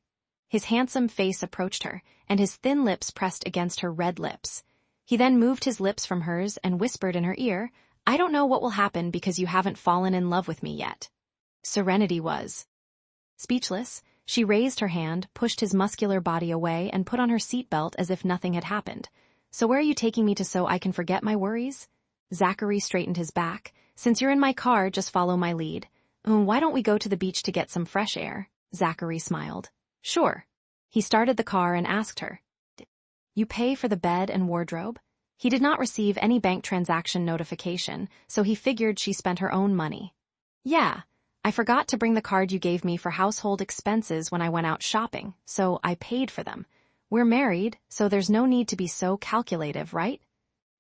His handsome face approached her, and his thin lips pressed against her red lips. He then moved his lips from hers and whispered in her ear, I don't know what will happen because you haven't fallen in love with me yet. Serenity was speechless. She raised her hand, pushed his muscular body away, and put on her seatbelt as if nothing had happened. So where are you taking me to so I can forget my worries? Zachary straightened his back. Since you're in my car, just follow my lead. Why don't we go to the beach to get some fresh air? Zachary smiled. Sure. He started the car and asked her, You pay for the bed and wardrobe? He did not receive any bank transaction notification, so he figured she spent her own money. Yeah, I forgot to bring the card you gave me for household expenses when I went out shopping, so I paid for them. We're married, so there's no need to be so calculative, right?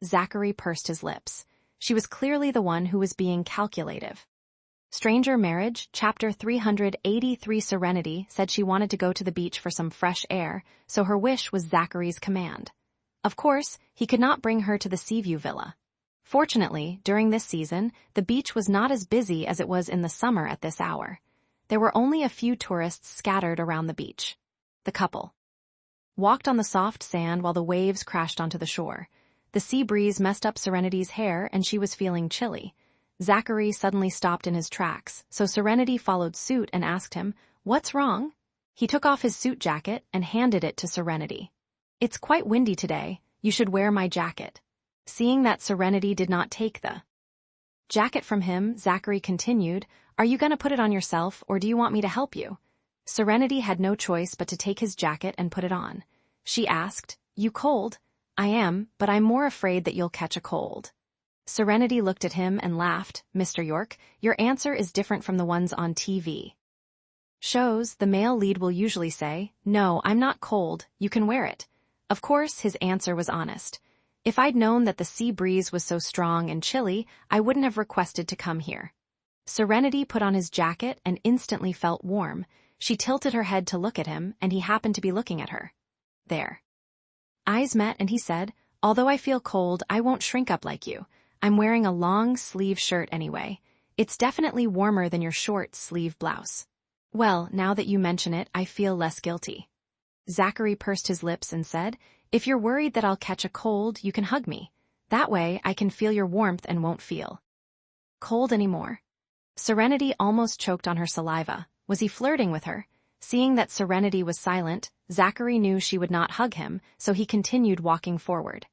Zachary pursed his lips. She was clearly the one who was being calculative. Stranger Marriage, Chapter 383. Serenity said she wanted to go to the beach for some fresh air, so her wish was Zachary's command. Of course, he could not bring her to the Seaview Villa. Fortunately, during this season, the beach was not as busy as it was in the summer at this hour. There were only a few tourists scattered around the beach. The couple walked on the soft sand while the waves crashed onto the shore. The sea breeze messed up Serenity's hair and she was feeling chilly. Zachary suddenly stopped in his tracks, so Serenity followed suit and asked him, "What's wrong?" He took off his suit jacket and handed it to Serenity. "It's quite windy today. You should wear my jacket." Seeing that Serenity did not take the jacket from him, Zachary continued, "Are you going to put it on yourself or do you want me to help you?" Serenity had no choice but to take his jacket and put it on. She asked, "You cold?" "I am, but I'm more afraid that you'll catch a cold." Serenity looked at him and laughed. "Mr. York, your answer is different from the ones on TV shows. The male lead will usually say, 'No, I'm not cold, you can wear it.'" Of course, his answer was honest. "If I'd known that the sea breeze was so strong and chilly, I wouldn't have requested to come here." Serenity put on his jacket and instantly felt warm. She tilted her head to look at him, and he happened to be looking at her. Their eyes met and he said, "Although I feel cold, I won't shrink up like you. I'm wearing a long-sleeve shirt anyway. It's definitely warmer than your short-sleeve blouse." "Well, now that you mention it, I feel less guilty." Zachary pursed his lips and said, "If you're worried that I'll catch a cold, you can hug me. That way, I can feel your warmth and won't feel cold anymore." Serenity almost choked on her saliva. Was he flirting with her? Seeing that Serenity was silent, Zachary knew she would not hug him, so he continued walking forward.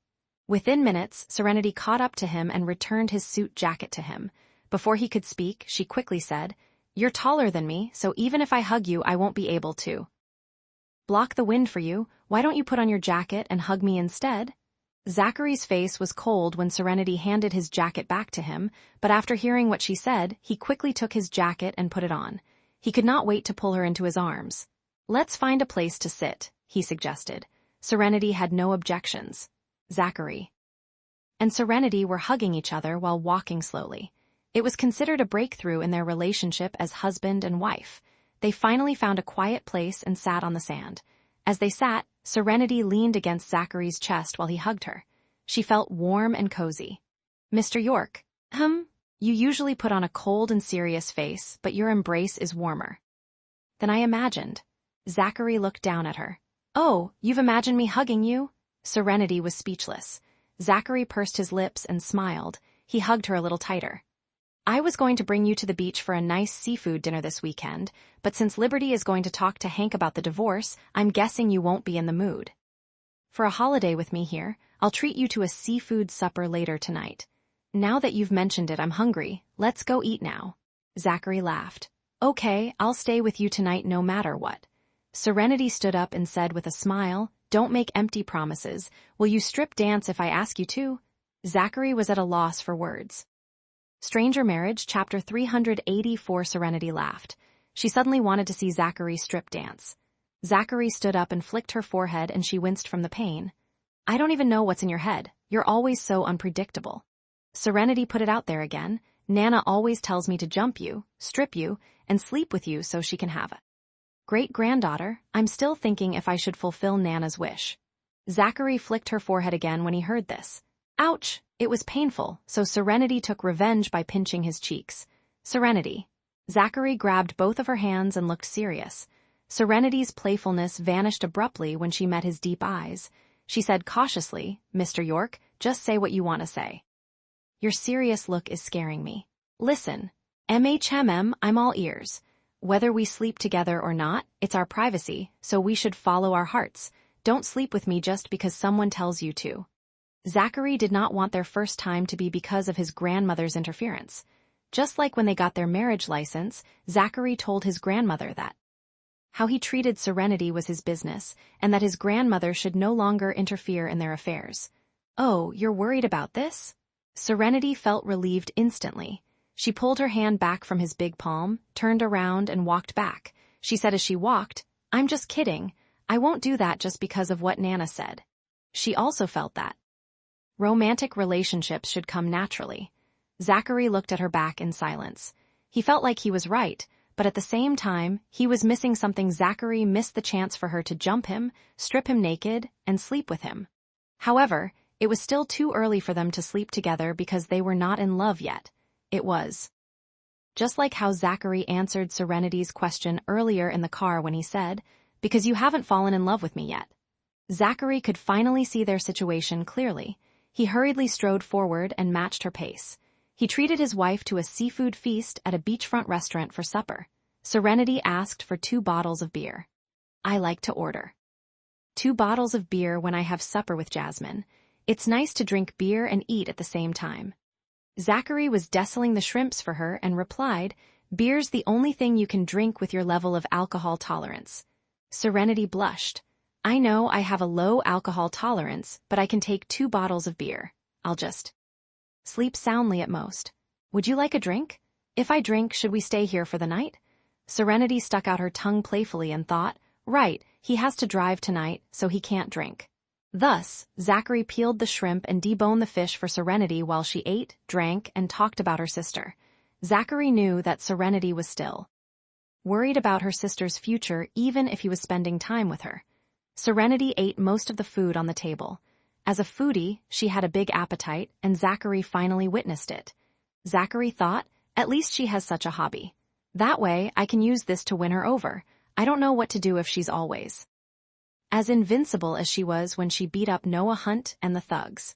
Within minutes, Serenity caught up to him and returned his suit jacket to him. Before he could speak, she quickly said, "You're taller than me, so even if I hug you, I won't be able to block the wind for you. Why don't you put on your jacket and hug me instead?" Zachary's face was cold when Serenity handed his jacket back to him, but after hearing what she said, he quickly took his jacket and put it on. He could not wait to pull her into his arms. "Let's find a place to sit," he suggested. Serenity had no objections. Zachary and Serenity were hugging each other while walking slowly. It was considered a breakthrough in their relationship as husband and wife. They finally found a quiet place and sat on the sand. As they sat, Serenity leaned against Zachary's chest while he hugged her. She felt warm and cozy. "Mr. York, you usually put on a cold and serious face, but your embrace is warmer than I imagined." Zachary looked down at her. "Oh, you've imagined me hugging you?" Serenity was speechless. Zachary pursed his lips and smiled. He hugged her a little tighter. "I was going to bring you to the beach for a nice seafood dinner this weekend, but since Liberty is going to talk to Hank about the divorce, I'm guessing you won't be in the mood for a holiday with me here. I'll treat you to a seafood supper later tonight. Now that you've mentioned it, I'm hungry. Let's go eat now." Zachary laughed. "Okay, I'll stay with you tonight no matter what." Serenity stood up and said with a smile, "Don't make empty promises. Will you strip dance if I ask you to?" Zachary was at a loss for words. Stranger Marriage, Chapter 384. Serenity laughed. She suddenly wanted to see Zachary strip dance. Zachary stood up and flicked her forehead and she winced from the pain. "I don't even know what's in your head. You're always so unpredictable." Serenity put it out there again. "Nana always tells me to jump you, strip you, and sleep with you so she can have a great-granddaughter. I'm still thinking if I should fulfill Nana's wish." Zachary flicked her forehead again when he heard this. Ouch! It was painful, so Serenity took revenge by pinching his cheeks. "Serenity." Zachary grabbed both of her hands and looked serious. Serenity's playfulness vanished abruptly when she met his deep eyes. She said cautiously, "Mr. York, just say what you want to say. Your serious look is scaring me. Listen, I'm all ears. Whether we sleep together or not, it's our privacy, so we should follow our hearts. Don't sleep with me just because someone tells you to." Zachary did not want their first time to be because of his grandmother's interference. Just like when they got their marriage license, Zachary told his grandmother that how he treated Serenity was his business, and that his grandmother should no longer interfere in their affairs. "Oh, you're worried about this?" Serenity felt relieved instantly. She pulled her hand back from his big palm, turned around and walked back. She said as she walked, "I'm just kidding. I won't do that just because of what Nana said." She also felt that romantic relationships should come naturally. Zachary looked at her back in silence. He felt like he was right, but at the same time, he was missing something. Zachary missed the chance for her to jump him, strip him naked, and sleep with him. However, it was still too early for them to sleep together because they were not in love yet. It was just like how Zachary answered Serenity's question earlier in the car when he said, "Because you haven't fallen in love with me yet." Zachary could finally see their situation clearly. He hurriedly strode forward and matched her pace. He treated his wife to a seafood feast at a beachfront restaurant for supper. Serenity asked for 2 bottles of beer. "I like to order 2 bottles of beer when I have supper with Jasmine. It's nice to drink beer and eat at the same time." Zachary was dessaling the shrimps for her and replied, "Beer's the only thing you can drink with your level of alcohol tolerance." Serenity blushed. "I know I have a low alcohol tolerance, but I can take 2 bottles of beer. I'll just sleep soundly at most. Would you like a drink? If I drink, should we stay here for the night?" Serenity stuck out her tongue playfully and thought, "Right, he has to drive tonight, so he can't drink." Thus, Zachary peeled the shrimp and deboned the fish for Serenity while she ate, drank, and talked about her sister. Zachary knew that Serenity was still worried about her sister's future even if he was spending time with her. Serenity ate most of the food on the table. As a foodie, she had a big appetite, and Zachary finally witnessed it. Zachary thought, "At least she has such a hobby. That way, I can use this to win her over. I don't know what to do if she's always as invincible as she was when she beat up Noah Hunt and the thugs."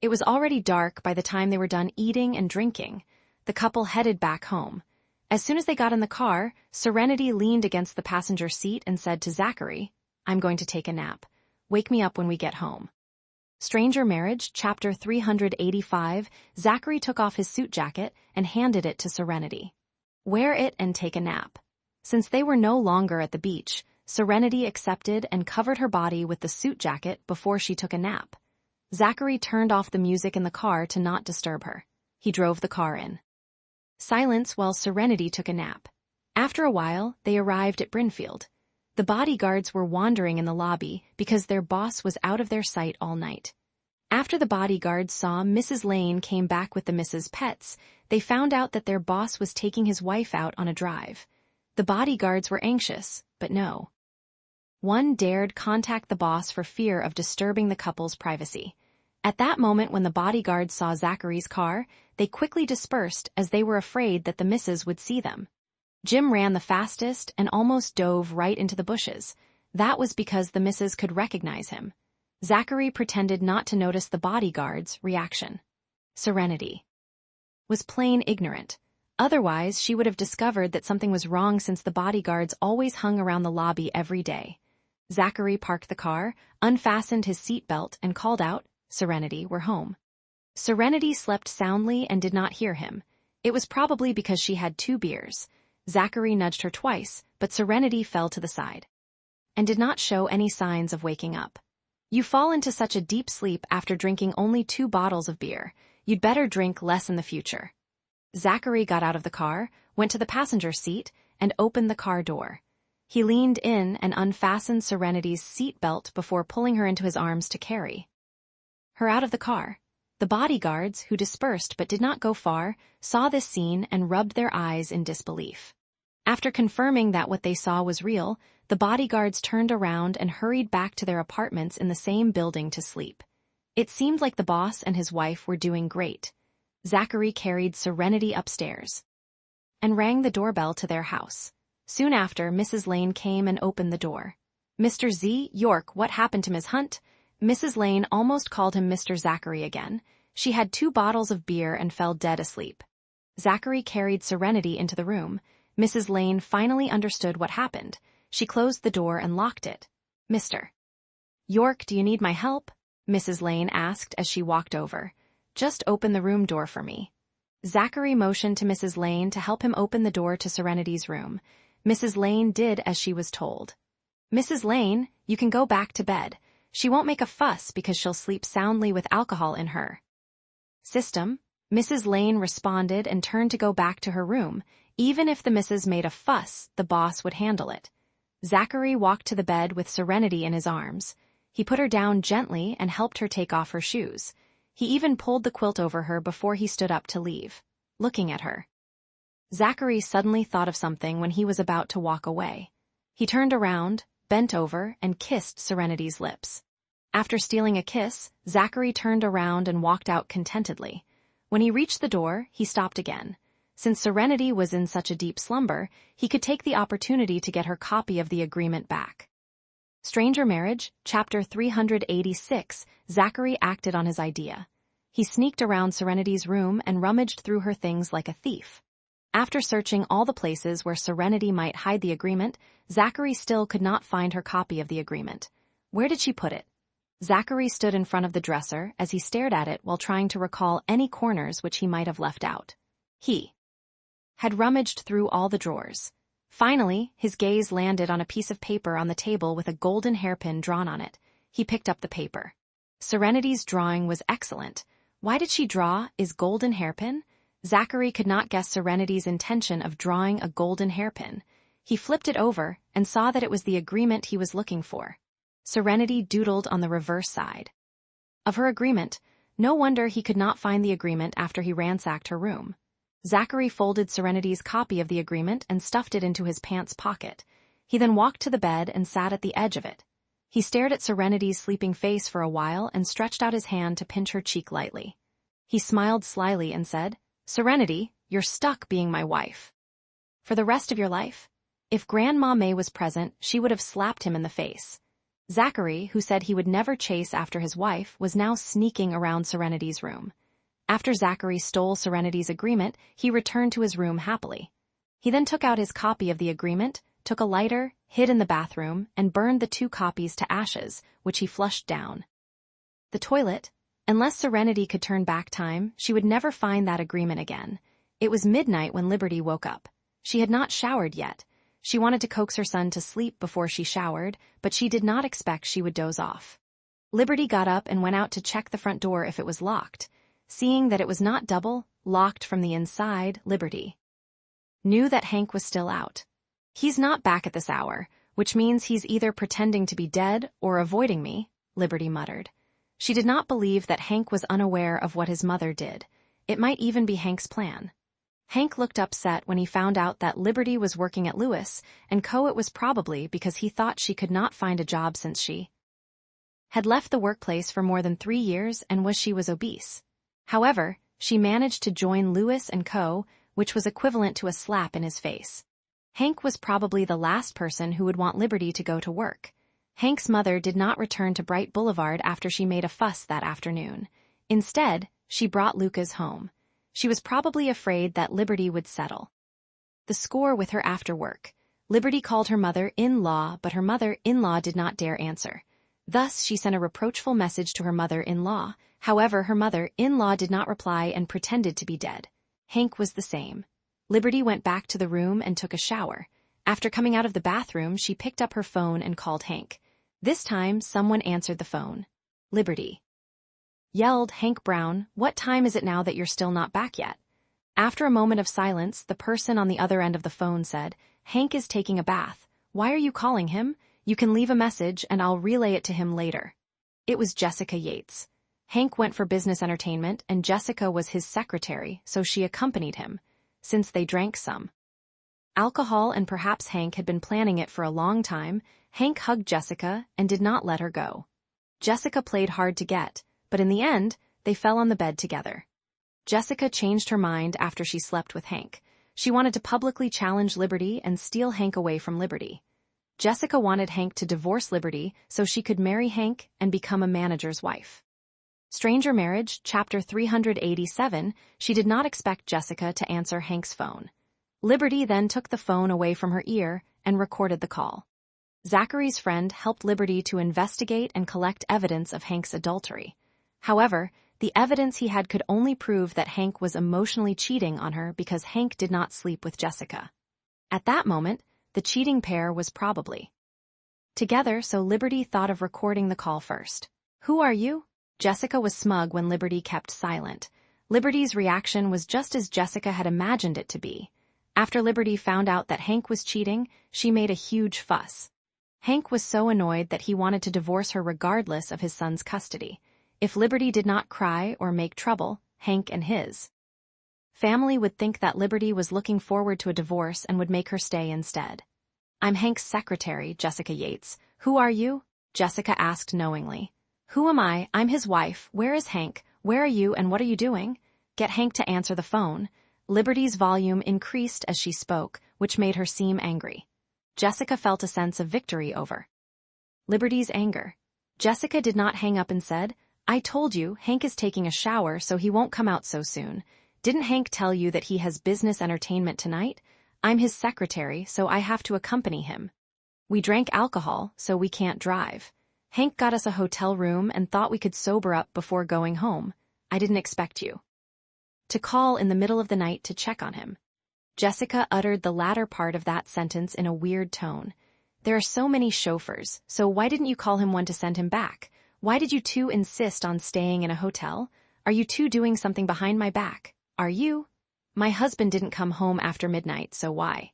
It was already dark by the time they were done eating and drinking. The couple headed back home. As soon as they got in the car, Serenity leaned against the passenger seat and said to Zachary, "I'm going to take a nap. Wake me up when we get home." Stranger Marriage, Chapter 385, Zachary took off his suit jacket and handed it to Serenity. "Wear it and take a nap." Since they were no longer at the beach, Serenity accepted and covered her body with the suit jacket before she took a nap. Zachary turned off the music in the car to not disturb her. He drove the car in silence while Serenity took a nap. After a while, they arrived at Brinfield. The bodyguards were wandering in the lobby because their boss was out of their sight all night. After the bodyguards saw Mrs. Lane came back with the Mrs. Pets, they found out that their boss was taking his wife out on a drive. The bodyguards were anxious, but no one dared contact the boss for fear of disturbing the couple's privacy. At that moment when the bodyguards saw Zachary's car, they quickly dispersed as they were afraid that the missus would see them. Jim ran the fastest and almost dove right into the bushes. That was because the missus could recognize him. Zachary pretended not to notice the bodyguard's reaction. Serenity was plain ignorant. Otherwise, she would have discovered that something was wrong since the bodyguards always hung around the lobby every day. Zachary parked the car, unfastened his seatbelt, and called out, "Serenity, we're home." Serenity slept soundly and did not hear him. It was probably because she had 2 beers. Zachary nudged her twice, but Serenity fell to the side and did not show any signs of waking up. "You fall into such a deep sleep after drinking only 2 bottles of beer. You'd better drink less in the future." Zachary got out of the car, went to the passenger seat, and opened the car door. He leaned in and unfastened Serenity's seat belt before pulling her into his arms to carry her out of the car. The bodyguards, who dispersed but did not go far, saw this scene and rubbed their eyes in disbelief. After confirming that what they saw was real, the bodyguards turned around and hurried back to their apartments in the same building to sleep. It seemed like the boss and his wife were doing great. Zachary carried Serenity upstairs and rang the doorbell to their house. Soon after, Mrs. Lane came and opened the door. "Mr. Z. York, what happened to Ms. Hunt?" Mrs. Lane almost called him Mr. Zachary again. She had 2 bottles of beer and fell dead asleep. Zachary carried Serenity into the room. Mrs. Lane finally understood what happened. She closed the door and locked it. "Mr. York, do you need my help?" Mrs. Lane asked as she walked over. "Just open the room door for me." Zachary motioned to Mrs. Lane to help him open the door to Serenity's room. Mrs. Lane did as she was told. "Mrs. Lane, you can go back to bed. She won't make a fuss because she'll sleep soundly with alcohol in her system." Mrs. Lane responded and turned to go back to her room. Even if the missus made a fuss, the boss would handle it. Zachary walked to the bed with Serenity in his arms. He put her down gently and helped her take off her shoes. He even pulled the quilt over her before he stood up to leave. Looking at her, Zachary suddenly thought of something when he was about to walk away. He turned around, bent over, and kissed Serenity's lips. After stealing a kiss, Zachary turned around and walked out contentedly. When he reached the door, he stopped again. Since Serenity was in such a deep slumber, he could take the opportunity to get her copy of the agreement back. Stranger Marriage, Chapter 386, Zachary acted on his idea. He sneaked around Serenity's room and rummaged through her things like a thief. After searching all the places where Serenity might hide the agreement, Zachary still could not find her copy of the agreement. Where did she put it? Zachary stood in front of the dresser as he stared at it while trying to recall any corners which he might have left out. He had rummaged through all the drawers. Finally, his gaze landed on a piece of paper on the table with a golden hairpin drawn on it. He picked up the paper. Serenity's drawing was excellent. Why did she draw "is golden hairpin"? Zachary could not guess Serenity's intention of drawing a golden hairpin. He flipped it over and saw that it was the agreement he was looking for. Serenity doodled on the reverse side of her agreement. No wonder he could not find the agreement after he ransacked her room. Zachary folded Serenity's copy of the agreement and stuffed it into his pants pocket. He then walked to the bed and sat at the edge of it. He stared at Serenity's sleeping face for a while and stretched out his hand to pinch her cheek lightly. He smiled slyly and said, "Serenity, you're stuck being my wife. For the rest of your life." If Grandma May was present, she would have slapped him in the face. Zachary, who said he would never chase after his wife, was now sneaking around Serenity's room. After Zachary stole Serenity's agreement, he returned to his room happily. He then took out his copy of the agreement, took a lighter, hid in the bathroom, and burned the 2 copies to ashes, which he flushed down the toilet. Unless Serenity could turn back time, she would never find that agreement again. It was midnight when Liberty woke up. She had not showered yet. She wanted to coax her son to sleep before she showered, but she did not expect she would doze off. Liberty got up and went out to check the front door if it was locked. Seeing that it was not locked from the inside, Liberty knew that Hank was still out. "He's not back at this hour, which means he's either pretending to be dead or avoiding me," Liberty muttered. She did not believe that Hank was unaware of what his mother did. It might even be Hank's plan. Hank looked upset when he found out that Liberty was working at Lewis & Co. It was probably because he thought she could not find a job since she had left the workplace for more than 3 years and she was obese. However, she managed to join Lewis & Co., which was equivalent to a slap in his face. Hank was probably the last person who would want Liberty to go to work. Hank's mother did not return to Bright Boulevard after she made a fuss that afternoon. Instead, she brought Lucas home. She was probably afraid that Liberty would settle the score with her after work. Liberty called her mother-in-law, but her mother-in-law did not dare answer. Thus, she sent a reproachful message to her mother-in-law. However, her mother-in-law did not reply and pretended to be dead. Hank was the same. Liberty went back to the room and took a shower. After coming out of the bathroom, she picked up her phone and called Hank. This time, someone answered the phone. Liberty yelled, "Hank Brown, what time is it now that you're still not back yet?" After a moment of silence, the person on the other end of the phone said, "Hank is taking a bath. Why are you calling him? You can leave a message and I'll relay it to him later." It was Jessica Yates. Hank went for business entertainment and Jessica was his secretary, so she accompanied him. Since they drank some alcohol and perhaps Hank had been planning it for a long time, Hank hugged Jessica and did not let her go. Jessica played hard to get, but in the end, they fell on the bed together. Jessica changed her mind after she slept with Hank. She wanted to publicly challenge Liberty and steal Hank away from Liberty. Jessica wanted Hank to divorce Liberty so she could marry Hank and become a manager's wife. Stranger Marriage, Chapter 387, she did not expect Jessica to answer Hank's phone. Liberty then took the phone away from her ear and recorded the call. Zachary's friend helped Liberty to investigate and collect evidence of Hank's adultery. However, the evidence he had could only prove that Hank was emotionally cheating on her because Hank did not sleep with Jessica. At that moment, the cheating pair was probably together, so Liberty thought of recording the call first. "Who are you?" Jessica was smug when Liberty kept silent. Liberty's reaction was just as Jessica had imagined it to be. After Liberty found out that Hank was cheating, she made a huge fuss. Hank was so annoyed that he wanted to divorce her regardless of his son's custody. If Liberty did not cry or make trouble, Hank and his Family would think that Liberty was looking forward to a divorce and would make her stay instead. I'm Hank's secretary, Jessica Yates. Who are you? Jessica asked knowingly. Who am I? I'm his wife. Where is Hank? Where are you and what are you doing? Get Hank to answer the phone. Liberty's volume increased as she spoke, which made her seem angry. Jessica felt a sense of victory over Liberty's anger. Jessica did not hang up and said, I told you, Hank is taking a shower so he won't come out so soon. Didn't Hank tell you that he has business entertainment tonight? I'm his secretary, so I have to accompany him. We drank alcohol, so we can't drive. Hank got us a hotel room and thought we could sober up before going home. I didn't expect you to call in the middle of the night to check on him. Jessica uttered the latter part of that sentence in a weird tone. There are so many chauffeurs, so why didn't you call him one to send him back? Why did you two insist on staying in a hotel? Are you two doing something behind my back? Are you? My husband didn't come home after midnight, so why?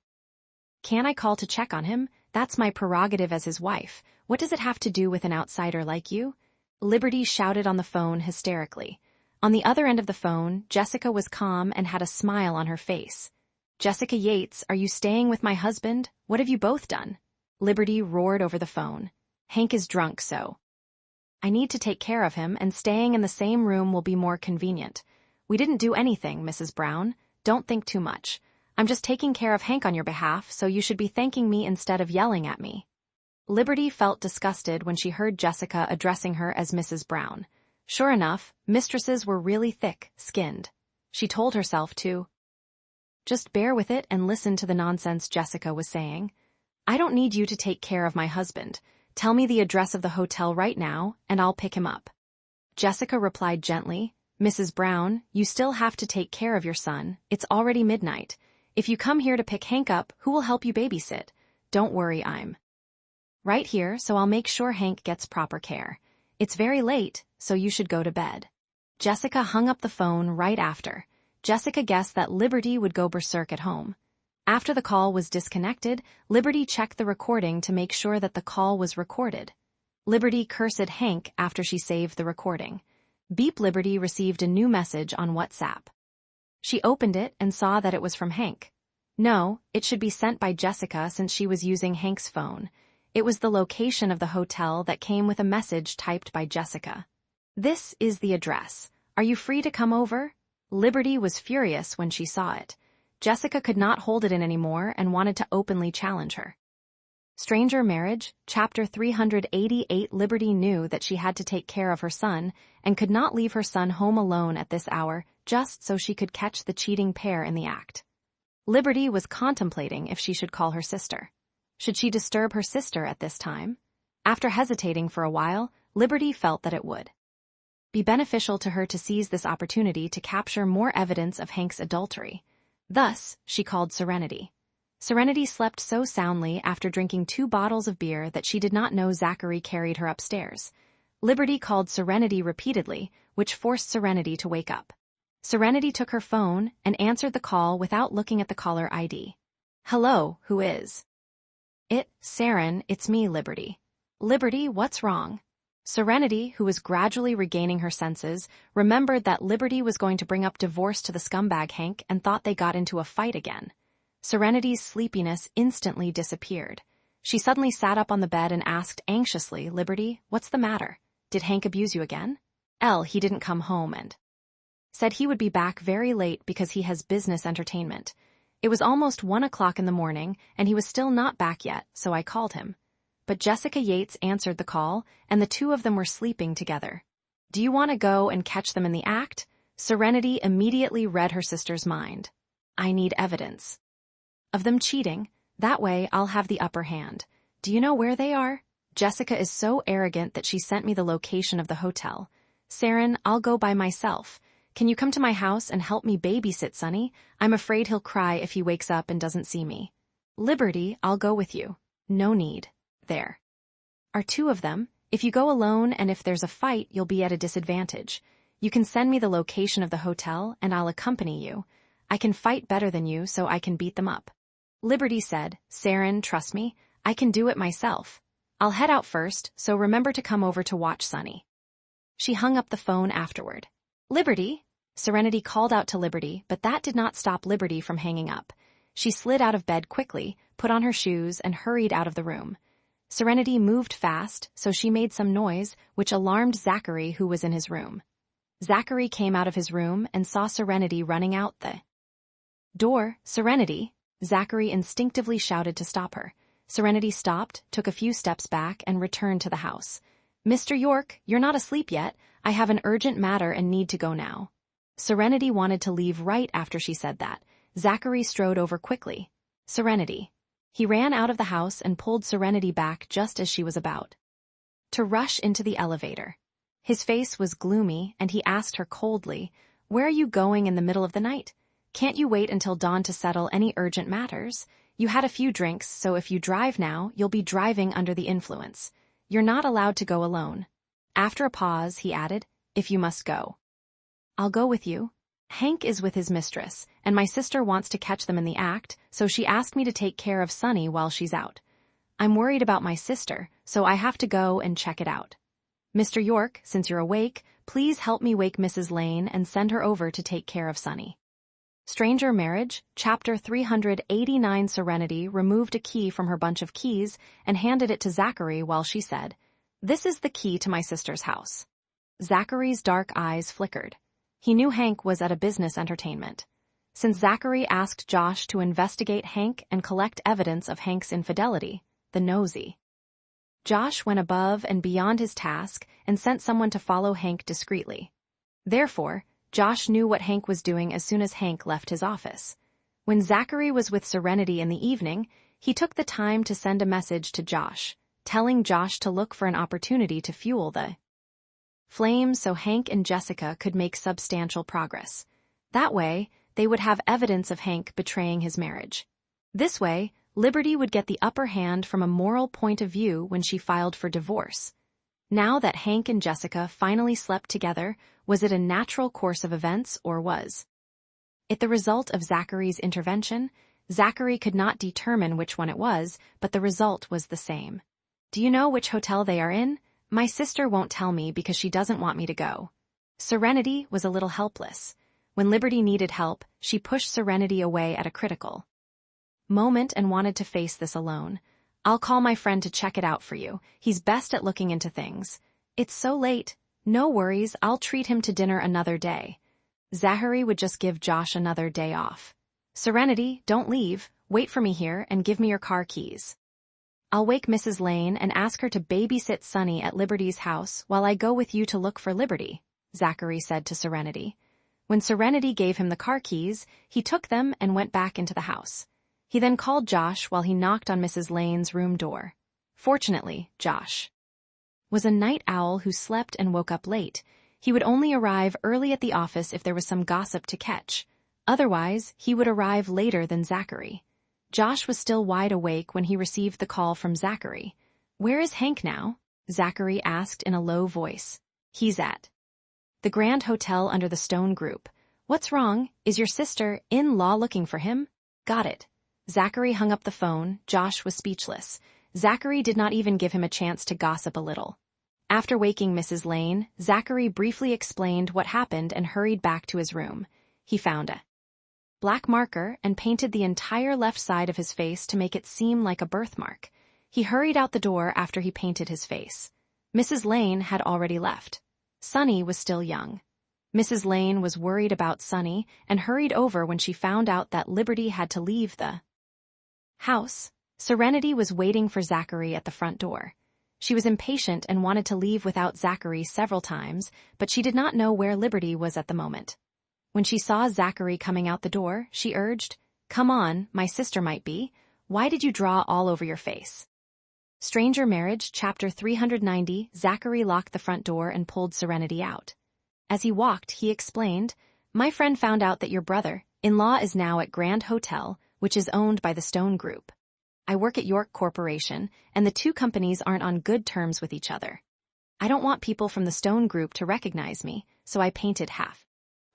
Can I call to check on him? That's my prerogative as his wife. What does it have to do with an outsider like you? Liberty shouted on the phone hysterically. On the other end of the phone, Jessica was calm and had a smile on her face. Jessica Yates, are you staying with my husband? What have you both done? Liberty roared over the phone. Hank is drunk, so I need to take care of him, and staying in the same room will be more convenient. We didn't do anything, Mrs. Brown. Don't think too much. I'm just taking care of Hank on your behalf, so you should be thanking me instead of yelling at me. Liberty felt disgusted when she heard Jessica addressing her as Mrs. Brown. Sure enough, mistresses were really thick-skinned. She told herself to just bear with it and listen to the nonsense Jessica was saying. I don't need you to take care of my husband. Tell me the address of the hotel right now, and I'll pick him up. Jessica replied gently, Mrs. Brown, you still have to take care of your son. It's already midnight. If you come here to pick Hank up, who will help you babysit? Don't worry, I'm right here, so I'll make sure Hank gets proper care. It's very late, so you should go to bed. Jessica hung up the phone right after. Jessica guessed that Liberty would go berserk at home. After the call was disconnected, Liberty checked the recording to make sure that the call was recorded. Liberty cursed Hank after she saved the recording. Beep. Liberty received a new message on WhatsApp. She opened it and saw that it was from Hank. No, it should be sent by Jessica since she was using Hank's phone. It was the location of the hotel that came with a message typed by Jessica. This is the address. Are you free to come over? Liberty was furious when she saw it. Jessica could not hold it in anymore and wanted to openly challenge her. Stranger Marriage, Chapter 388. Liberty knew that she had to take care of her son and could not leave her son home alone at this hour just so she could catch the cheating pair in the act. Liberty was contemplating if she should call her sister. Should she disturb her sister at this time? After hesitating for a while, Liberty felt that it would be beneficial to her to seize this opportunity to capture more evidence of Hank's adultery. Thus, she called Serenity. Serenity slept so soundly after drinking 2 bottles of beer that she did not know Zachary carried her upstairs. Liberty called Serenity repeatedly, which forced Serenity to wake up. Serenity took her phone and answered the call without looking at the caller ID. Hello, who is it? Saren, it's me, Liberty. Liberty, what's wrong? Serenity, who was gradually regaining her senses, remembered that Liberty was going to bring up divorce to the scumbag Hank and thought they got into a fight again. Serenity's sleepiness instantly disappeared. She suddenly sat up on the bed and asked anxiously, Liberty, what's the matter? Did Hank abuse you again? He didn't come home and said he would be back very late because he has business entertainment. It was almost 1 o'clock in the morning, and he was still not back yet, so I called him. But Jessica Yates answered the call, and the two of them were sleeping together. Do you want to go and catch them in the act? Serenity immediately read her sister's mind. I need evidence of them cheating. That way I'll have the upper hand. Do you know where they are? Jessica is so arrogant that she sent me the location of the hotel. Saren, I'll go by myself. Can you come to my house and help me babysit Sonny? I'm afraid he'll cry if he wakes up and doesn't see me. Liberty, I'll go with you. No need. There are 2 of them. If you go alone and if there's a fight, you'll be at a disadvantage. You can send me the location of the hotel and I'll accompany you. I can fight better than you, so I can beat them up. Liberty said, Saren, trust me, I can do it myself. I'll head out first, so remember to come over to watch Sonny. She hung up the phone afterward. Liberty? Serenity called out to Liberty, but that did not stop Liberty from hanging up. She slid out of bed quickly, put on her shoes, and hurried out of the room. Serenity moved fast, so she made some noise, which alarmed Zachary, who was in his room. Zachary came out of his room and saw Serenity running out the door. "Serenity!" Zachary instinctively shouted to stop her. Serenity stopped, took a few steps back, and returned to the house. "Mr. York, you're not asleep yet. I have an urgent matter and need to go now." Serenity wanted to leave right after she said that. Zachary strode over quickly. "Serenity." He ran out of the house and pulled Serenity back just as she was about to rush into the elevator. His face was gloomy, and he asked her coldly, "Where are you going in the middle of the night? Can't you wait until dawn to settle any urgent matters? You had a few drinks, so if you drive now, you'll be driving under the influence. You're not allowed to go alone." After a pause, he added, "If you must go, I'll go with you. Hank is with his mistress, and my sister wants to catch them in the act, so she asked me to take care of Sunny while she's out. I'm worried about my sister, so I have to go and check it out. Mr. York, since you're awake, please help me wake Mrs. Lane and send her over to take care of Sunny." Stranger Marriage, Chapter 389. Serenity removed a key from her bunch of keys and handed it to Zachary while she said, "This is the key to my sister's house." Zachary's dark eyes flickered. He knew Hank was at a business entertainment. Since Zachary asked Josh to investigate Hank and collect evidence of Hank's infidelity, the nosy Josh went above and beyond his task and sent someone to follow Hank discreetly. Therefore, Josh knew what Hank was doing as soon as Hank left his office. When Zachary was with Serenity in the evening, he took the time to send a message to Josh, telling Josh to look for an opportunity to fuel the flames so Hank and Jessica could make substantial progress. That way, they would have evidence of Hank betraying his marriage. This way, Liberty would get the upper hand from a moral point of view when she filed for divorce. Now that Hank and Jessica finally slept together, was it a natural course of events or was it the result of Zachary's intervention? Zachary could not determine which one it was, but the result was the same. "Do you know which hotel they are in? My sister won't tell me because she doesn't want me to go." Serenity was a little helpless. When Liberty needed help, she pushed Serenity away at a critical moment and wanted to face this alone. "I'll call my friend to check it out for you. He's best at looking into things." "It's so late." "No worries, I'll treat him to dinner another day." Zachary would just give Josh another day off. "Serenity, don't leave. Wait for me here and give me your car keys. I'll wake Mrs. Lane and ask her to babysit Sunny at Liberty's house while I go with you to look for Liberty," Zachary said to Serenity. When Serenity gave him the car keys, he took them and went back into the house. He then called Josh while he knocked on Mrs. Lane's room door. Fortunately, Josh was a night owl who slept and woke up late. He would only arrive early at the office if there was some gossip to catch. Otherwise, he would arrive later than Zachary. Josh was still wide awake when he received the call from Zachary. "Where is Hank now?" Zachary asked in a low voice. "He's at the Grand Hotel under the Stone Group." "What's wrong? Is your sister-in-law looking for him?" "Got it." Zachary hung up the phone. Josh was speechless. Zachary did not even give him a chance to gossip a little. After waking Mrs. Lane, Zachary briefly explained what happened and hurried back to his room. He found a black marker and painted the entire left side of his face to make it seem like a birthmark. He hurried out the door after he painted his face. Mrs. Lane had already left. Sunny was still young. Mrs. Lane was worried about Sunny and hurried over when she found out that Liberty had to leave the house. Serenity was waiting for Zachary at the front door. She was impatient and wanted to leave without Zachary several times, but she did not know where Liberty was at the moment. When she saw Zachary coming out the door, she urged, "Come on, my sister might be. Why did you draw all over your face?" Stranger Marriage, Chapter 390. Zachary locked the front door and pulled Serenity out. As he walked, he explained, "My friend found out that your brother-in-law is now at Grand Hotel, which is owned by the Stone Group. I work at York Corporation, and the two companies aren't on good terms with each other. I don't want people from the Stone Group to recognize me, so I painted half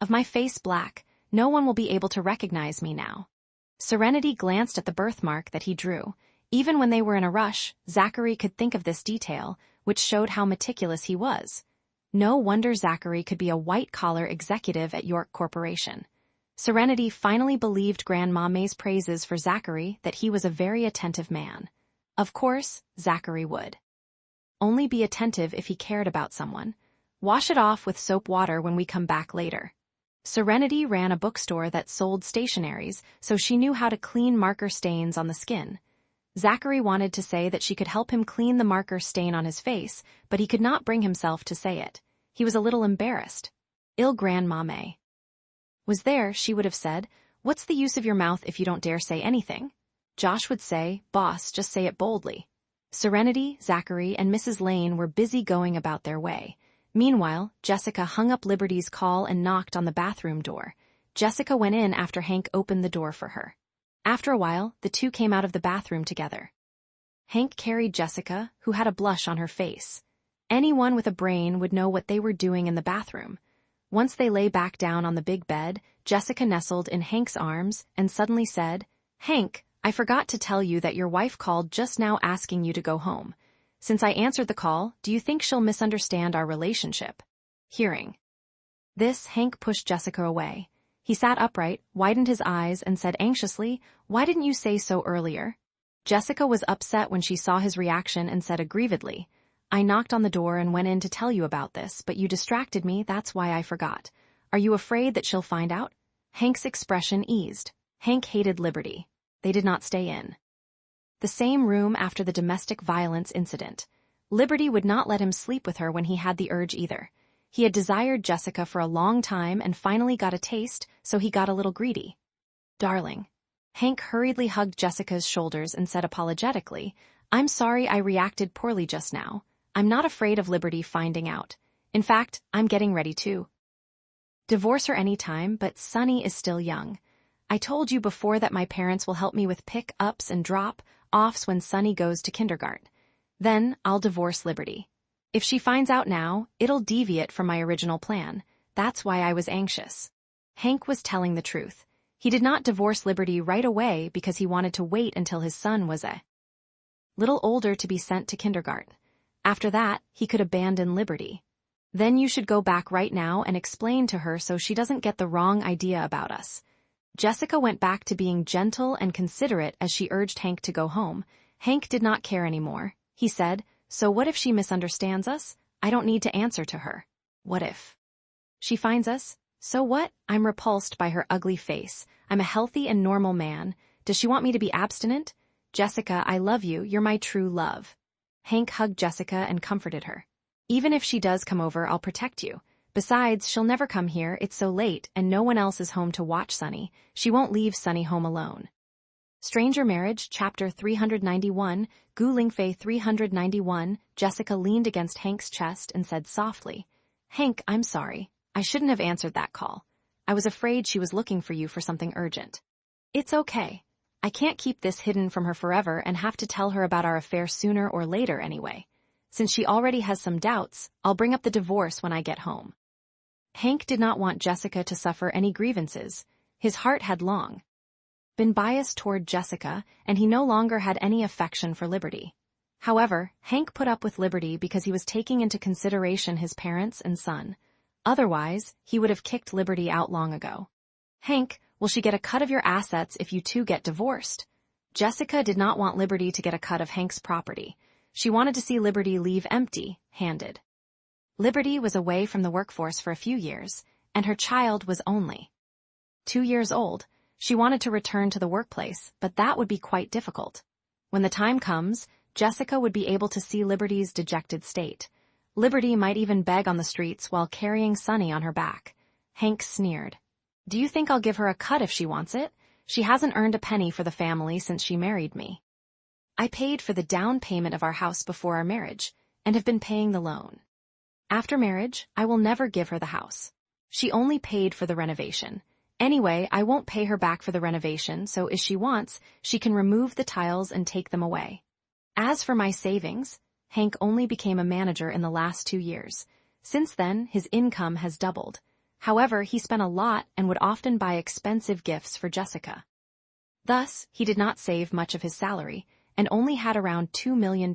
of my face black. No one will be able to recognize me now." Serenity glanced at the birthmark that he drew. Even when they were in a rush, Zachary could think of this detail, which showed how meticulous he was. No wonder Zachary could be a white-collar executive at York Corporation. Serenity finally believed Grandma May's praises for Zachary that he was a very attentive man. Of course, Zachary would only be attentive if he cared about someone. Wash it off with soap water when we come back later. Serenity ran a bookstore that sold stationaries, so she knew how to clean marker stains on the skin. Zachary wanted to say that she could help him clean the marker stain on his face, but he could not bring himself to say it. He was a little embarrassed. Grandma May was there, she would have said, "What's the use of your mouth if you don't dare say anything?" Josh would say, "Boss, just say it boldly." Serenity, Zachary, and Mrs. Lane were busy going about their way. Meanwhile, Jessica hung up Liberty's call and knocked on the bathroom door. Jessica went in after Hank opened the door for her. After a while, the two came out of the bathroom together. Hank carried Jessica, who had a blush on her face. Anyone with a brain would know what they were doing in the bathroom. Once they lay back down on the big bed, Jessica nestled in Hank's arms and suddenly said, "Hank, I forgot to tell you that your wife called just now asking you to go home. Since I answered the call, do you think she'll misunderstand our relationship?" Hearing this, Hank pushed Jessica away. He sat upright, widened his eyes, and said anxiously, "Why didn't you say so earlier?" Jessica was upset when she saw his reaction and said aggrievedly, "I knocked on the door and went in to tell you about this, but you distracted me, that's why I forgot. Are you afraid that she'll find out?" Hank's expression eased. Hank hated Liberty. They did not stay in the same room after the domestic violence incident. Liberty would not let him sleep with her when he had the urge either. He had desired Jessica for a long time and finally got a taste, so he got a little greedy. "Darling." Hank hurriedly hugged Jessica's shoulders and said apologetically, "I'm sorry I reacted poorly just now. I'm not afraid of Liberty finding out. In fact, I'm getting ready to divorce her any time, but Sonny is still young. I told you before that my parents will help me with pick-ups and drop-offs when Sonny goes to kindergarten. Then I'll divorce Liberty. If she finds out now, it'll deviate from my original plan. That's why I was anxious." Hank was telling the truth. He did not divorce Liberty right away because he wanted to wait until his son was a little older to be sent to kindergarten. After that, he could abandon Liberty. "Then you should go back right now and explain to her so she doesn't get the wrong idea about us." Jessica went back to being gentle and considerate as she urged Hank to go home. Hank did not care anymore. He said, "So what if she misunderstands us? I don't need to answer to her. What if she finds us? So what? I'm repulsed by her ugly face. I'm a healthy and normal man. Does she want me to be abstinent? Jessica, I love you. You're my true love." Hank hugged Jessica and comforted her. "Even if she does come over, I'll protect you. Besides, she'll never come here, it's so late, and no one else is home to watch Sonny. She won't leave Sonny home alone." Stranger Marriage, Chapter 391, Lingfei 391, Jessica leaned against Hank's chest and said softly, "Hank, I'm sorry. I shouldn't have answered that call. I was afraid she was looking for you for something urgent." "It's okay. I can't keep this hidden from her forever and have to tell her about our affair sooner or later anyway. Since she already has some doubts, I'll bring up the divorce when I get home." Hank did not want Jessica to suffer any grievances. His heart had long been biased toward Jessica, and he no longer had any affection for Liberty. However, Hank put up with Liberty because he was taking into consideration his parents and son. Otherwise, he would have kicked Liberty out long ago. "Hank, will she get a cut of your assets if you two get divorced?" Jessica did not want Liberty to get a cut of Hank's property. She wanted to see Liberty leave empty-handed. Liberty was away from the workforce for a few years, and her child was only 2 years old. She wanted to return to the workplace, but that would be quite difficult. When the time comes, Jessica would be able to see Liberty's dejected state. Liberty might even beg on the streets while carrying Sonny on her back. Hank sneered. "Do you think I'll give her a cut if she wants it? She hasn't earned a penny for the family since she married me. I paid for the down payment of our house before our marriage, and have been paying the loan. After marriage, I will never give her the house. She only paid for the renovation. Anyway, I won't pay her back for the renovation, so if she wants, she can remove the tiles and take them away. As for my savings," Hank only became a manager in the last 2 years. Since then, his income has doubled. However, he spent a lot and would often buy expensive gifts for Jessica. Thus, he did not save much of his salary, and only had around $2 million.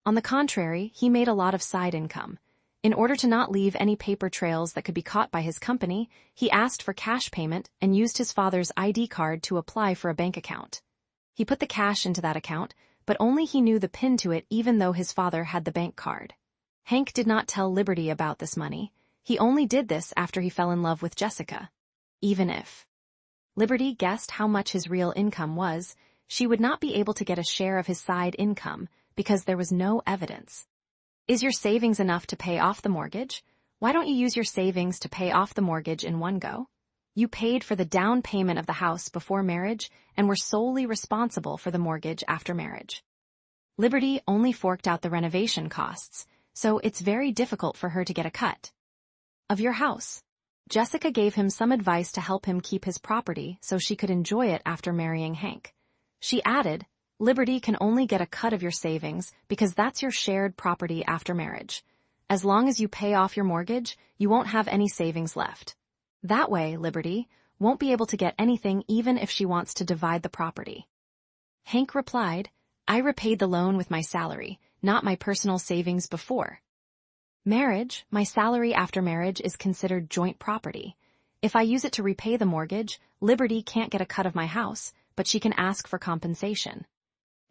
On the contrary, he made a lot of side income. In order to not leave any paper trails that could be caught by his company, he asked for cash payment and used his father's ID card to apply for a bank account. He put the cash into that account, but only he knew the PIN to it even though his father had the bank card. Hank did not tell Liberty about this money. He only did this after he fell in love with Jessica. Even if Liberty guessed how much his real income was, she would not be able to get a share of his side income because there was no evidence. Is your savings enough to pay off the mortgage? Why don't you use your savings to pay off the mortgage in one go? You paid for the down payment of the house before marriage and were solely responsible for the mortgage after marriage. Liberty only forked out the renovation costs, so it's very difficult for her to get a cut of your house. Jessica gave him some advice to help him keep his property so she could enjoy it after marrying Hank. She added, Liberty can only get a cut of your savings because that's your shared property after marriage. As long as you pay off your mortgage, you won't have any savings left. That way, Liberty won't be able to get anything even if she wants to divide the property. Hank replied, I repaid the loan with my salary, not my personal savings before marriage. My salary after marriage is considered joint property. If I use it to repay the mortgage, Liberty can't get a cut of my house, but she can ask for compensation.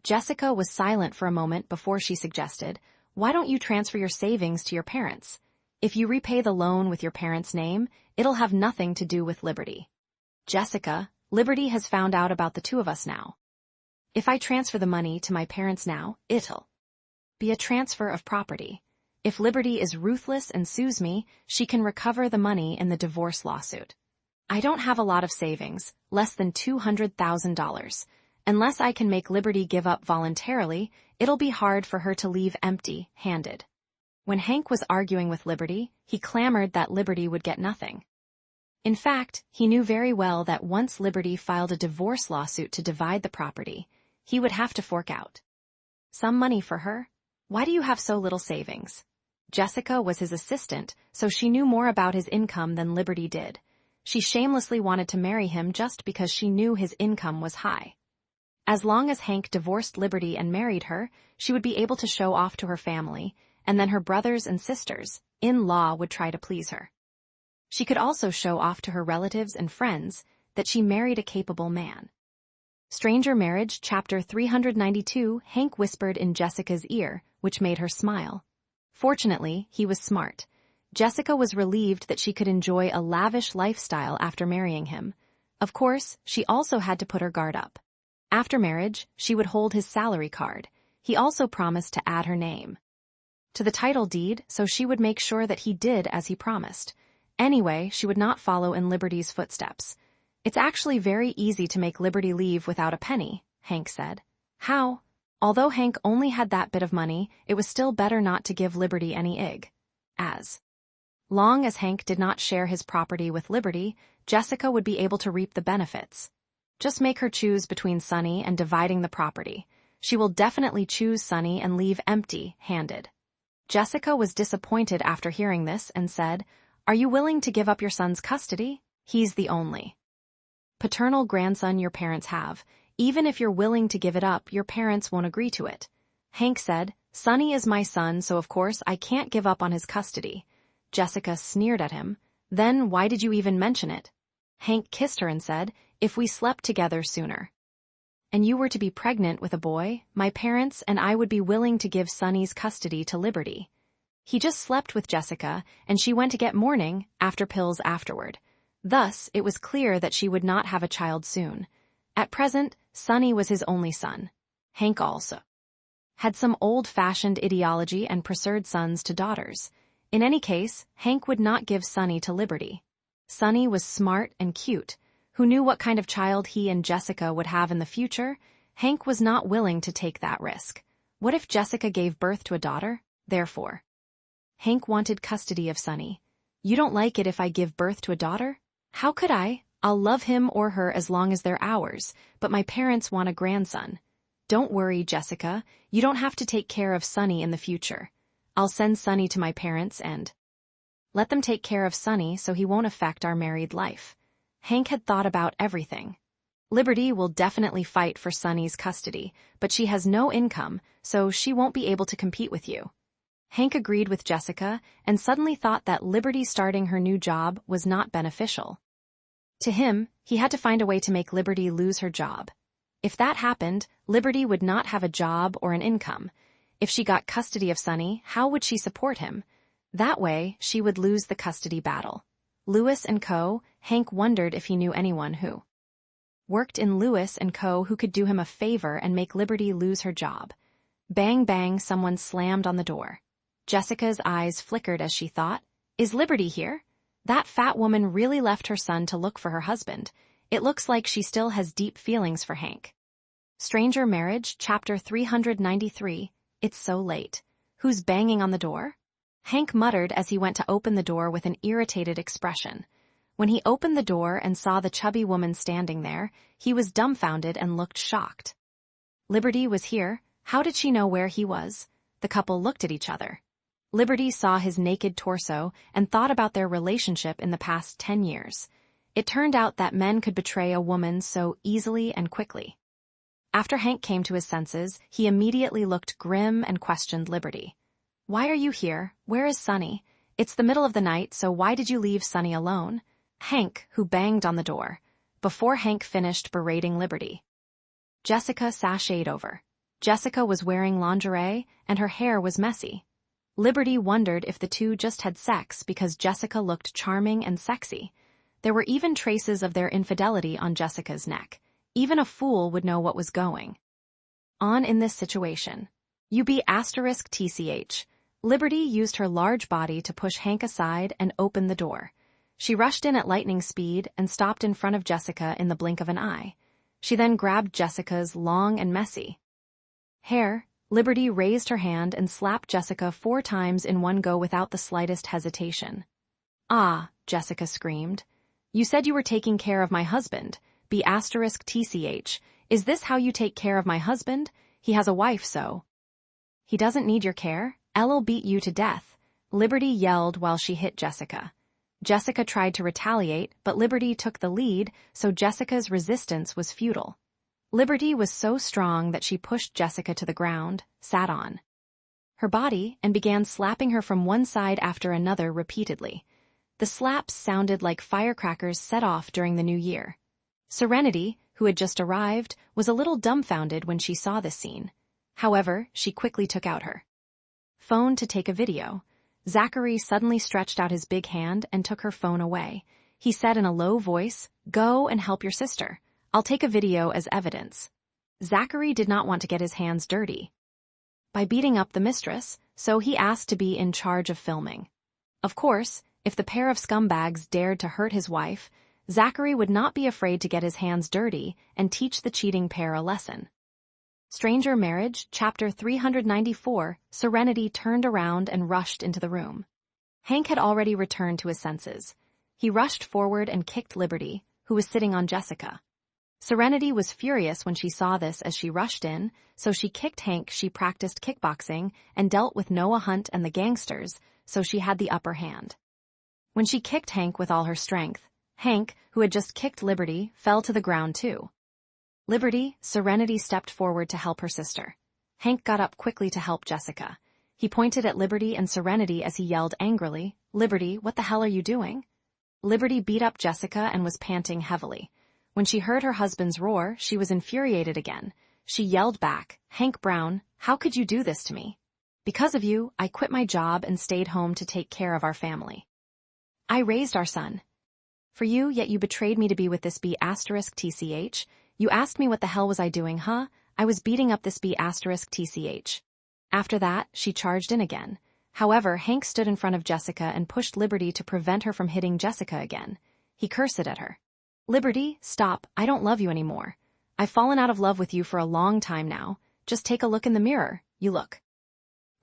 Jessica was silent for a moment before she suggested, why don't you transfer your savings to your parents? If you repay the loan with your parents' name, it'll have nothing to do with Liberty. Jessica, Liberty has found out about the two of us now. If I transfer the money to my parents now, it'll be a transfer of property. If Liberty is ruthless and sues me, she can recover the money in the divorce lawsuit. I don't have a lot of savings, less than $200,000. Unless I can make Liberty give up voluntarily, it'll be hard for her to leave empty-handed. When Hank was arguing with Liberty, he clamored that Liberty would get nothing. In fact, he knew very well that once Liberty filed a divorce lawsuit to divide the property, he would have to fork out some money for her. Why do you have so little savings? Jessica was his assistant, so she knew more about his income than Liberty did. She shamelessly wanted to marry him just because she knew his income was high. As long as Hank divorced Liberty and married her, she would be able to show off to her family, and then her brothers and sisters, in-law, would try to please her. She could also show off to her relatives and friends that she married a capable man. Stranger Marriage, Chapter 392. Hank whispered in Jessica's ear, which made her smile. Fortunately, he was smart. Jessica was relieved that she could enjoy a lavish lifestyle after marrying him. Of course, she also had to put her guard up. After marriage, she would hold his salary card. He also promised to add her name to the title deed, so she would make sure that he did as he promised. Anyway, she would not follow in Liberty's footsteps. It's actually very easy to make Liberty leave without a penny, Hank said. How? Although Hank only had that bit of money, it was still better not to give Liberty any ig. As long as Hank did not share his property with Liberty, Jessica would be able to reap the benefits. Just make her choose between Sunny and dividing the property. She will definitely choose Sunny and leave empty-handed. Jessica was disappointed after hearing this and said, Are you willing to give up your son's custody? He's the only paternal grandson your parents have. Even if you're willing to give it up, your parents won't agree to it. Hank said, Sunny is my son, so of course I can't give up on his custody. Jessica sneered at him. Then why did you even mention it? Hank kissed her and said, If we slept together sooner and you were to be pregnant with a boy, my parents and I would be willing to give Sunny's custody to Liberty. He just slept with Jessica, and she went to get morning after pills afterward. Thus, it was clear that she would not have a child soon. At present, Sunny was his only son. Hank also had some old-fashioned ideology and preferred sons to daughters. In any case, Hank would not give Sunny to Liberty. Sunny was smart and cute. Who knew what kind of child he and Jessica would have in the future? Hank was not willing to take that risk. What if Jessica gave birth to a daughter? Therefore, Hank wanted custody of Sunny. You don't like it if I give birth to a daughter? How could I? I'll love him or her as long as they're ours, but my parents want a grandson. Don't worry, Jessica. You don't have to take care of Sunny in the future. I'll send Sunny to my parents and let them take care of Sunny so he won't affect our married life. Hank had thought about everything. Liberty will definitely fight for Sunny's custody, but she has no income, so she won't be able to compete with you. Hank agreed with Jessica and suddenly thought that Liberty starting her new job was not beneficial. To him, he had to find a way to make Liberty lose her job. If that happened, Liberty would not have a job or an income. If she got custody of Sonny, how would she support him? That way, she would lose the custody battle. Lewis & Co., Hank wondered if he knew anyone who worked in Lewis & Co. who could do him a favor and make Liberty lose her job. Bang bang, someone slammed on the door. Jessica's eyes flickered as she thought, "Is Liberty here? That fat woman really left her son to look for her husband. It looks like she still has deep feelings for Hank." Stranger Marriage, Chapter 393, It's So Late. Who's banging on the door? Hank muttered as he went to open the door with an irritated expression. When he opened the door and saw the chubby woman standing there, he was dumbfounded and looked shocked. Liberty was here. How did she know where he was? The couple looked at each other. Liberty saw his naked torso and thought about their relationship in the past 10 years. It turned out that men could betray a woman so easily and quickly. After Hank came to his senses, he immediately looked grim and questioned Liberty. "Why are you here? Where is Sonny? It's the middle of the night, so why did you leave Sonny alone?" Hank, who banged on the door, before Hank finished berating Liberty. Jessica sashayed over. Jessica was wearing lingerie, and her hair was messy. Liberty wondered if the two just had sex because Jessica looked charming and sexy. There were even traces of their infidelity on Jessica's neck. Even a fool would know what was going on in this situation. UB*TCH. Liberty used her large body to push Hank aside and open the door. She rushed in at lightning speed and stopped in front of Jessica in the blink of an eye. She then grabbed Jessica's long and messy hair. Liberty raised her hand and slapped Jessica 4 times in one go without the slightest hesitation. "Ah," Jessica screamed. "You said you were taking care of my husband. B*TCH. Is this how you take care of my husband? He has a wife, so." "He doesn't need your care. I'll beat you to death," Liberty yelled while she hit Jessica. Jessica tried to retaliate, but Liberty took the lead, so Jessica's resistance was futile. Liberty was so strong that she pushed Jessica to the ground, sat on her body, and began slapping her from one side after another repeatedly. The slaps sounded like firecrackers set off during the new year. Serenity, who had just arrived, was a little dumbfounded when she saw this scene. However, she quickly took out her phone to take a video. Zachary suddenly stretched out his big hand and took her phone away. He said in a low voice, "Go and help your sister. I'll take a video as evidence." Zachary did not want to get his hands dirty by beating up the mistress, so he asked to be in charge of filming. Of course, if the pair of scumbags dared to hurt his wife, Zachary would not be afraid to get his hands dirty and teach the cheating pair a lesson. Stranger Marriage, Chapter 394, Serenity turned around and rushed into the room. Hank had already returned to his senses. He rushed forward and kicked Liberty, who was sitting on Jessica. Serenity was furious when she saw this as she rushed in, so she kicked Hank. She practiced kickboxing and dealt with Noah Hunt and the gangsters, so she had the upper hand. When she kicked Hank with all her strength, Hank, who had just kicked Liberty, fell to the ground too. Serenity stepped forward to help her sister. Hank got up quickly to help Jessica. He pointed at Liberty and Serenity as he yelled angrily, "Liberty, what the hell are you doing?" Liberty beat up Jessica and was panting heavily. When she heard her husband's roar, she was infuriated again. She yelled back, "Hank Brown, how could you do this to me? Because of you, I quit my job and stayed home to take care of our family. I raised our son for you, yet you betrayed me to be with this B*TCH. You asked me what the hell was I doing, huh? I was beating up this B*TCH. After that, she charged in again. However, Hank stood in front of Jessica and pushed Liberty to prevent her from hitting Jessica again. He cursed at her. "Liberty, stop, I don't love you anymore. I've fallen out of love with you for a long time now. Just take a look in the mirror, you look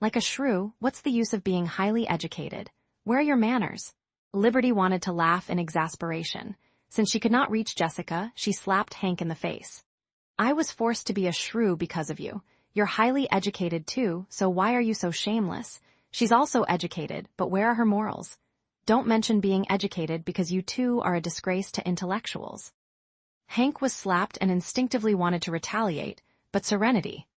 like a shrew. What's the use of being highly educated? Where are your manners?" Liberty wanted to laugh in exasperation. Since she could not reach Jessica, she slapped Hank in the face. "I was forced to be a shrew because of you. You're highly educated too, so why are you so shameless? She's also educated, but where are her morals? Don't mention being educated because you too are a disgrace to intellectuals." Hank was slapped and instinctively wanted to retaliate, but Serenity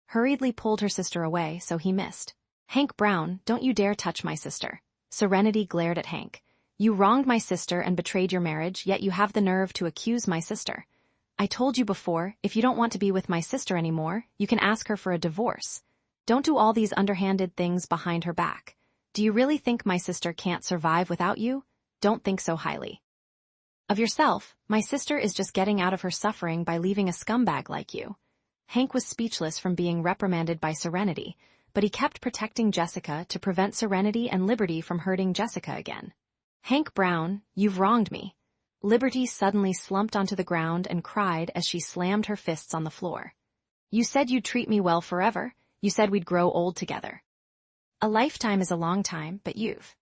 hurriedly pulled her sister away, so he missed. Hank Brown, don't you dare touch my sister. Serenity glared at Hank. You wronged my sister and betrayed your marriage, yet you have the nerve to accuse my sister. I told you before, if you don't want to be with my sister anymore, you can ask her for a divorce. Don't do all these underhanded things behind her back. Do you really think my sister can't survive without you? Don't think so highly of yourself. My sister is just getting out of her suffering by leaving a scumbag like you. Hank was speechless from being reprimanded by Serenity, but he kept protecting Jessica to prevent Serenity and Liberty from hurting Jessica again. Hank Brown, you've wronged me. Liberty suddenly slumped onto the ground and cried as she slammed her fists on the floor. You said you'd treat me well forever. You said we'd grow old together. A lifetime is a long time, but you've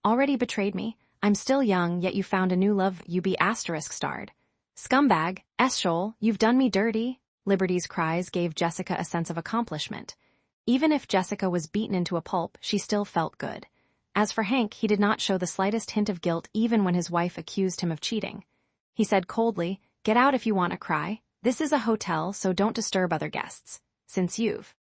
already betrayed me. I'm still young, yet you found a new love. You be asterisk starred. Scumbag, S-Shoal, you've done me dirty. Liberty's cries gave Jessica a sense of accomplishment. Even if Jessica was beaten into a pulp, she still felt good. As for Hank, he did not show the slightest hint of guilt even when his wife accused him of cheating. He said coldly, "Get out if you want to cry. This is a hotel, so don't disturb other guests. Since you've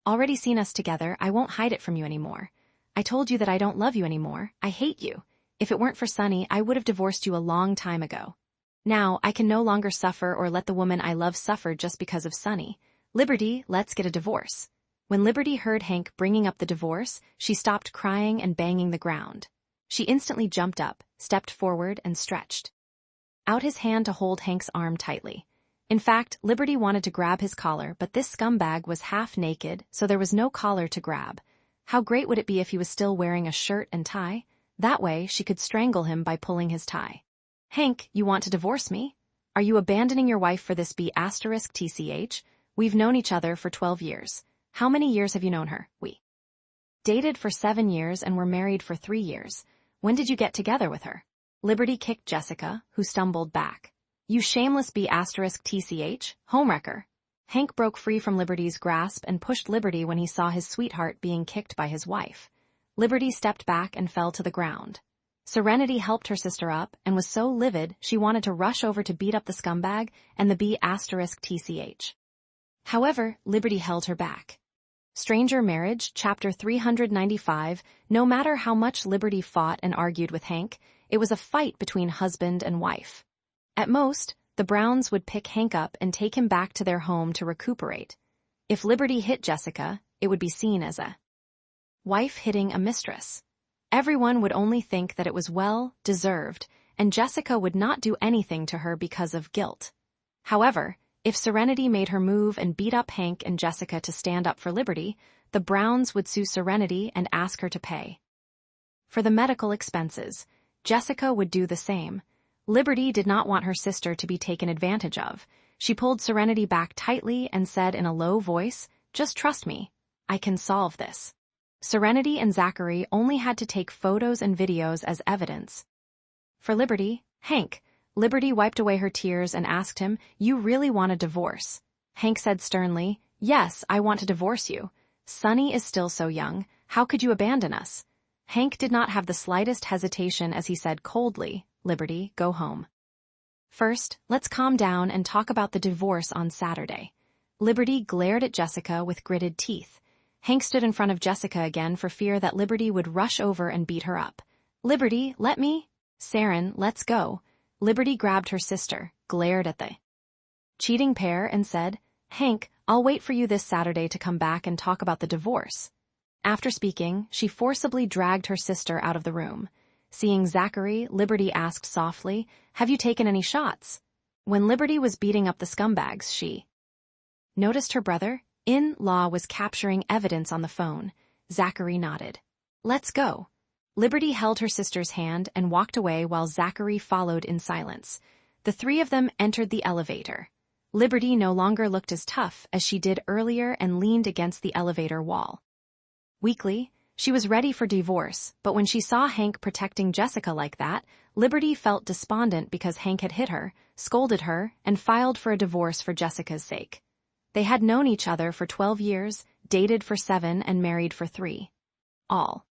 already seen us together, I won't hide it from you anymore. I told you that I don't love you anymore. I hate you. If it weren't for Sunny, I would have divorced you a long time ago. Now, I can no longer suffer or let the woman I love suffer just because of Sunny. Liberty, let's get a divorce." When Liberty heard Hank bringing up the divorce, she stopped crying and banging the ground. She instantly jumped up, stepped forward, and stretched out his hand to hold Hank's arm tightly. In fact, Liberty wanted to grab his collar, but this scumbag was half naked, so there was no collar to grab. How great would it be if he was still wearing a shirt and tie? That way, she could strangle him by pulling his tie. Hank, you want to divorce me? Are you abandoning your wife for this B*TCH? We've known each other for 12 years. How many years have you known her? We dated for 7 years and were married for 3 years. When did you get together with her? Liberty kicked Jessica, who stumbled back. You shameless B*TCH, homewrecker. Hank broke free from Liberty's grasp and pushed Liberty when he saw his sweetheart being kicked by his wife. Liberty stepped back and fell to the ground. Serenity helped her sister up and was so livid she wanted to rush over to beat up the scumbag and the B*TCH. However, Liberty held her back. Stranger Marriage, Chapter 395. No matter how much Liberty fought and argued with Hank, it was a fight between husband and wife. At most, the Browns would pick Hank up and take him back to their home to recuperate. If Liberty hit Jessica, it would be seen as a wife hitting a mistress. Everyone would only think that it was well-deserved, and Jessica would not do anything to her because of guilt. However, if Serenity made her move and beat up Hank and Jessica to stand up for Liberty, the Browns would sue Serenity and ask her to pay for the medical expenses. Jessica would do the same. Liberty did not want her sister to be taken advantage of. She pulled Serenity back tightly and said in a low voice, "Just trust me. I can solve this." Serenity and Zachary only had to take photos and videos as evidence. For Liberty, Hank. Liberty wiped away her tears and asked him, "You really want a divorce?" Hank said sternly, "Yes, I want to divorce you. Sunny is still so young. How could you abandon us?" Hank did not have the slightest hesitation as he said coldly, "Liberty, go home. First, let's calm down and talk about the divorce on Saturday." Liberty glared at Jessica with gritted teeth. Hank stood in front of Jessica again for fear that Liberty would rush over and beat her up. "Liberty, let me." "Saren, let's go." Liberty grabbed her sister, glared at the cheating pair, and said, "Hank, I'll wait for you this Saturday to come back and talk about the divorce." After speaking, she forcibly dragged her sister out of the room. Seeing Zachary, Liberty asked softly, "Have you taken any shots?" When Liberty was beating up the scumbags, she noticed her brother-in-law was capturing evidence on the phone. Zachary nodded. "Let's go." Liberty held her sister's hand and walked away while Zachary followed in silence. The three of them entered the elevator. Liberty no longer looked as tough as she did earlier and leaned against the elevator wall. Weakly, she was ready for divorce, but when she saw Hank protecting Jessica like that, Liberty felt despondent because Hank had hit her, scolded her, and filed for a divorce for Jessica's sake. They had known each other for 12 years, dated for 7, and married for 3. All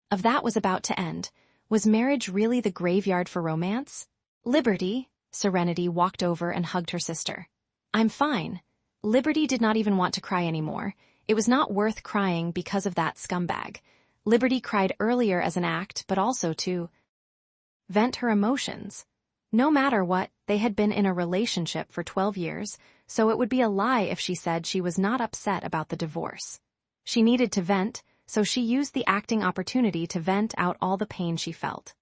of that was about to end. Was marriage really the graveyard for romance? "Liberty," Serenity walked over and hugged her sister. "I'm fine." Liberty did not even want to cry anymore. It was not worth crying because of that scumbag. Liberty cried earlier as an act, but also to vent her emotions. No matter what, they had been in a relationship for 12 years, so it would be a lie if she said she was not upset about the divorce. She needed to vent, so she used the acting opportunity to vent out all the pain she felt.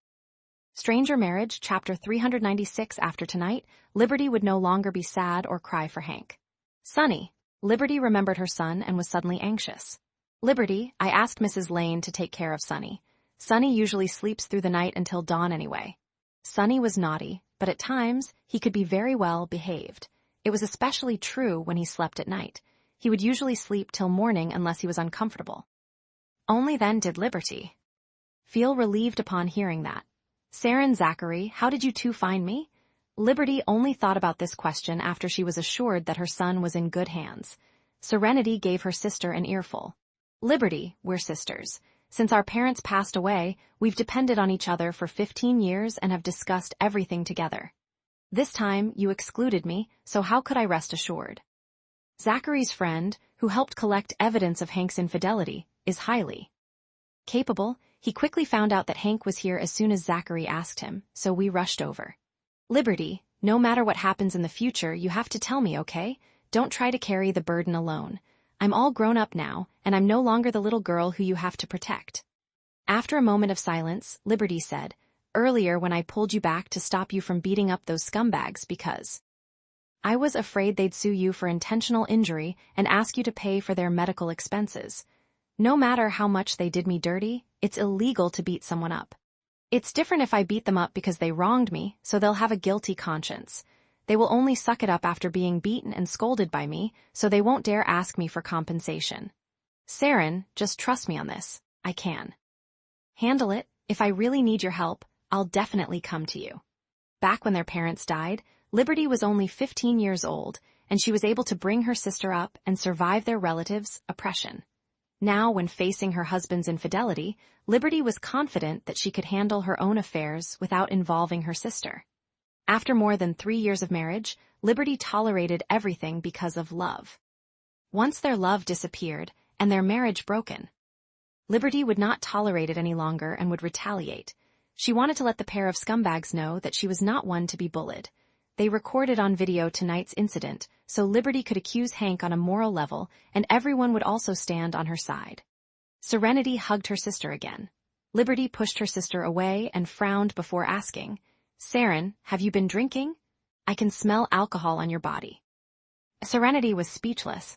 Stranger Marriage, Chapter 396. After tonight, Liberty would no longer be sad or cry for Hank. Sonny. Liberty remembered her son and was suddenly anxious. Liberty, I asked Mrs. Lane to take care of Sonny. Sonny usually sleeps through the night until dawn anyway. Sonny was naughty, but at times, he could be very well behaved. It was especially true when he slept at night. He would usually sleep till morning unless he was uncomfortable. Only then did Liberty feel relieved upon hearing that. Serenity, Zachary, how did you two find me? Liberty only thought about this question after she was assured that her son was in good hands. Serenity gave her sister an earful. Liberty, we're sisters. Since our parents passed away, we've depended on each other for 15 years and have discussed everything together. This time, you excluded me, so how could I rest assured? Zachary's friend, who helped collect evidence of Hank's infidelity, is highly capable. He quickly found out that Hank was here as soon as Zachary asked him, so we rushed over. Liberty, no matter what happens in the future, you have to tell me, okay? Don't try to carry the burden alone. I'm all grown up now, and I'm no longer the little girl who you have to protect. After a moment of silence, Liberty said, earlier when I pulled you back to stop you from beating up those scumbags because I was afraid they'd sue you for intentional injury and ask you to pay for their medical expenses. No matter how much they did me dirty, it's illegal to beat someone up. It's different if I beat them up because they wronged me, so they'll have a guilty conscience. They will only suck it up after being beaten and scolded by me, so they won't dare ask me for compensation. Saren, just trust me on this. I can handle it. If I really need your help, I'll definitely come to you. Back when their parents died, Liberty was only 15 years old, and she was able to bring her sister up and survive their relatives' oppression. Now, when facing her husband's infidelity, Liberty was confident that she could handle her own affairs without involving her sister. After more than 3 years of marriage, Liberty tolerated everything because of love. Once their love disappeared, and their marriage broken, Liberty would not tolerate it any longer and would retaliate. She wanted to let the pair of scumbags know that she was not one to be bullied. They recorded on video tonight's incident, so Liberty could accuse Hank on a moral level, and everyone would also stand on her side. Serenity hugged her sister again. Liberty pushed her sister away and frowned before asking, Saren, have you been drinking? I can smell alcohol on your body. Serenity was speechless.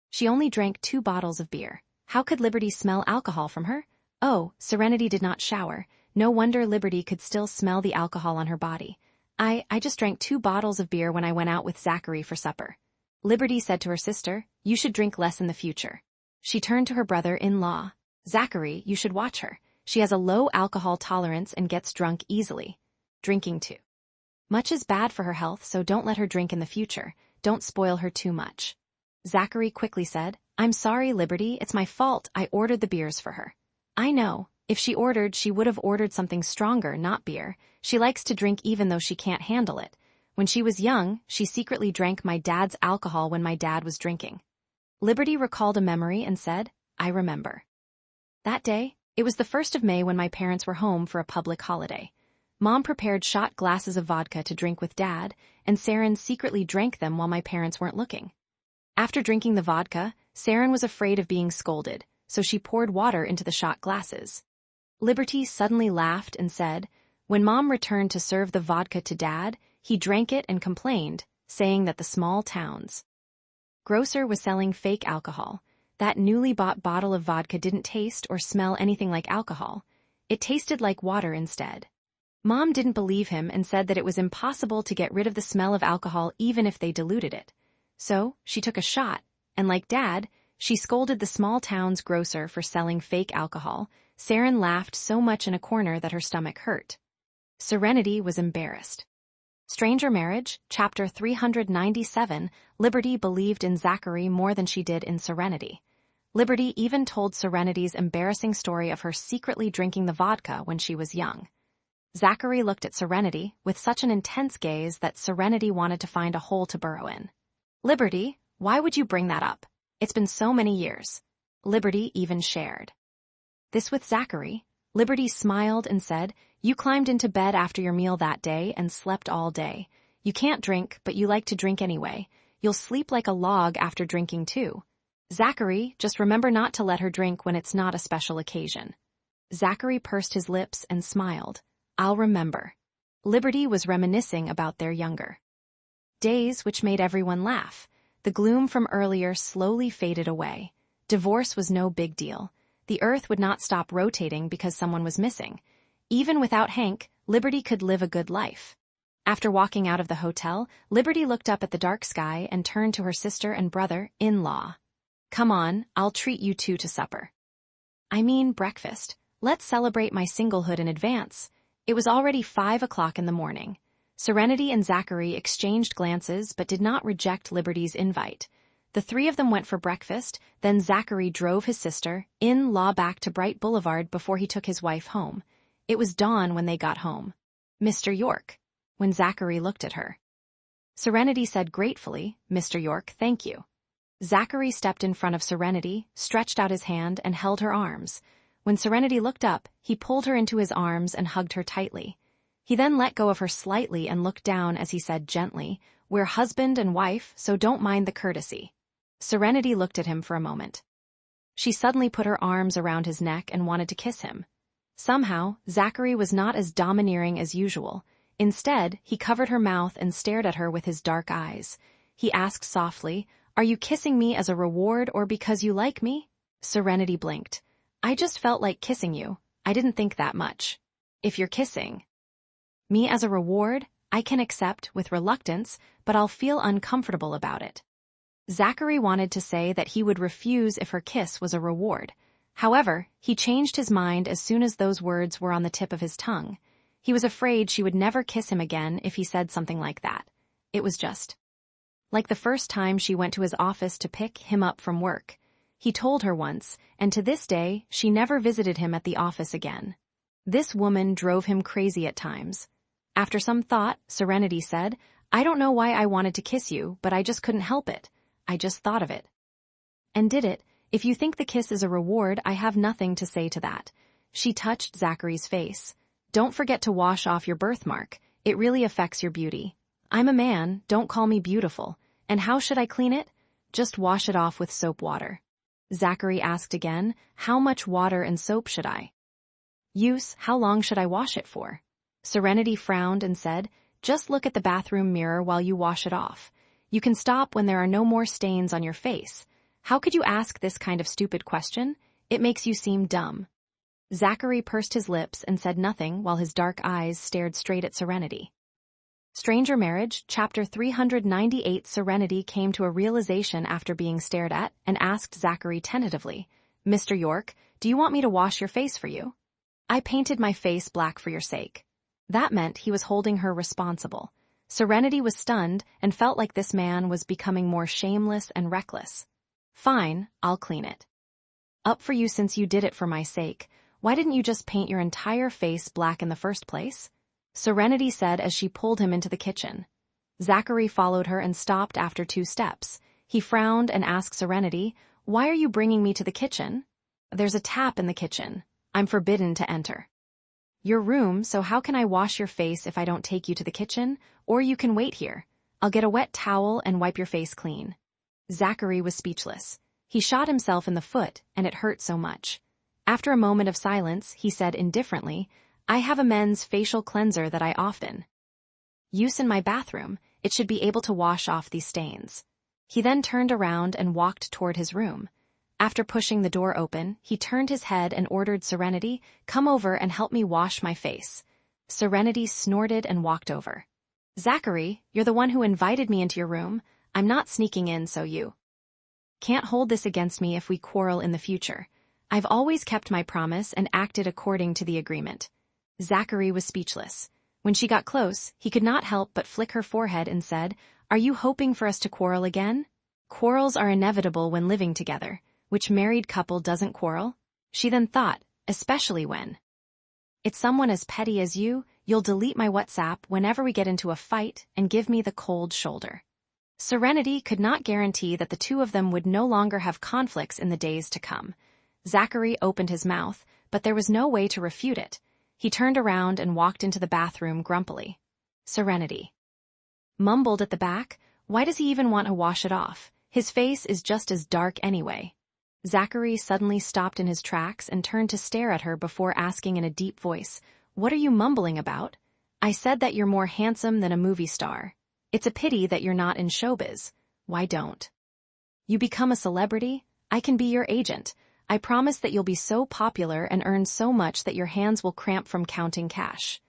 She only drank 2 bottles of beer. How could Liberty smell alcohol from her? Oh, Serenity did not shower. No wonder Liberty could still smell the alcohol on her body. I just drank 2 bottles of beer when I went out with Zachary for supper. Liberty said to her sister, you should drink less in the future. She turned to her brother-in-law. Zachary, you should watch her. She has a low alcohol tolerance and gets drunk easily. Drinking too much is bad for her health, so don't let her drink in the future. Don't spoil her too much. Zachary quickly said, I'm sorry, Liberty, it's my fault. I ordered the beers for her. I know. If she ordered, she would have ordered something stronger, not beer. She likes to drink even though she can't handle it. When she was young, she secretly drank my dad's alcohol when my dad was drinking. Liberty recalled a memory and said, I remember. That day, it was the 1st of May when my parents were home for a public holiday. Mom prepared shot glasses of vodka to drink with Dad, and Saren secretly drank them while my parents weren't looking. After drinking the vodka, Saren was afraid of being scolded, so she poured water into the shot glasses. Liberty suddenly laughed and said, when Mom returned to serve the vodka to Dad, he drank it and complained, saying that the small town's grocer was selling fake alcohol. That newly bought bottle of vodka didn't taste or smell anything like alcohol. It tasted like water instead. Mom didn't believe him and said that it was impossible to get rid of the smell of alcohol even if they diluted it. So, she took a shot, and like Dad, she scolded the small town's grocer for selling fake alcohol. Saren laughed so much in a corner that her stomach hurt. Serenity was embarrassed. Stranger Marriage, Chapter 397, Liberty believed in Zachary more than she did in Serenity. Liberty even told Serenity's embarrassing story of her secretly drinking the vodka when she was young. Zachary looked at Serenity with such an intense gaze that Serenity wanted to find a hole to burrow in. Liberty, why would you bring that up? It's been so many years. Liberty even shared this with Zachary. Liberty smiled and said, "You climbed into bed after your meal that day and slept all day. You can't drink, but you like to drink anyway. You'll sleep like a log after drinking too. Zachary, just remember not to let her drink when it's not a special occasion." Zachary pursed his lips and smiled. "I'll remember." Liberty was reminiscing about their younger days, which made everyone laugh. The gloom from earlier slowly faded away. Divorce was no big deal. The earth would not stop rotating because someone was missing. Even without Hank, Liberty could live a good life. After walking out of the hotel, Liberty looked up at the dark sky and turned to her sister and brother-in-law. "Come on, I'll treat you two to supper. I mean breakfast. Let's celebrate my singlehood in advance." It was already 5 o'clock in the morning. Serenity and Zachary exchanged glances but did not reject Liberty's invite. The three of them went for breakfast, then Zachary drove his sister-in-law back to Bright Boulevard before he took his wife home. It was dawn when they got home. "Mr. York," when Zachary looked at her. Serenity said gratefully, "Mr. York, thank you." Zachary stepped in front of Serenity, stretched out his hand, and held her arms. When Serenity looked up, he pulled her into his arms and hugged her tightly. He then let go of her slightly and looked down as he said gently, "We're husband and wife, so don't mind the courtesy." Serenity looked at him for a moment. She suddenly put her arms around his neck and wanted to kiss him. Somehow, Zachary was not as domineering as usual. Instead, he covered her mouth and stared at her with his dark eyes. He asked softly, "Are you kissing me as a reward or because you like me?" Serenity blinked. "I just felt like kissing you. I didn't think that much. If you're kissing me as a reward, I can accept with reluctance, but I'll feel uncomfortable about it." Zachary wanted to say that he would refuse if her kiss was a reward. However, he changed his mind as soon as those words were on the tip of his tongue. He was afraid she would never kiss him again if he said something like that. It was just like the first time she went to his office to pick him up from work. He told her once, and to this day, she never visited him at the office again. This woman drove him crazy at times. After some thought, Serenity said, "I don't know why I wanted to kiss you, but I just couldn't help it. I just thought of it and did it. If you think the kiss is a reward, I have nothing to say to that." She touched Zachary's face. "Don't forget to wash off your birthmark. It really affects your beauty. I'm a man, don't call me beautiful. And how should I clean it? Just wash it off with soap water." Zachary asked again, "How much water and soap should I use? How long should I wash it for?" Serenity frowned and said, "Just look at the bathroom mirror while you wash it off. You can stop when there are no more stains on your face. How could you ask this kind of stupid question? It makes you seem dumb." Zachary pursed his lips and said nothing while his dark eyes stared straight at Serenity. Stranger Marriage, Chapter 398. Serenity came to a realization after being stared at and asked Zachary tentatively, "Mr. York, do you want me to wash your face for you?" "I painted my face black for your sake." That meant he was holding her responsible. Serenity was stunned and felt like this man was becoming more shameless and reckless. "Fine, I'll clean it up for you since you did it for my sake. Why didn't you just paint your entire face black in the first place?" Serenity said as she pulled him into the kitchen. Zachary followed her and stopped after 2 steps. He frowned and asked Serenity, "Why are you bringing me to the kitchen?" "There's a tap in the kitchen. I'm forbidden to enter your room, so how can I wash your face if I don't take you to the kitchen? Or you can wait here. I'll get a wet towel and wipe your face clean." Zachary was speechless. He shot himself in the foot, and it hurt so much. After a moment of silence, he said indifferently, "I have a men's facial cleanser that I often use in my bathroom. It should be able to wash off these stains." He then turned around and walked toward his room. After pushing the door open, he turned his head and ordered Serenity, "Come over and help me wash my face." Serenity snorted and walked over. "Zachary, you're the one who invited me into your room. I'm not sneaking in, so you can't hold this against me if we quarrel in the future. I've always kept my promise and acted according to the agreement." Zachary was speechless. When she got close, he could not help but flick her forehead and said, "Are you hoping for us to quarrel again?" Quarrels are inevitable when living together. Which married couple doesn't quarrel? She then thought, especially when it's someone as petty as you, you'll delete my WhatsApp whenever we get into a fight and give me the cold shoulder. Serenity could not guarantee that the two of them would no longer have conflicts in the days to come. Zachary opened his mouth, but there was no way to refute it. He turned around and walked into the bathroom grumpily. Serenity mumbled at the back, "Why does he even want to wash it off? His face is just as dark anyway." Zachary suddenly stopped in his tracks and turned to stare at her before asking in a deep voice, "What are you mumbling about?" "I said that you're more handsome than a movie star. It's a pity that you're not in showbiz. Why don't you become a celebrity? I can be your agent. I promise that you'll be so popular and earn so much that your hands will cramp from counting cash."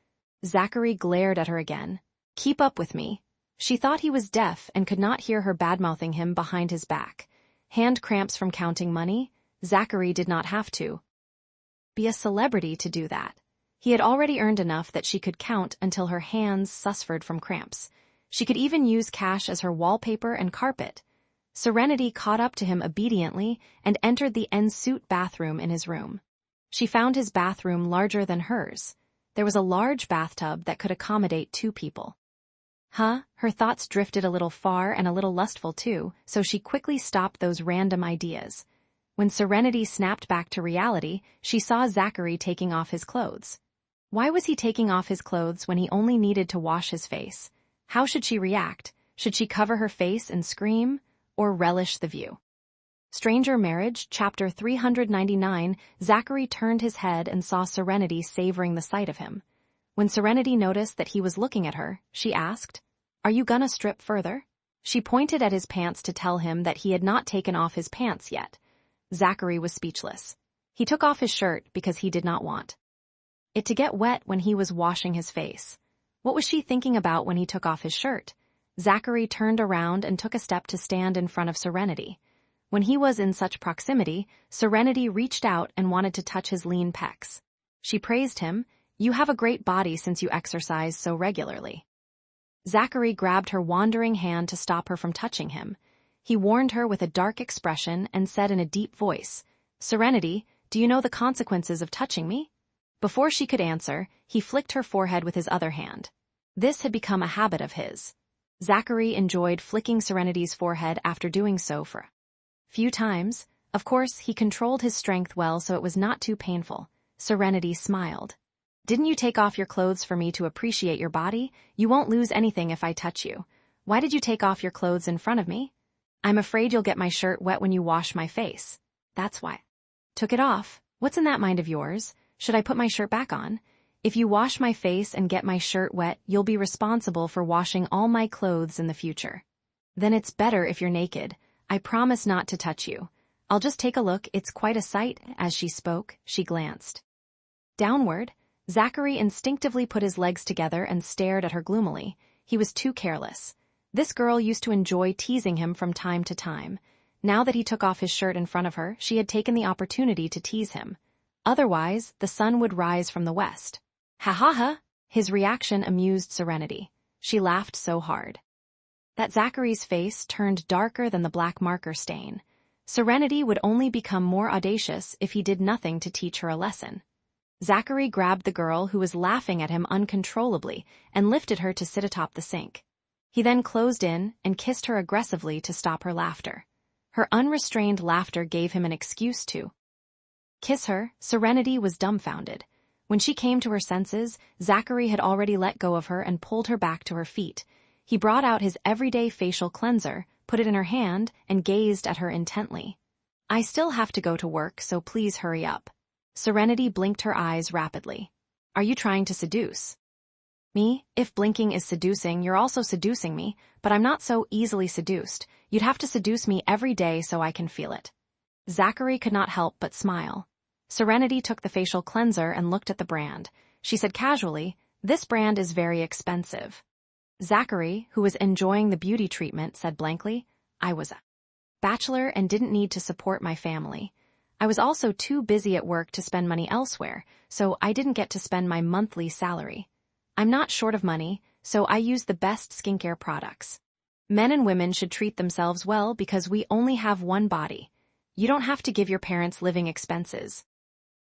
Zachary glared at her again. "Keep up with me." She thought he was deaf and could not hear her badmouthing him behind his back. Hand cramps from counting money? Zachary did not have to be a celebrity to do that. He had already earned enough that she could count until her hands suffered from cramps. She could even use cash as her wallpaper and carpet. Serenity caught up to him obediently and entered the en-suite bathroom in his room. She found his bathroom larger than hers. There was a large bathtub that could accommodate 2 people. Her thoughts drifted a little far and a little lustful too, so she quickly stopped those random ideas. When Serenity snapped back to reality, she saw Zachary taking off his clothes. Why was he taking off his clothes when he only needed to wash his face? How should she react? Should she cover her face and scream, or relish the view? Stranger Marriage, Chapter 399. Zachary turned his head and saw Serenity savoring the sight of him. When Serenity noticed that he was looking at her, she asked, "Are you gonna strip further?" She pointed at his pants to tell him that he had not taken off his pants yet. Zachary was speechless. He took off his shirt because he did not want it to get wet when he was washing his face. What was she thinking about when he took off his shirt? Zachary turned around and took a step to stand in front of Serenity. When he was in such proximity, Serenity reached out and wanted to touch his lean pecs. She praised him, "You have a great body since you exercise so regularly." Zachary grabbed her wandering hand to stop her from touching him. He warned her with a dark expression and said in a deep voice, "Serenity, do you know the consequences of touching me?" Before she could answer, he flicked her forehead with his other hand. This had become a habit of his. Zachary enjoyed flicking Serenity's forehead after doing so for a few times. Of course, he controlled his strength well so it was not too painful. Serenity smiled. "Didn't you take off your clothes for me to appreciate your body? You won't lose anything if I touch you. Why did you take off your clothes in front of me?" "I'm afraid you'll get my shirt wet when you wash my face. That's why." "Took it off. What's in that mind of yours? Should I put my shirt back on? If you wash my face and get my shirt wet, you'll be responsible for washing all my clothes in the future. Then it's better if you're naked. I promise not to touch you. I'll just take a look. It's quite a sight." As she spoke, she glanced downward. Zachary instinctively put his legs together and stared at her gloomily. He was too careless. This girl used to enjoy teasing him from time to time. Now that he took off his shirt in front of her, she had taken the opportunity to tease him. Otherwise, the sun would rise from the west. "Ha ha ha!" His reaction amused Serenity. She laughed so hard that Zachary's face turned darker than the black marker stain. Serenity would only become more audacious if he did nothing to teach her a lesson. Zachary grabbed the girl who was laughing at him uncontrollably and lifted her to sit atop the sink. He then closed in and kissed her aggressively to stop her laughter. Her unrestrained laughter gave him an excuse to kiss her. Serenity was dumbfounded. When she came to her senses, Zachary had already let go of her and pulled her back to her feet. He brought out his everyday facial cleanser, put it in her hand, and gazed at her intently. "I still have to go to work, so please hurry up." Serenity blinked her eyes rapidly. "Are you trying to seduce me? If blinking is seducing, you're also seducing me, but I'm not so easily seduced. You'd have to seduce me every day so I can feel it." Zachary could not help but smile. Serenity took the facial cleanser and looked at the brand. She said casually, "This brand is very expensive." Zachary, who was enjoying the beauty treatment, said blankly, "I was a bachelor and didn't need to support my family. I was also too busy at work to spend money elsewhere, so I didn't get to spend my monthly salary. I'm not short of money, so I use the best skincare products. Men and women should treat themselves well because we only have one body. You don't have to give your parents living expenses."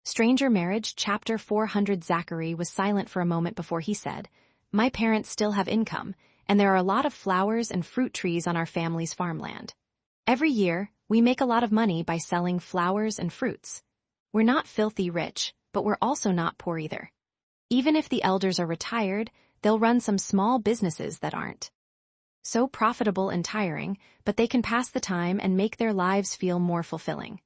Stranger Marriage, Chapter 400. Zachary was silent for a moment before he said, "My parents still have income, and there are a lot of flowers and fruit trees on our family's farmland. Every year, we make a lot of money by selling flowers and fruits. We're not filthy rich, but we're also not poor either. Even if the elders are retired, they'll run some small businesses that aren't so profitable and tiring, but they can pass the time and make their lives feel more fulfilling.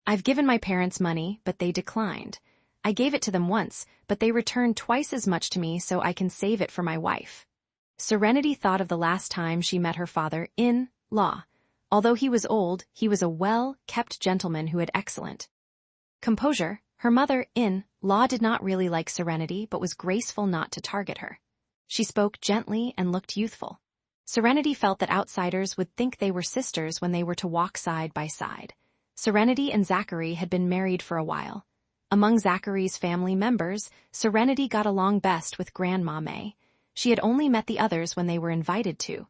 I've given my parents money, but they declined. I gave it to them once, but they returned twice as much to me so I can save it for my wife. Serenity thought of the last time she met her father-in-law. Although he was old, he was a well-kept gentleman who had excellent composure. Her mother-in-law did not really like Serenity but was graceful not to target her. She spoke gently and looked youthful. Serenity felt that outsiders would think they were sisters when they were to walk side by side. Serenity and Zachary had been married for a while. Among Zachary's family members, Serenity got along best with Grandma May. She had only met the others when they were invited to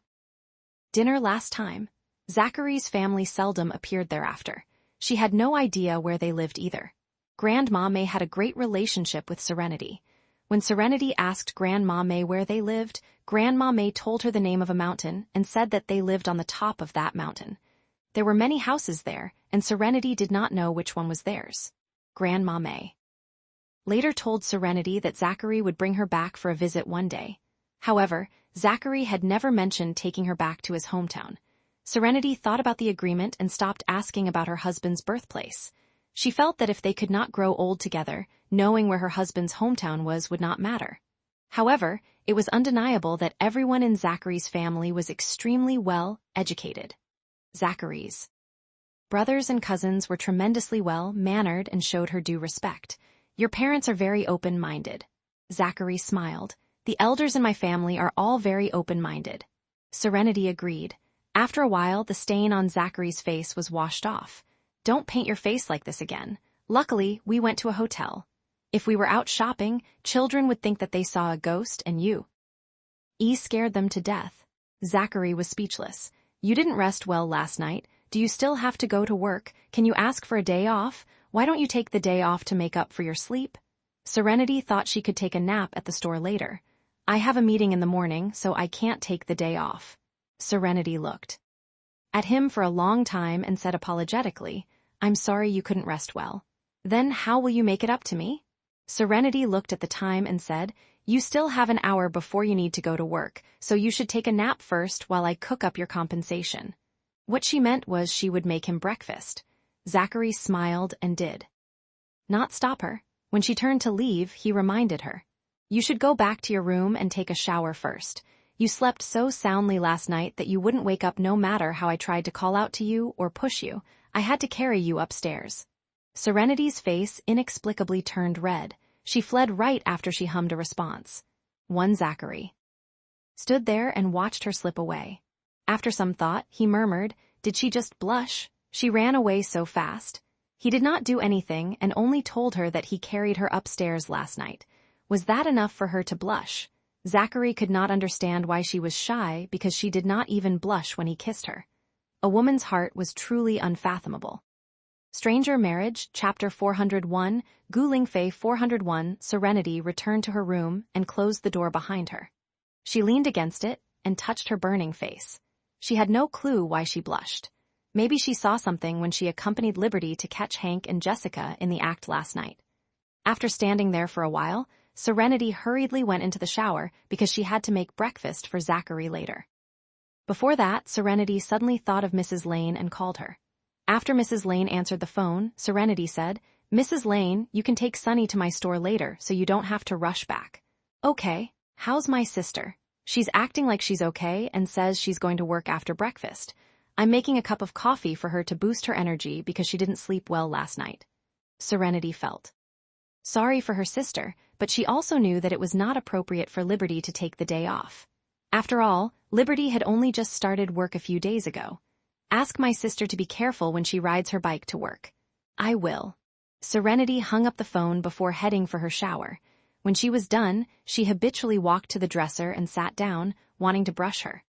dinner last time. Zachary's family seldom appeared thereafter. She had no idea where they lived either. Grandma May had a great relationship with Serenity. When Serenity asked Grandma May where they lived, Grandma May told her the name of a mountain and said that they lived on the top of that mountain. There were many houses there, and Serenity did not know which one was theirs. Grandma May later told Serenity that Zachary would bring her back for a visit one day. However, Zachary had never mentioned taking her back to his hometown. Serenity thought about the agreement and stopped asking about her husband's birthplace. She felt that if they could not grow old together, knowing where her husband's hometown was would not matter. However, it was undeniable that everyone in Zachary's family was extremely well educated. Zachary's brothers and cousins were tremendously well-mannered and showed her due respect. Your parents are very open-minded. Zachary smiled. The elders in my family are all very open-minded. Serenity agreed. After a while, the stain on Zachary's face was washed off. Don't paint your face like this again. Luckily, we went to a hotel. If we were out shopping, children would think that they saw a ghost and you scared them to death. Zachary was speechless. You didn't rest well last night. Do you still have to go to work? Can you ask for a day off? Why don't you take the day off to make up for your sleep? Serenity thought she could take a nap at the store later. I have a meeting in the morning, so I can't take the day off. Serenity looked at him for a long time and said apologetically, I'm sorry you couldn't rest well. Then how will you make it up to me? Serenity looked at the time and said, you still have an hour before you need to go to work, so you should take a nap first while I cook up your compensation. What she meant was she would make him breakfast. Zachary smiled and did not stop her. When she turned to leave, he reminded her, you should go back to your room and take a shower first. You slept so soundly last night that you wouldn't wake up no matter how I tried to call out to you or push you. I had to carry you upstairs. Serenity's face inexplicably turned red. She fled right after she hummed a response. Zachary stood there and watched her slip away. After some thought, he murmured, did she just blush? She ran away so fast. He did not do anything and only told her that he carried her upstairs last night. Was that enough for her to blush? Zachary could not understand why she was shy because she did not even blush when he kissed her. A woman's heart was truly unfathomable. Stranger Marriage, Chapter 401, Lingfei 401. Serenity returned to her room and closed the door behind her. She leaned against it and touched her burning face. She had no clue why she blushed. Maybe she saw something when she accompanied Liberty to catch Hank and Jessica in the act last night. After standing there for a while, Serenity hurriedly went into the shower because she had to make breakfast for Zachary later. Before that, Serenity suddenly thought of Mrs. Lane and called her. After Mrs. Lane answered the phone, Serenity said, Mrs. Lane, you can take Sunny to my store later so you don't have to rush back. Okay, how's my sister? She's acting like she's okay and says she's going to work after breakfast. I'm making a cup of coffee for her to boost her energy because she didn't sleep well last night. Serenity felt sorry for her sister, but she also knew that it was not appropriate for Liberty to take the day off. After all, Liberty had only just started work a few days ago. Ask my sister to be careful when she rides her bike to work. I will. Serenity hung up the phone before heading for her shower. When she was done, she habitually walked to the dresser and sat down, wanting to brush her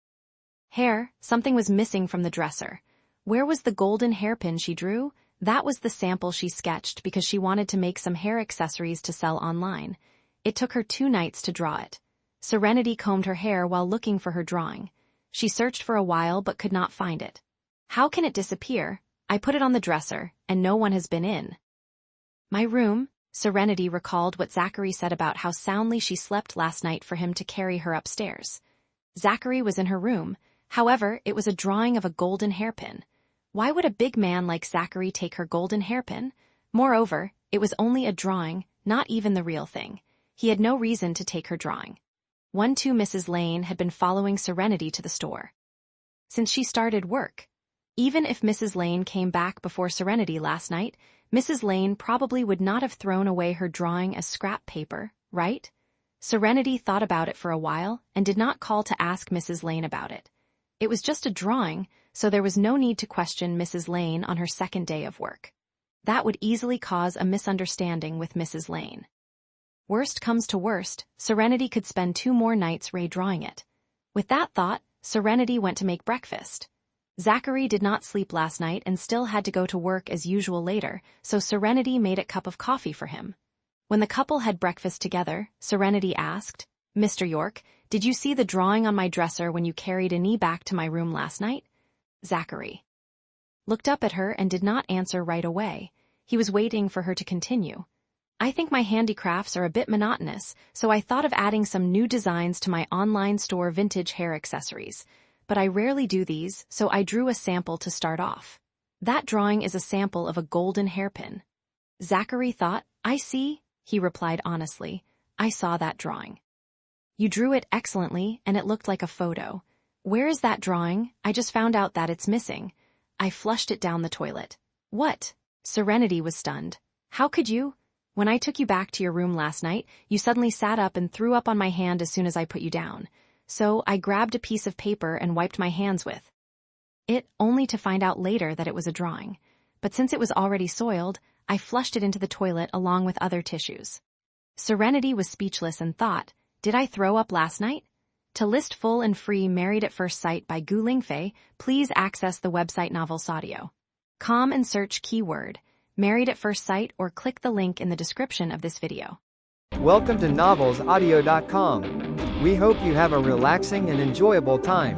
hair. Something was missing from the dresser. Where was the golden hairpin she drew? That was the sample she sketched because she wanted to make some hair accessories to sell online. It took her 2 nights to draw it. Serenity combed her hair while looking for her drawing. She searched for a while but could not find it. How can it disappear? I put it on the dresser, and no one has been in. My room? Serenity recalled what Zachary said about how soundly she slept last night for him to carry her upstairs. Zachary was in her room. However, it was a drawing of a golden hairpin. Why would a big man like Zachary take her golden hairpin? Moreover, it was only a drawing, not even the real thing. He had no reason to take her drawing. 1-2 Mrs. Lane had been following Serenity to the store since she started work. Even if Mrs. Lane came back before Serenity last night, Mrs. Lane probably would not have thrown away her drawing as scrap paper, right? Serenity thought about it for a while and did not call to ask Mrs. Lane about it. It was just a drawing, so there was no need to question Mrs. Lane on her second day of work. That would easily cause a misunderstanding with Mrs. Lane. Worst comes to worst, Serenity could spend 2 more nights redrawing it. With that thought, Serenity went to make breakfast. Zachary did not sleep last night and still had to go to work as usual later, so Serenity made a cup of coffee for him. When the couple had breakfast together, Serenity asked, "Mr. York, did you see the drawing on my dresser when you carried Annie back to my room last night?" Zachary looked up at her and did not answer right away. He was waiting for her to continue. "I think my handicrafts are a bit monotonous, so I thought of adding some new designs to my online store vintage hair accessories. But I rarely do these, so I drew a sample to start off. That drawing is a sample of a golden hairpin." Zachary thought, "I see," he replied honestly. "I saw that drawing. You drew it excellently, and it looked like a photo. Where is that drawing? I just found out that it's missing. I flushed it down the toilet." "What?" Serenity was stunned. "How could you? When I took you back to your room last night, you suddenly sat up and threw up on my hand as soon as I put you down. So I grabbed a piece of paper and wiped my hands with it, only to find out later that it was a drawing. But since it was already soiled, I flushed it into the toilet along with other tissues." Serenity was speechless and thought, "Did I throw up last night?" To list full and free Married at First Sight by Lingfei, please access the website Novelsaudio.com and search keyword Married at First Sight or click the link in the description of this video. Welcome to Novelsaudio.com. We hope you have a relaxing and enjoyable time.